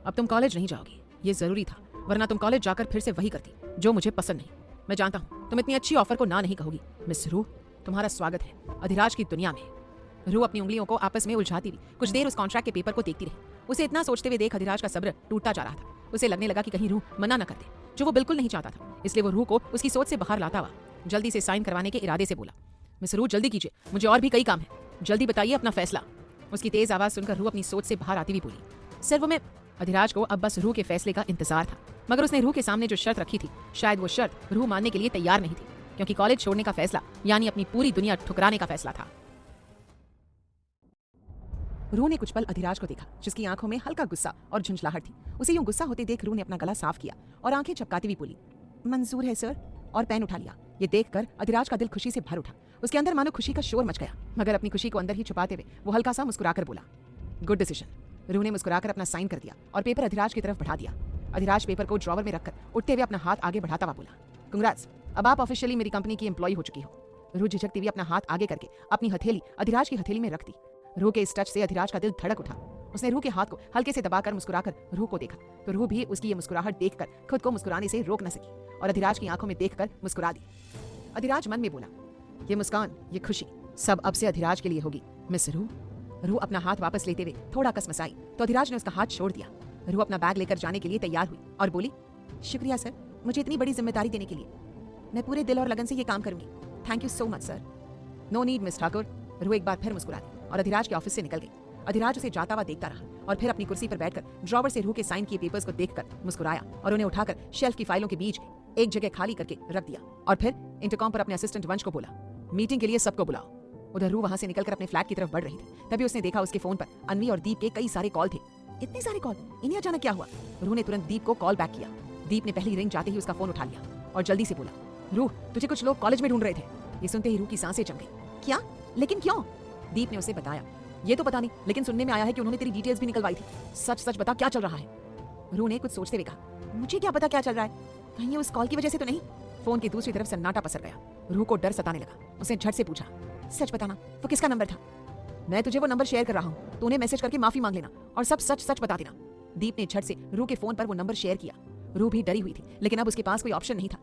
अब तुम कॉलेज नहीं जाओगी, ये जरूरी था, वरना तुम कॉलेज जाकर फिर से वही करती जो मुझे पसंद नहीं। मैं जानता हूँ तुम इतनी अच्छी ऑफर को ना नहीं कहोगी। मिस रूह, तुम्हारा स्वागत है अधिराज की दुनिया में। रूह अपनी उंगलियों को आपस में उलझाती हुई कुछ देर उस कॉन्ट्रैक्ट के पेपर को देखती रही। उसे इतना सोचते हुए देख अधिराज का सब्र टूटता जा रहा था। उसे लगने लगा कि कहीं रूह मना न कर दे, जो वो बिल्कुल नहीं चाहता था। इसलिए वो रूह को उसकी सोच से बाहर लाता हुआ जल्दी से साइन करवाने के इरादे से बोला, मिस रूह जल्दी कीजिए, मुझे और भी कई काम है, जल्दी बताइए अपना फैसला। उसकी तेज आवाज सुनकर रूह अपनी सोच से बाहर आती हुई बोली, सर वो मैं। अधिराज को अब बस रूह के फैसले का इंतजार था, मगर उसने रूह के सामने जो शर्त रखी थी, शायद वो शर्त रूह मानने के लिए तैयार नहीं थी, क्योंकि कॉलेज छोड़ने का फैसला यानी अपनी पूरी दुनिया ठुकराने का फैसला था। रूह ने कुछ पल अधिराज को देखा, जिसकी आंखों में हल्का गुस्सा और झुंझलाहट थी। उसे यूं गुस्सा होते देख रूह ने अपना गला साफ किया और आंखें चपकाती हुई बोली, मंजूर है सर, और पेन उठा लिया। ये देखकर अधिराज का दिल खुशी से भर उठा। उसके अंदर मानो खुशी का शोर मच गया, मगर अपनी खुशी को अंदर ही छुपाते हुए वो हल्का सा मुस्कुराकर बोला, गुड डिसीजन। रूह ने मुस्कुराकर अपना साइन कर दिया और पेपर अधिराज की तरफ बढ़ा दिया। अधिराज पेपर को ड्रॉवर में रखकर उठते हुए अपना हाथ आगे बढ़ाता हुआ बोला, कंग्रेट्स, अब आप ऑफिशियली मेरी कंपनी की एम्प्लॉय हो चुकी हो। रूह झिझकती हुई अपना हाथ आगे करके अपनी हथेली अधिराज की हथेली में रख दी। रूह के इस टच से अधिराज का दिल धड़क उठा। उसने रूह के हाथ को हल्के से दबाकर मुस्कुराकर रूह को देखा, तो रूह भी उसकी ये मुस्कुराहट देखकर खुद को मुस्कुराने से रोक न सकी और अधिराज की आंखों में देखकर मुस्कुरा दी। अधिराज मन में बोला, ये मुस्कान, ये खुशी सब अब से अधिराज के लिए होगी, मिस रूह। रूह अपना हाथ वापस लेते हुए थोड़ा कसमसाई तो अधिराज ने उसका हाथ छोड़ दिया। रूह अपना बैग लेकर जाने के लिए तैयार हुई और बोली, शुक्रिया सर, मुझे इतनी बड़ी जिम्मेदारी देने के लिए। मैं पूरे दिल और लगन से ये काम करूंगी। Thank you so much sir. No need miss Thakur. Ruh एक बार फिर मुस्कुरा दी और अधिराज के ऑफिस से निकल गई। अधिराज उसे जाता हुआ देखता रहा और फिर अपनी कुर्सी पर बैठकर ड्रॉवर से रूह के साइन किए पेपर्स को देखकर मुस्कुराया और उन्हें उठाकर शेल्फ की फाइलों के बीच एक जगह खाली करके रख दिया और फिर इंटरकॉम पर अपने असिस्टेंट वंश को बोला, मीटिंग के लिए सबको बुलाओ। उधर रूह वहां से निकलकर अपने फ्लैट की तरफ बढ़ रही थी, तभी उसने देखा उसके फोन पर अनवी और दीप के कई सारे कॉल थे। इतने सारे कॉल, इन्हें अचानक क्या हुआ? रूह ने तुरंत दीप को कॉल बैक किया। दीप ने पहली रिंग जाते ही उसका फोन उठा लिया और जल्दी से बोला, रूह, तुझे कुछ लोग कॉलेज में ढूंढ रहे थे। ये सुनते ही रूह की सांसें जम गई। क्या? लेकिन क्यों? दीप ने उसे बताया, ये तो पता नहीं, लेकिन सुनने में आया है कि उन्होंने तेरी डिटेल्स भी निकलवाई थी। सच सच बता, क्या चल रहा है? रूह ने कुछ सोचते हुए कहा, मुझे क्या पता क्या चल रहा है, कहीं ये उस कॉल की वजह से तो नहीं? फोन की दूसरी तरफ सन्नाटा पसर गया। रूह को डर सताने लगा। उसने झट से पूछा, सच बताना, वो किसका नंबर था? मैं तुझे वो नंबर शेयर कर रहा हूँ, तू उन्हें मैसेज करके माफी मांग लेना और सब सच सच बता देना। दीप ने झट से रूह के फोन पर वो नंबर शेयर किया। रूह भी डरी हुई थी, लेकिन अब उसके पास कोई ऑप्शन नहीं था,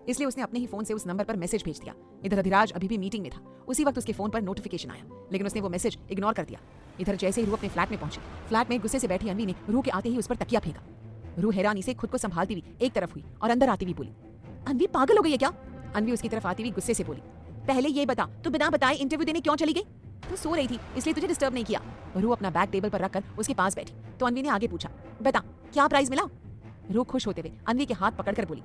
इसलिए उसने अपने ही फोन से उस नंबर पर मैसेज भेज दिया। इधर अधिराज अभी भी मीटिंग में था। उसी वक्त उसके फोन पर नोटिफिकेशन आया, लेकिन उसने वो मैसेज इग्नोर कर दिया। इधर जैसे ही रूह अपने फ्लैट में पहुंची, फ्लैट में गुस्से से बैठी अनवी ने रूह के आते ही उस पर तकिया फेंका। रूह हैरानी से खुद को संभालती हुई एक तरफ हुई और अंदर आती हुई बोली, अनवी पागल हो गई है क्या? अनवी उसकी तरफ आती हुई गुस्से से बोली, पहले ये बता, तू बिना बताए इंटरव्यू देने क्यों चली गई? तू सो रही थी, इसलिए तुझे डिस्टर्ब नहीं किया। रूह अपना बैग टेबल पर रखकर उसके पास बैठी, तो अनवी ने आगे पूछा, बता, क्या प्राइज मिला? रूह खुश होते हुए अनवी के हाथ पकड़कर बोली,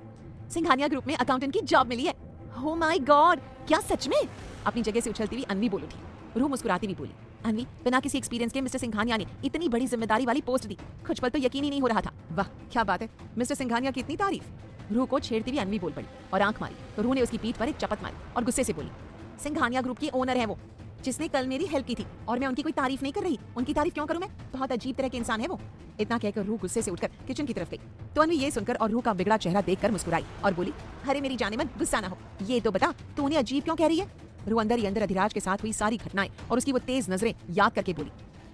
सिंघानिया ग्रुप में अकाउंटेंट की जॉब मिली है। ओह माय गॉड, क्या सच में? अपनी जगह से उछलती हुई अनवी बोल उठी। रूह मुस्कुराती हुई बोली, अनवी, बिना किसी एक्सपीरियंस के मिस्टर सिंघानिया ने इतनी बड़ी जिम्मेदारी वाली पोस्ट दी, कुछ पल तो यकीन ही नहीं हो रहा था। वाह, क्या बात है, मिस्टर सिंघानिया की इतनी तारीफ। रूह को छेड़ती हुई अनवी बोल पड़ी और आंख मारी, तो रूह ने उसकी पीठ पर एक चपत मारी और गुस्से से बोली, सिंघानिया ग्रुप की ओनर है वो, जिसने कल मेरी हेल्प की थी, और मैं उनकी कोई तारीफ नहीं कर रही। उनकी तारीफ क्यों करूं मैं? बहुत अजीब तरह के इंसान है वो। इतना कहकर रूह गुस्से से उठकर किचन की तरफ गई, तो अनवी ये सुनकर और रूह का बिगड़ा चेहरा देखकर मुस्कुराई और बोली, अरे मेरी जाने मन, गुस्सा ना हो, ये तो बता, तू उन्हें अजीब क्यों कह रही है? रूह अंदर ही अंदर अधिराज के साथ हुई सारी घटनाएं और उसकी वो तेज नजरें याद करके बोली,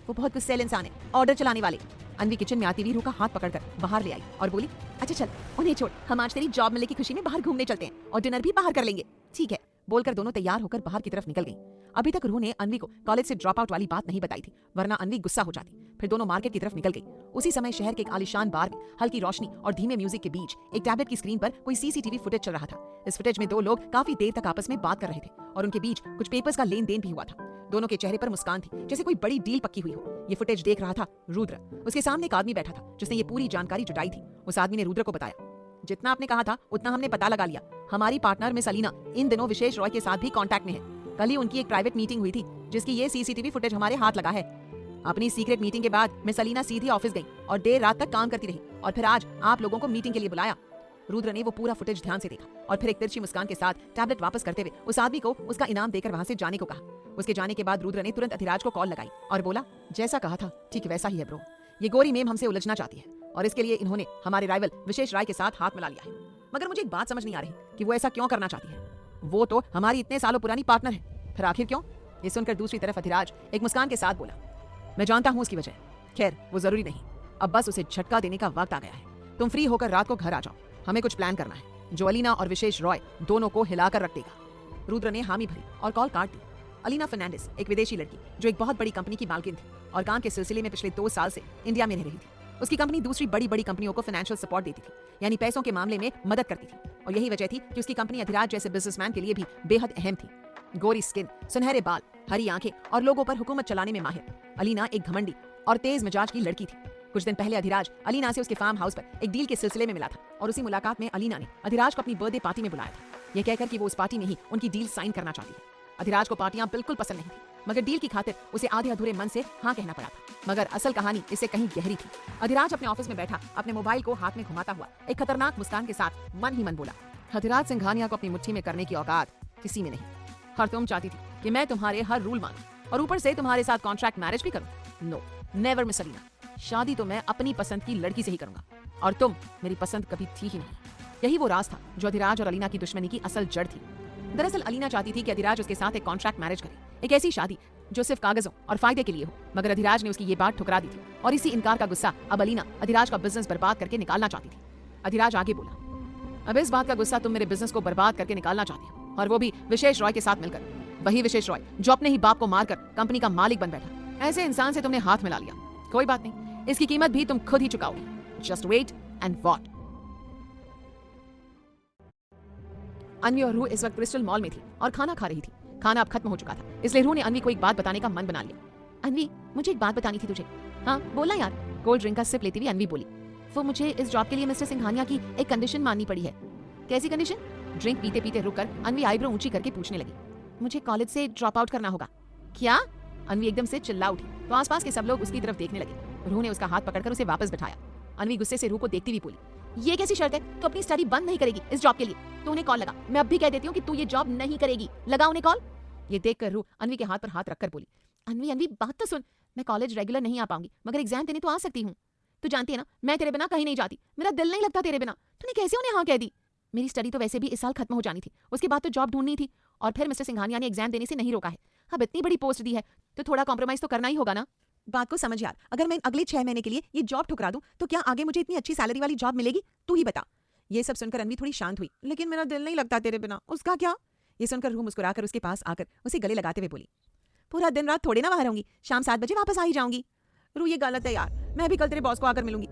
वो बहुत गुस्सैल इंसान है, ऑर्डर चलाने वाले। अनवी किचन में आती हुई रूह का हाथ पकड़कर बाहर ले आई और बोली, अच्छा चल, उन्हें छोड़, हम आज तेरी जॉब मिलने की खुशी में बाहर घूमने चलते हैं और डिनर भी बाहर कर लेंगे। ठीक है, बोलकर दोनों तैयार होकर बाहर की तरफ निकल गईं। अभी तक रूह ने अनवी को कॉलेज से ड्रॉप आउट वाली बात नहीं बताई थी, वरना अनवी गुस्सा हो जाती। फिर दोनों मार्केट की तरफ निकल गई। उसी समय शहर के एक आलीशान बार में हल्की रोशनी और धीमे म्यूजिक के बीच एक टैबलेट की स्क्रीन पर कोई सीसीटीवी फुटेज चल रहा था। इस फुटेज में दो लोग काफी देर तक आपस में बात कर रहे थे और उनके बीच कुछ पेपर्स का लेन देन भी हुआ था। दोनों के चेहरे पर मुस्कान थी, जैसे कोई बड़ी डील पक्की हुई हो। ये फुटेज देख रहा था रुद्र। उसके सामने एक आदमी बैठा था जिसने ये पूरी जानकारी जुटाई थी। उस आदमी ने रुद्र को बताया, जितना आपने कहा था उतना हमने पता लगा लिया। हमारी पार्टनर मिस अलीना इन दिनों विशेष रॉय के साथ भी कांटेक्ट में है। कल ही उनकी एक प्राइवेट मीटिंग हुई थी, जिसकी ये सीसीटीवी फुटेज हमारे हाथ लगा है। अपनी सीक्रेट मीटिंग के बाद मिस अलीना सीधी ऑफिस गई और देर रात तक काम करती रही और फिर आज आप लोगों को मीटिंग के लिए बुलाया। रुद्र ने वो पूरा फुटेज ध्यान से देखा और फिर एक तिरछी मुस्कान के साथ टैबलेट वापस करते हुए उस आदमी को उसका इनाम देकर वहां से जाने को कहा। उसके जाने के बाद रुद्र ने तुरंत अधिराज को कॉल लगाई और बोला, जैसा कहा था ठीक वैसा ही है ब्रो। ये गोरी मेम हमसे उलझना चाहती है और इसके लिए इन्होंने हमारे राइवल विशेष राय के साथ हाथ मिला लिया है। मगर मुझे एक बात समझ नहीं आ रही कि वो ऐसा क्यों करना चाहती है। वो तो हमारी इतने सालों पुरानी पार्टनर है, फिर आखिर क्यों? ये सुनकर दूसरी तरफ अधिराज एक मुस्कान के साथ बोला, मैं जानता हूँ उसकी वजह, खैर वो जरूरी नहीं, अब बस उसे झटका देने का वक्त आ गया है। तुम फ्री होकर रात को घर आ जाओ, हमें कुछ प्लान करना है जो अलीना और विशेष रॉय दोनों को हिलाकर रख देगा। रुद्र ने हामी भरी और कॉल काट दी। अलीना फर्नांडिस एक विदेशी लड़की जो एक बहुत बड़ी कंपनी की मालकिन थी और काम के सिलसिले में पिछले 2 साल से इंडिया में रह रही थी। उसकी कंपनी दूसरी बड़ी बड़ी कंपनियों को फाइनेंशियल सपोर्ट देती थी, यानी पैसों के मामले में मदद करती थी, और यही वजह थी कि उसकी कंपनी अधिराज जैसे बिजनेसमैन के लिए भी बेहद अहम थी। गोरी स्किन, सुनहरे बाल, हरी आंखें और लोगों पर हुकूमत चलाने में माहिर, अलीना एक घमंडी और तेज मिजाज की लड़की थी। कुछ दिन पहले अधिराज अलीना से उसके फार्म हाउस पर एक डील के सिलसिले में मिला था और उसी मुलाकात में अलीना ने अधिराज को अपनी बर्थडे पार्टी में बुलाया था, यह कहकर कि वो उस पार्टी में ही उनकी डील साइन करना चाहती है। अधिराज को पार्टियां बिल्कुल पसंद नहीं थी, मगर डील की खातिर उसे आधे अधूरे मन से हाँ कहना पड़ा था। मगर असल कहानी इससे कहीं गहरी थी। अधिराज अपने ऑफिस में बैठा अपने मोबाइल को हाथ में घुमाता हुआ एक खतरनाक मुस्कान के साथ मन ही मन बोला, अधिराज सिंघानिया को अपनी मुट्ठी में करने की औकात किसी में नहीं। और तुम चाहती थी कि मैं तुम्हारे हर रूल मानूं और ऊपर से तुम्हारे साथ कॉन्ट्रैक्ट मैरिज भी करूं। No, never miss Alina. शादी तो मैं अपनी पसंद की लड़की से ही करूंगा और तुम मेरी पसंद कभी थी ही नहीं। यही वो राज था जो अधिराज और अलीना की दुश्मनी की असल जड़ थी। दरअसल अलीना चाहती थी कि अधिराज उसके साथ एक कॉन्ट्रैक्ट मैरिज करे, एक ऐसी शादी जो सिर्फ कागजों और फायदे के लिए हो। मगर अधिराज ने उसकी ये बात ठुकरा दी थी और इसी इनकार का गुस्सा अब अलीना अधिराज का बिजनेस बर्बाद करके निकालना चाहती थी। अधिराज आगे बोला, अब इस बात का गुस्सा तुम मेरे बिजनेस को बर्बाद करके निकालना चाहती हो, और वो भी विशेष रॉय के साथ मिलकर। वही विशेष रॉय जो अपने ही बाप को मारकर कंपनी का मालिक बन बैठा। ऐसे इंसान से तुमने हाथ मिला लिया। कोई बात नहीं, इसकी कीमत भी तुम खुद ही चुकाओगी। Just wait and watch. Anvi और रूह इस वक्त क्रिस्टल मॉल में थी और खाना खा रही थी। खाना अब खत्म हो चुका था, इसलिए रूह ने अन्वी को एक बात बताने का मन बना लिया। अन्वी, मुझे एक बात बतानी थी तुझे। हाँ बोला यार। कोल्ड ड्रिंक का सिप लेती हुई अन्वी बोली, वो मुझे इस जॉब के लिए मिस्टर सिंघानिया की एक कंडीशन माननी पड़ी है। कैसी कंडीशन? ड्रिंक पीते पीते रुककर अन्वी आईब्रो ऊंची करके पूछने लगी, मुझे कॉलेज से ड्रॉप आउट करना होगा। क्या? अन्वी एकदम से चिल्ला उठी तो आसपास के सब लोग उसकी तरफ देखने लगे। रूह ने उसका हाथ पकड़कर उसे वापस बिठाया। अन्वी गुस्से से रूह को देखती हुई बोली, ये कैसी शर्त है? तो अपनी स्टडी बंद नहीं करेगी इस जॉब के लिए? तो उन्हें कॉल लगा। मैं अब भी कह देती हूँ कि तू ये जॉब नहीं करेगी। लगा उन्हें कॉल। ये देखकर रूह अन्वी के हाथ पर हाथ रखकर बोली, अन्वी बात तो सुन। मैं कॉलेज रेगुलर नहीं आ पाऊंगी मगर एग्जाम देने तो आ सकती हूँ। तू जानती है ना मैं तेरे बिना कहीं नहीं जाती। मेरा दिल नहीं लगता तेरे बिना। तूने कैसे उन्हें हाँ कह दी? मेरी स्टडी तो वैसे भी इस साल खत्म हो जानी थी, उसके बाद तो जॉब ढूंढनी थी और फिर मिस्टर सिंघानिया ने एग्जाम देने से नहीं रोका है। अब इतनी बड़ी पोस्ट दी है तो थोड़ा कॉम्प्रोमाइज तो करना ही होगा ना। बात को समझ यार, अगर मैं अगले 6 महीने के लिए ये जॉब ठुकरा दूं तो क्या आगे मुझे इतनी अच्छी सैलरी वाली जॉब मिलेगी? तू ही बता। ये सब सुनकर अन्वी थोड़ी शांत हुई। लेकिन मेरा दिल नहीं लगता तेरे बिना। उसका क्या? ये सुनकर रूह मुस्कुराकर उसके पास आकर उसे गले लगाते हुए बोली, पूरा दिन रात थोड़ी ना बाहर रहूंगी, शाम 7 बजे वापस आ ही जाऊंगी। रूह ये गलत है यार, मैं भी कल तेरे बॉस को आकर मिलूंगी।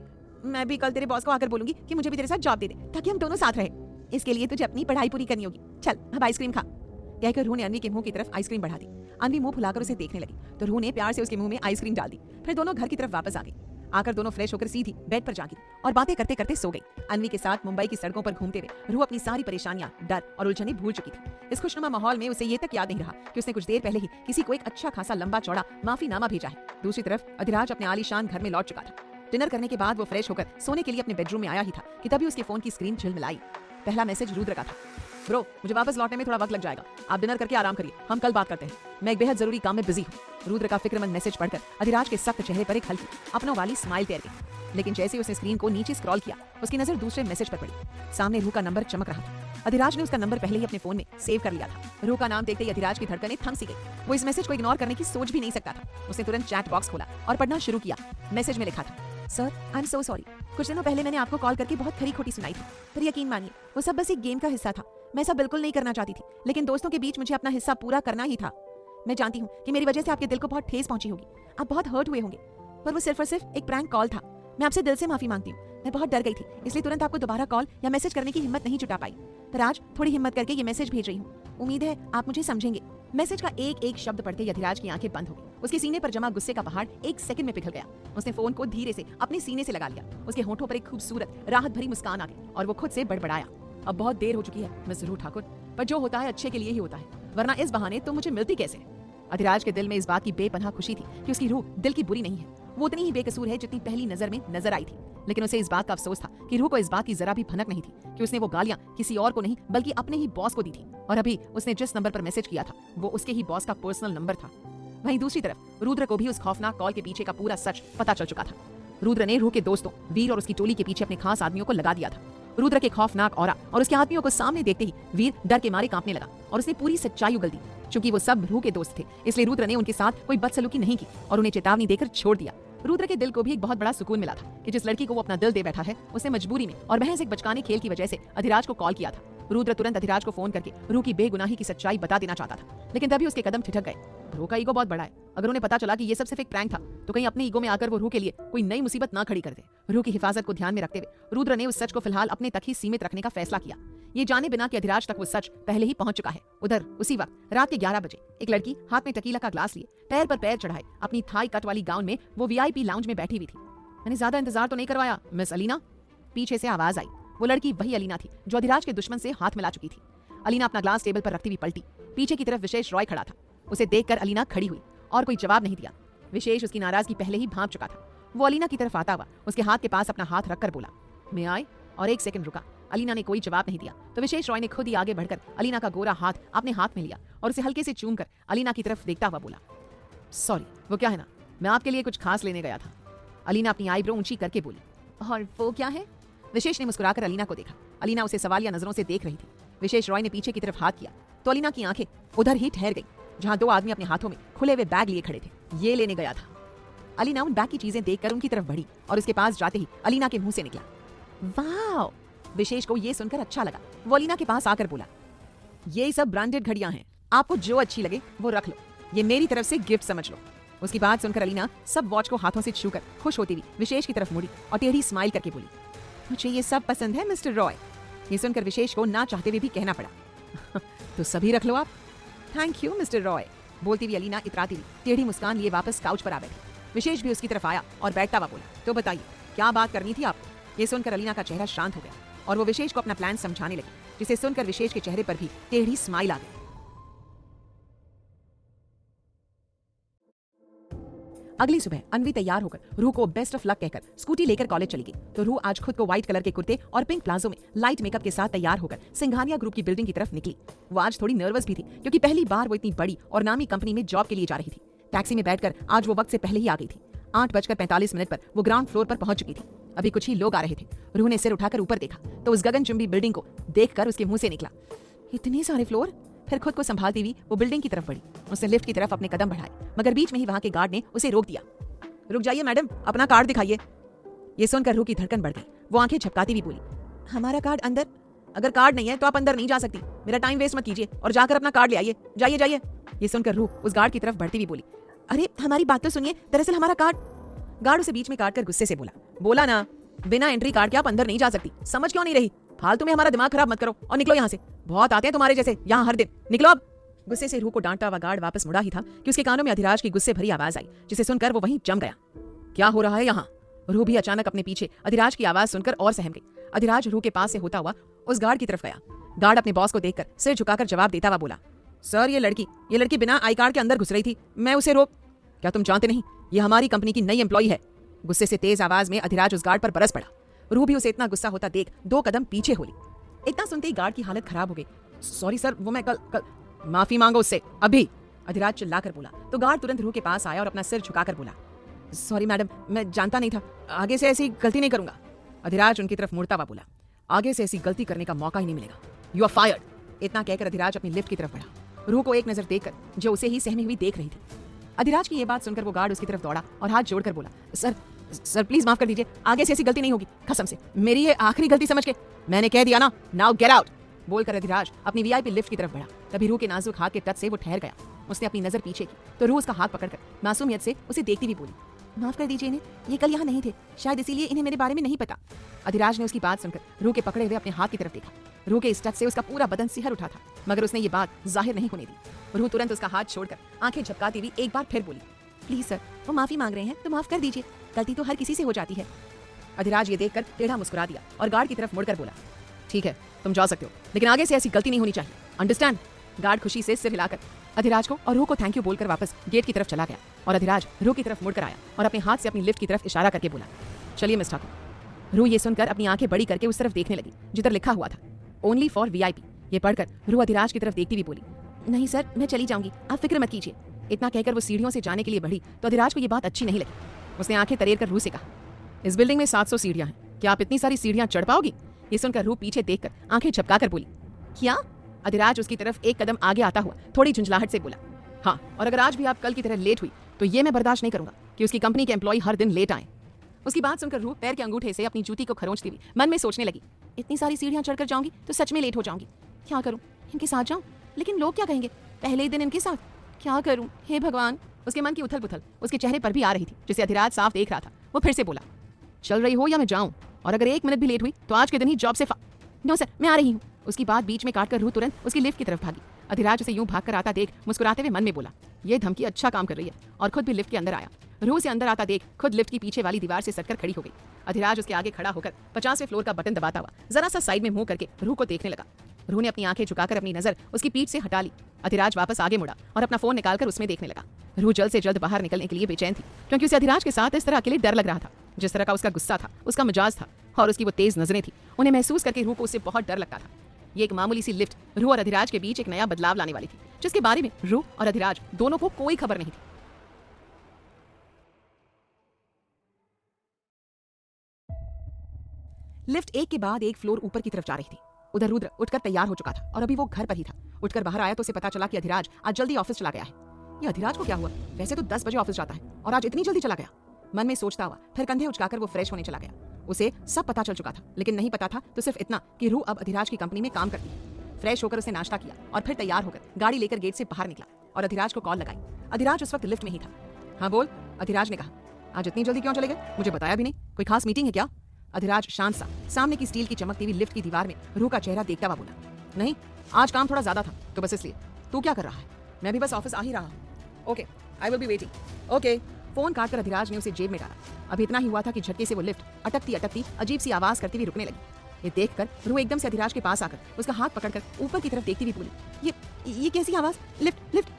मैं भी कल तेरे बॉस को आकर बोलूंगी कि मुझे भी तेरे साथ जॉब दे दे ताकि हम दोनों साथ रहे। इसके लिए तुझे अपनी पढ़ाई पूरी करनी होगी। चल अब आइसक्रीम खा। कहकर रूह ने अन्वी के मुंह की तरफ आइसक्रीम बढ़ा दी। अन्वी मुंह फुलाकर उसे देखने लगी तो रूह ने प्यार से उसके मुंह में आइसक्रीम डाल दी। फिर दोनों घर की तरफ वापस आ गई। आकर दोनों फ्रेश होकर सीधी बेड पर जा गिरी और बातें करते करते सो गई। अन्वी के साथ मुंबई की सड़कों पर घूमते हुए रूह अपनी सारी परेशानियां, डर और उलझनें भूल चुकी थी। इस खुशनुमा माहौल में उसे ये तक याद नहीं रहा कि उसने कुछ देर पहले ही किसी को एक अच्छा खासा लंबा चौड़ा माफीनामा भेजा है। दूसरी तरफ अधिराज अपने आलीशान घर में लौट चुका था। डिनर करने के बाद वो फ्रेश होकर सोने के लिए अपने बेडरूम में आया ही था कि तभी उसके फोन की स्क्रीन झिलमिलाई। पहला मैसेज रुद्र का था, ब्रो मुझे वापस लौटने में थोड़ा वक्त लग जाएगा, आप डिनर करके आराम करिए, हम कल बात करते हैं, मैं एक बेहद जरूरी काम में बिजी हूँ। रुद्र का फिक्रमंद मैसेज पढ़कर अधिराज के सख्त चेहरे पर एक हल्की अपनों वाली स्माइल तैर गई। लेकिन जैसे ही उसने स्क्रीन को नीचे स्क्रॉल किया उसकी नजर दूसरे मैसेज पर पड़ी। सामने रूह का नंबर चमक रहा था। अधिराज ने उसका नंबर पहले ही अपने फोन में सेव कर लिया था। रूह का नाम देखते ही अधिराज की धड़कनें थम सी गई। वो इस मैसेज को इग्नोर करने की सोच भी नहीं सकता था। उसने तुरंत चैट बॉक्स खोला और पढ़ना शुरू किया। मैसेज में लिखा था, sir I am so sorry, कुछ दिनों पहले मैंने आपको कॉल करके बहुत खरी खोटी सुनाई थी, पर यकीन मानिए वो सब बस एक गेम का हिस्सा था। मैं ऐसा बिल्कुल नहीं करना चाहती थी, लेकिन दोस्तों के बीच मुझे अपना हिस्सा पूरा करना ही था। मैं जानती हूँ कि मेरी वजह से आपके दिल को बहुत ठेस पहुंची होगी, आप बहुत हर्ट हुए होंगे, पर वो सिर्फ और सिर्फ एक प्रैंक कॉल था। मैं आपसे दिल से माफी मांगती हूँ। मैं बहुत डर गई थी, इसलिए तुरंत आपको दोबारा कॉल या मैसेज करने की हिम्मत नहीं जुटा पाई, पर आज थोड़ी हिम्मत करके ये मैसेज भेज रही हूँ। उम्मीद है आप मुझे समझेंगे। मैसेज का एक एक शब्द पढ़ते ही अधिराज की आंखें बंद हो गई। उसके सीने पर जमा गुस्से का पहाड़ एक सेकंड में पिघल गया। उसने फोन को धीरे से अपने सीने से लगा लिया। उसके होठों पर एक खूबसूरत राहत भरी मुस्कान आ गई और वो खुद से बड़बड़ाया, अब बहुत देर हो चुकी है मिस रूह ठाकुर, पर जो होता है अच्छे के लिए ही होता है, वरना इस बहाने तुम मुझे मिलती कैसे? अधिराज के दिल में इस बात की बेपनाह खुशी थी कि उसकी रूह दिल की बुरी नहीं है। वो उतनी ही बेकसूर है जितनी पहली नजर में नजर आई थी। लेकिन उसे इस बात का अफसोस था कि रूह को इस बात की जरा भी भनक नहीं थी कि उसने वो गालियां किसी और को नहीं बल्कि अपने ही बॉस को दी थी, और अभी उसने जिस नंबर पर मैसेज किया था वो उसके ही बॉस का पर्सनल नंबर था। वहीं दूसरी तरफ रुद्र को भी उस खौफनाक कॉल के पीछे का पूरा सच पता चल चुका था। रुद्र ने रूह के दोस्तों वीर और उसकी टोली के पीछे अपने खास आदमियों को लगा दिया था। रुद्र के खौफनाक ऑरा और उसके आदमियों को सामने देखते ही वीर डर के मारे कांपने लगा और उसने पूरी सच्चाई उगल दी। चूंकि वो सब रूह के दोस्त थे, इसलिए रुद्र ने उनके साथ कोई बदसलूकी नहीं की और उन्हें चेतावनी देकर छोड़ दिया। रुद्र के दिल को भी एक बहुत बड़ा सुकून मिला था कि जिस लड़की को वो अपना दिल दे बैठा है उसने मजबूरी में और महज एक बचकाने खेल की वजह से अधिराज को कॉल किया था। रुद्र तुरंत अधिराज को फोन करके रूह की बेगुनाही की सच्चाई बता देना चाहता था, लेकिन तभी उसके कदम ठिठक गए। रूह का ईगो बहुत बड़ा है, अगर उन्हें पता चला कि ये सब सिर्फ एक प्रैंक था तो कहीं अपने ईगो में आकर वो रूह के लिए कोई नई मुसीबत ना खड़ी कर दे। रूह की हिफाजत को ध्यान में रखते हुए रुद्र ने उस सच को फिलहाल अपने तक ही सीमित रखने का फैसला किया, ये जाने बिना कि अधिराज तक वो सच पहले ही पहुंच चुका है। उधर उसी वक्त रात के 11 बजे एक लड़की हाथ में टकीला का ग्लास लिए पैर पर पैर चढ़ाए अपनी थाई कट वाली गाउन में वो वीआईपी लाउंज में बैठी हुई थी। मैंने ज्यादा इंतजार तो नहीं करवाया मिस अलीना? पीछे से आवाज आई। वो लड़की वही अलीना थी जो अधिराज के दुश्मन से हाथ मिला चुकी थी। अलीना अपना ग्लास टेबल पर रखती हुई पलटी। पीछे की तरफ विशेष रॉय खड़ा था। उसे देखकर अलीना खड़ी हुई और कोई जवाब नहीं दिया। विशेष उसकी नाराजगी पहले ही भांप चुका था। वो अलीना की तरफ आता हुआ उसके हाथ के पास अपना हाथ रखकर बोला, मैं आए, और 1 सेकंड रुका। अलीना ने कोई जवाब नहीं दिया तो विशेष रॉय ने खुद ही आगे बढ़कर अलीना का गोरा हाथ अपने हाथ में लिया और उसे हल्के से चूमकर अलीना की तरफ देखता हुआ बोला, सॉरी, वो क्या है ना, मैं आपके लिए कुछ खास लेने गया था। अलीना अपनी आईब्रो ऊंची करके बोली, और वो क्या है? विशेष ने मुस्कुराकर अलीना को देखा। अलीना उसे सवालिया नजरों से देख रही थी। विशेष रॉय ने पीछे की तरफ हाथ किया तो अलीना की आंखें उधर ही ठहर गई जहां 2 आदमी अपने हाथों में खुले हुए बैग लिए खड़े थे। ये लेने गया था। अलीना उन बैग की चीजें देखकर उनकी तरफ बढ़ी और उसके पास जाते ही अलीना के मुंह से निकला, वाह। विशेष को ये सुनकर अच्छा लगा। वो अलीना के पास आकर बोला, ये सब ब्रांडेड घड़ियां हैं, आपको जो अच्छी लगे वो रख लो, ये मेरी तरफ से गिफ्ट समझ लो। उसकी बात सुनकर अलीना सब वॉच को हाथों से छूकर खुश होती हुई विशेष की तरफ मुड़ी और टेढ़ी स्माइल करके बोली, मुझे ये सब पसंद है मिस्टर रॉय। ये सुनकर विशेष को ना चाहते हुए भी कहना पड़ा, तो सभी रख लो आप। थैंक यू मिस्टर रॉय, बोलती हुई अलीना इतराती हुई टेढ़ी मुस्कान लिए वापस काउच पर आ बैठी। विशेष भी उसकी तरफ आया और बैठता हुआ बोला, तो बताइए क्या बात करनी थी आपको? ये सुनकर अलीना का चेहरा शांत हो गया और वो विशेष को अपना प्लान समझाने लगी, जिसे सुनकर विशेष के चेहरे पर भी टेढ़ी स्माइल आ गई। अगली सुबह अनवी तैयार होकर रूह को बेस्ट ऑफ लक कहकर स्कूटी लेकर कॉलेज चली गई तो रूह आज खुद को व्हाइट कलर के कुर्ते और पिंक प्लाजो में लाइट मेकअप के साथ तैयार होकर सिंघानिया ग्रुप की बिल्डिंग की तरफ निकली। वो आज थोड़ी नर्वस भी थी क्योंकि पहली बार वो इतनी बड़ी और नामी कंपनी में जॉब के लिए जा रही थी। टैक्सी में बैठकर आज वो वक्त से पहले ही आ गई थी। 8:45 पर वो ग्राउंड फ्लोर पर पहुंच चुकी थी। अभी कुछ ही लोग आ रहे थे। रूह ने सिर उठाकर ऊपर देखा तो उस गगनचुंबी बिल्डिंग को देखकर उसके मुंह से निकला, इतने सारे फ्लोर। फिर खुद को संभालती हुई वो बिल्डिंग की तरफ बढ़ी। उसने लिफ्ट की तरफ अपने कदम बढ़ाए मगर बीच में ही वहां के गार्ड ने उसे रोक दिया। रुक जाइए मैडम, अपना कार्ड दिखाइए। ये सुनकर रूह की धड़कन बढ़ गई। वो आंखें झपकाती हुई बोली, हमारा कार्ड अंदर? अगर कार्ड नहीं है तो आप अंदर नहीं जा सकती। मेरा टाइम वेस्ट मत कीजिए और जाकर अपना कार्ड ले आइए। जाइए जाइए। ये सुनकर रूह उस गार्ड की तरफ बढ़ती हुई बोली, अरे हमारी बात तो सुनिए, दरअसल हमारा कार्ड। गार्ड उसे बीच में काटकर गुस्से से बोला ना, बिना एंट्री कार्ड के आप अंदर नहीं जा सकती। समझ क्यों नहीं रही? फालतू में हमारा दिमाग खराब मत करो और निकलो यहाँ से। बहुत आते हैं तुम्हारे जैसे यहाँ हर दिन, निकलो अब। गुस्से से रूह को डांटता हुआ गार्ड वापस मुड़ा ही था कि उसके कानों में अधिराज की गुस्से भरी आवाज आई, जिसे सुनकर वो वहीं जम गया। क्या हो रहा है यहाँ? रूह भी अचानक अपने पीछे अधिराज की आवाज सुनकर और सहम गई। अधिराज रूह के पास से होता हुआ उस गार्ड की तरफ गया। गार्ड अपने बॉस को देखकर सिर झुकाकर जवाब देता हुआ बोला, सर ये लड़की बिना आई कार्ड के अंदर घुस रही थी, मैं उसे रोक। क्या तुम जानते नहीं ये हमारी कंपनी की नई एम्प्लॉई है? गुस्से से तेज आवाज में अधिराज उस गार्ड पर बरस पड़ा। रूह भी उसे इतना गुस्सा होता देख 2 कदम पीछे हो ली। इतना सुनते ही गार्ड की हालत खराब हो गई। सॉरी सर, वो मैं कल माफी मांगो उससे अभी, अधिराज चिल्लाकर बोला। तो गार्ड तुरंत रूह के पास आया और अपना सिर झुकाकर बोला, सॉरी मैडम, मैं जानता नहीं था, आगे से ऐसी गलती नहीं करूंगा। अधिराज उनकी तरफ मुड़ता हुआ बोला, आगे से ऐसी गलती करने का मौका ही नहीं मिलेगा, यू आर फायर्ड। इतना कहकर अधिराज अपनी लिफ्ट की तरफ बढ़ा। रूह को एक नजर देखकर जो उसे ही सहमी हुई देख रही थी। अधिराज की यह बात सुनकर वो गार्ड उसकी तरफ दौड़ा और हाथ जोड़कर बोला, सर प्लीज माफ कर दीजिए, आगे से ऐसी गलती नहीं होगी, कसम से, मेरी ये आखिरी गलती समझ के। मैंने कह दिया ना, नाउ गेट आउट, बोलकर अधिराज अपनी वीआईपी लिफ्ट की तरफ बढ़ा। तभी रूह के नाजुक हाथ के टच से वो ठहर गया। उसने अपनी नजर पीछे की तो रूह उसका हाथ पकड़कर मासूमियत से उसे देखती हुई बोली, माफ कर दीजिए इन्हें, ये कल यहाँ नहीं थे, शायद इसीलिए इन्हें मेरे बारे में नहीं पता। अधिराज ने उसकी बात सुनकर रूह के पकड़े हुए अपने हाथ की तरफ देखा। रूह के इस टच से उसका पूरा बदन सिहर उठा था, मगर उसने ये बात जाहिर नहीं होने दी। रूह तुरंत उसका हाथ छोड़कर आंखें झपकाती हुई एक बार फिर बोली, प्लीज सर, वो माफी मांग रहे हैं तो माफ कर दीजिए, गलती तो हर किसी से हो जाती है। अधिराज ये देखकर टेढ़ा मुस्कुरा दिया और गार्ड की तरफ मुड़कर बोला, ठीक है तुम जा सकते हो, लेकिन आगे से ऐसी गलती नहीं होनी चाहिए, अंडरस्टैंड। गार्ड खुशी से सिर हिलाकर अधिराज को और रूह को थैंक यू बोलकर वापस गेट की तरफ चला गया और अधिराज रूह की तरफ मुड़कर आया और अपने हाथ से अपनी लिफ्ट की तरफ इशारा करके बोला, चलिए मिस ठाकुर। रूह ये सुनकर अपनी आंखें बड़ी करके उस तरफ देखने लगी जिधर लिखा हुआ था ओनली फॉर वीआईपी। ये पढ़कर रूह अधिराज की तरफ देखती हुई बोली, नहीं सर, मैं चली जाऊंगी, आप फिक्र मत कीजिए। इतना कहकर वो सीढ़ियों से जाने के लिए बढ़ी तो अधिराज को ये बात अच्छी नहीं लगी। उसने आंखें तरेर कर रूह से कहा, इस बिल्डिंग में 700 सीढ़ियां हैं, क्या आप इतनी सारी सीढ़ियां चढ़ पाओगी? ये सुनकर रूह पीछे देखकर आंखें झपकाकर बोली, क्या? अधिराज उसकी तरफ एक कदम आगे आता हुआ थोड़ी झुंझलाहट से बोला, हाँ, और अगर आज भी आप कल की तरह लेट हुई तो ये मैं बर्दाश्त नहीं करूंगा कि उसकी कंपनी के एम्प्लॉय हर दिन लेट आए। उसकी बात सुनकर रूह पैर के अंगूठे से अपनी जूती को खरोंचती हुई मन में सोचने लगी, इतनी सारी सीढ़ियां चढ़कर जाऊंगी तो सच में लेट हो जाऊंगी, क्या करूं? इनके साथ जाऊं, लेकिन लोग क्या कहेंगे? पहले ही दिन इनके साथ, क्या करूं? हे भगवान। उसके मन की उथल पुथल उसके चेहरे पर भी आ रही थी, जिसे अधिराज साफ देख रहा था। वो फिर से बोला, चल रही हो या मैं जाऊं? और अगर 1 मिनट भी लेट हुई तो आज के दिन ही जॉब से नो सर, मैं आ रही हूँ। उसकी बात बीच में काटकर रूह तुरंत उसकी लिफ्ट की तरफ भागी। अधिराज उसे यूं भागकर आता देख मुस्कुराते हुए मन में बोला, ये धमकी अच्छा काम कर रही है, और खुद भी लिफ्ट के अंदर आया। रूह से अंदर आता देख खुद लिफ्ट की पीछे वाली दीवार से सटकर खड़ी हो गई। अधिराज उसके आगे खड़ा होकर 50वें फ्लोर का बटन दबाता हुआ जरा सा साइड में मुंह करके रूह को देखने लगा। रूह ने अपनी आंखें झुकाकर अपनी नजर उसकी पीठ से हटा ली। अधिराज वापस आगे मुड़ा और अपना फोन निकालकर उसमें देखने लगा। रूह जल्द से जल्द बाहर निकलने के लिए बेचैन थी, क्योंकि उसे अधिराज के साथ इस तरह अकेले डर लग रहा था। जिस तरह का उसका गुस्सा था, उसका मिजाज था और उसकी वो तेज नजरें थी, उन्हें महसूस करके रूह को उससे बहुत डर लगता था। ये एक मामूली सी लिफ्ट रूह और अधिराज के बीच एक नया बदलाव लाने वाली थी, जिसके बारे में रूह और अधिराज दोनों को कोई खबर नहीं थी। लिफ्ट एक के बाद एक फ्लोर ऊपर की तरफ जा रही थी। उधर रुद्र उठकर तैयार हो चुका था और अभी वो घर पर ही था। उठकर बाहर आया तो उसे पता चला कि अधिराज आज जल्दी ऑफिस चला गया है। ये अधिराज को क्या हुआ? वैसे तो 10 बजे ऑफिस जाता है और आज इतनी जल्दी चला गया। मन में सोचता हुआ फिर कंधे उचकाकर वो फ्रेश होने चला गया। उसे सब पता चल चुका था, लेकिन नहीं पता था तो सिर्फ इतना कि रूह अब अधिराज की कंपनी में काम करती है। फ्रेश होकर उसने नाश्ता किया और फिर तैयार होकर गाड़ी लेकर गेट से बाहर निकला और अधिराज को कॉल लगाई। अधिराज उस वक्त लिफ्ट में ही था। हाँ बोल, अधिराज ने कहा। आज इतनी जल्दी क्यों चले गए? मुझे बताया भी नहीं। कोई खास मीटिंग है क्या? अधिराज शांत सा सामने की स्टील की चमकती हुई लिफ्ट की दीवार में रूह का चेहरा देखता हुआ बोला, नहीं आज काम थोड़ा ज्यादा था तो बस इसलिए। तू क्या कर रहा है? मैं भी बस ऑफिस आ ही रहा हूँ। Okay, I will be waiting. Okay. Phone काटकर अधिराज ने उसे जेब में डाला। अभी इतना ही हुआ था कि झटके से वो लिफ्ट अटकती अटकती अजीब सी आवाज करती हुई रुकने लगी। ये देखकर रूह एकदम से अधिराज के पास आकर उसका हाथ पकड़कर ऊपर की तरफ देखती हुई बोली, ये कैसी आवाज? Lift lift.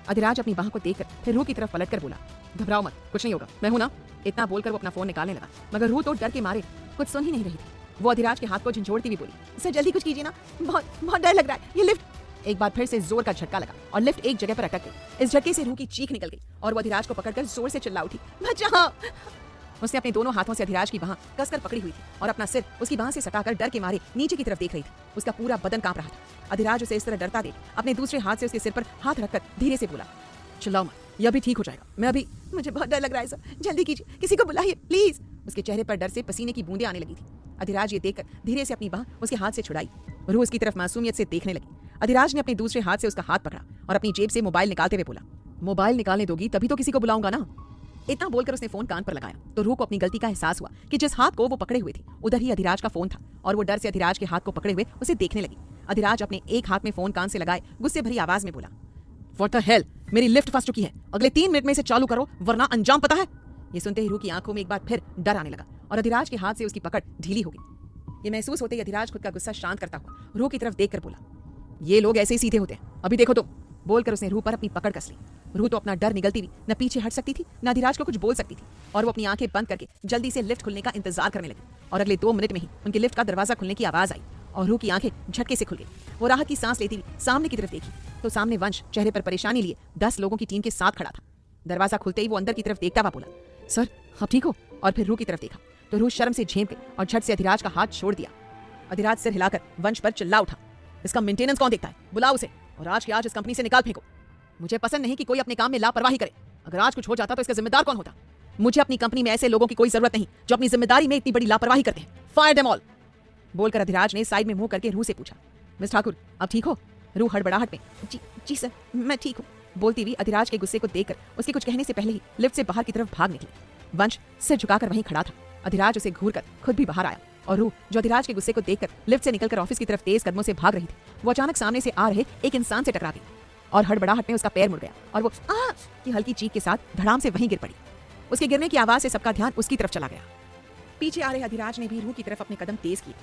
अधिराज अपनी बाह को देखकर फिर रूह की तरफ पलटकर बोला, घबराओ मत, कुछ नहीं होगा, मैं हूं ना। इतना बोलकर वो अपना फोन निकालने लगा, मगर रूह तो डर के मारे कुछ सुन ही नहीं रही थी। वो अधिराज के हाथ को झंझोड़ती हुई बोली, सर जल्दी कुछ कीजिए ना, बहुत बहुत डर लग रहा है। ये लिफ्ट। एक बार फिर से जोर का झटका लगा और लिफ्ट एक जगह पर अटक गई। इस झटके से रूह की चीख निकल गई और वो अधिराज को पकड़कर जोर से चिल्ला उठी, बचाओ। उसने अपने दोनों हाथों से अधिराज की बाह कसकर पकड़ी हुई थी और अपना सिर उसकी बाह से सटाकर डर के मारे नीचे की तरफ देख रही थी। उसका पूरा बदन कांप रहा था। अधिराज उसे इस तरह डरता देख अपने दूसरे हाथ से उसके सिर पर हाथ रखकर धीरे से बोला, चिल्लाओ मत, ये अभी ठीक हो जाएगा। मैं अभी, मुझे बहुत डर लग रहा है सर, जल्दी कीजिए, किसी को बुलाइए प्लीज। उसके चेहरे पर डर से पसीने की बूंदें आने लगी थी। अधिराज ये देखकर धीरे से अपनी बाह उसके हाथ से छुड़ाई। रूह उसकी तरफ मासूमियत से देखने लगी। अधिराज ने अपने दूसरे हाथ से उसका हाथ पकड़ा और अपनी जेब से मोबाइल निकालते हुए बोला, मोबाइल निकालने दोगी तभी तो किसी को बुलाऊंगा ना। इतना बोलकर उसने फोन कान पर लगाया तो रूह को अपनी गलती का एहसास हुआ कि जिस हाथ को वो पकड़े हुए थी उधर ही अधिराज का फोन था और वो डर से अधिराज के हाथ को पकड़े हुए उसे देखने लगी। अधिराज अपने एक हाथ में फोन कान से लगाए गुस्से भरी आवाज में बोला, व्हाट द हेल, मेरी लिफ्ट फंस चुकी है, अगले 3 मिनट में इसे चालू करो वरना अंजाम पता है। ये सुनते ही रूह की आंखों में एक बार फिर डर आने लगा और अधिराज के हाथ से उसकी पकड़ ढीली हो गई। ये महसूस होते ही अधिराज खुद का गुस्सा शांत करता हुआ रूह की तरफ देखकर बोला, ये लोग ऐसे ही सीधे होते हैं, अभी देखो तो। बोलकर उसने रूह पर अपनी पकड़ कस ली। रूह तो अपना डर निगलती हुई न पीछे हट सकती थी न अधिराज को कुछ बोल सकती थी और वो अपनी आंखें बंद करके जल्दी से लिफ्ट खुलने का इंतजार करने लगी। और अगले 2 मिनट में ही उनकी लिफ्ट का दरवाजा खुलने की आवाज आई और रूह की आंखें झटके से खुल गई। वो राहत की सांस लेती हुई सामने की तरफ देखी तो सामने वंश चेहरे पर परेशानी लिए 10 लोगों की टीम के साथ खड़ा था। दरवाजा खुलते ही वो अंदर की तरफ देखता हुआ बोला, सर आप ठीक हो? और फिर रूह की तरफ देखा तो रूह शर्म से झेंप गई और झट से अधिराज का हाथ छोड़ दिया। अधिराज सिर हिलाकर वंश पर चिल्ला उठा, इसका मेंटेनेंस कौन देखता है? बुलाओ उसे और आज के आज इस कंपनी से निकाल फेंको। मुझे पसंद नहीं कि कोई अपने काम में लापरवाही करे। अगर आज कुछ हो जाता तो इसका जिम्मेदार कौन होता? मुझे अपनी कंपनी में ऐसे लोगों की कोई जरूरत नहीं जो अपनी जिम्मेदारी में इतनी बड़ी लापरवाही करते हैं। Fire them all. बोलकर अधिराज ने साइड में मुंह करके रूह से पूछा, मिस ठाकुर आप ठीक हो? रूह हड़बड़ाहट में, जी सर मैं ठीक हूँ बोलती हुई अधिराज के गुस्से को देखकर उसके कुछ कहने से पहले ही लिफ्ट से बाहर की तरफ भाग निकली। वंश सिर झुकाकर वहीं खड़ा था। अधिराज उसे घूरकर खुद भी बाहर आया और रूह जो अधिराज के गुस्से को देखकर लिफ्ट से निकलकर ऑफिस की तरफ तेज कदमों से भाग रही थी, वो अचानक सामने से आ रहे एक इंसान से टकरा गई और हड़बड़ाहट में उसका पैर मुड़ गया और वो आ की हल्की चीख के साथ धड़ाम से वहीं गिर पड़ी। उसके गिरने की आवाज से सबका ध्यान उसकी तरफ चला गया। पीछे आ रहे अधिराज ने भी रूह की तरफ अपने कदम तेज किए।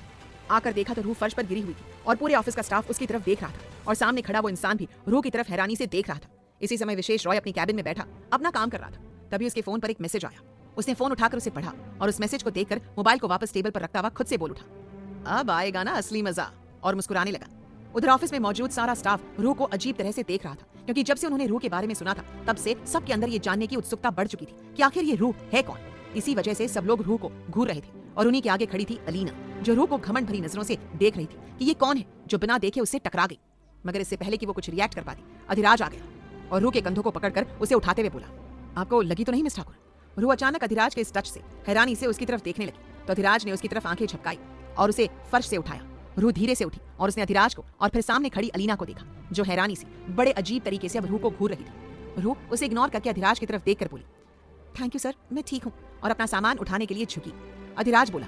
आकर देखा तो रूह फर्श पर गिरी हुई थी और पूरे ऑफिस का स्टाफ उसकी तरफ देख रहा था और सामने खड़ा वो इंसान भी रूह की तरफ हैरानी से देख रहा था। इसी समय विशेष रॉय अपनी कैबिन में बैठा अपना काम कर रहा था। तभी उसके फोन पर एक मैसेज आया। उसने फोन उठाकर उसे पढ़ा और उस मैसेज को देखकर मोबाइल को वापस टेबल पर रखता हुआ खुद से बोल उठा, अब आएगा ना असली मजा, और मुस्कुराने लगा। उधर ऑफिस में मौजूद सारा स्टाफ रूह को अजीब तरह से देख रहा था, क्योंकि जब से उन्होंने रूह के बारे में सुना था तब से सबके अंदर ये जानने की उत्सुकता बढ़ चुकी थी कि आखिर ये रूह है कौन। इसी वजह से सब लोग रूह को घूर रहे थे और उन्हीं के आगे खड़ी थी अलीना, जो रूह को घमंड भरी नजरों से देख रही थी कि ये कौन है जो बिना देखे उससे टकरा गई। मगर इससे पहले कि वो कुछ रिएक्ट कर पाती, अधिराज आ गया और रूह के कंधों को पकड़कर उसे उठाते हुए बोला, आपको लगी तो नहीं मिस ठाकुर? रूह अचानक अधिराज के इस टच से हैरानी से उसकी तरफ देखने लगी तो अधिराज ने उसकी तरफ आंखें झपकाई और उसे फर्श से उठाया। रूह धीरे से उठी और उसने अधिराज को और फिर सामने खड़ी अलीना को देखा, जो हैरानी से बड़े अजीब तरीके से अब रूह को घूर रही थी। रूह उसे इग्नोर करके अधिराज की तरफ देखकर बोली, थैंक यू सर, मैं ठीक हूँ, और अपना सामान उठाने के लिए झुकी। अधिराज बोला,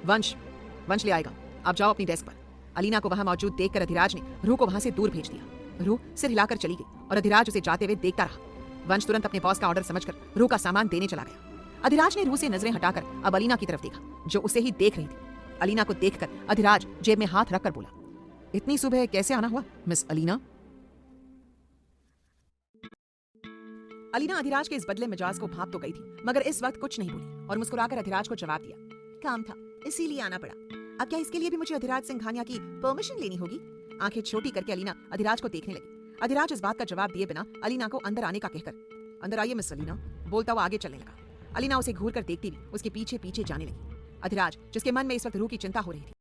वंश ले आएगा, आप जाओ अपनी डेस्क पर। अलीना को वहां मौजूद देखकर अधिराज ने रूह को वहां से दूर भेज दिया। रूह सिर हिलाकर चली गई और अधिराज उसे जाते हुए देखता रहा। वंश तुरंत अपने बॉस का ऑर्डर समझकर रूह का सामान देने चला गया। अधिराज ने रूह से नजरें हटाकर अब अलीना की तरफ देखा, जो उसे ही देख रही थी। अलीना को देखकर अधिराज जेब में हाथ रखकर बोला, इतनी सुबह कैसे आना हुआ मिस अलीना? अलीना अधिराज के इस बदले मिजाज को भाप तो गई थी, मगर इस वक्त कुछ नहीं बोली और मुस्कुराकर अधिराज को जवाब दिया, काम था इसीलिए आना पड़ा। अब क्या इसके लिए भी मुझे अधिराज सिंघानिया की परमिशन लेनी होगी? आंखें छोटी करके अलीना अधिराज को देखने लगी। अधिराज इस बात का जवाब दिए बिना अलीना को अंदर आने का कहकर, अंदर आइए मिस अलीना, बोलता हुआ आगे चलने लगा। अलीना उसे घूर कर देखती हुई उसके पीछे पीछे जाने लगी। अधिराज, जिसके मन में इस वक्त रूह की चिंता हो रही थी,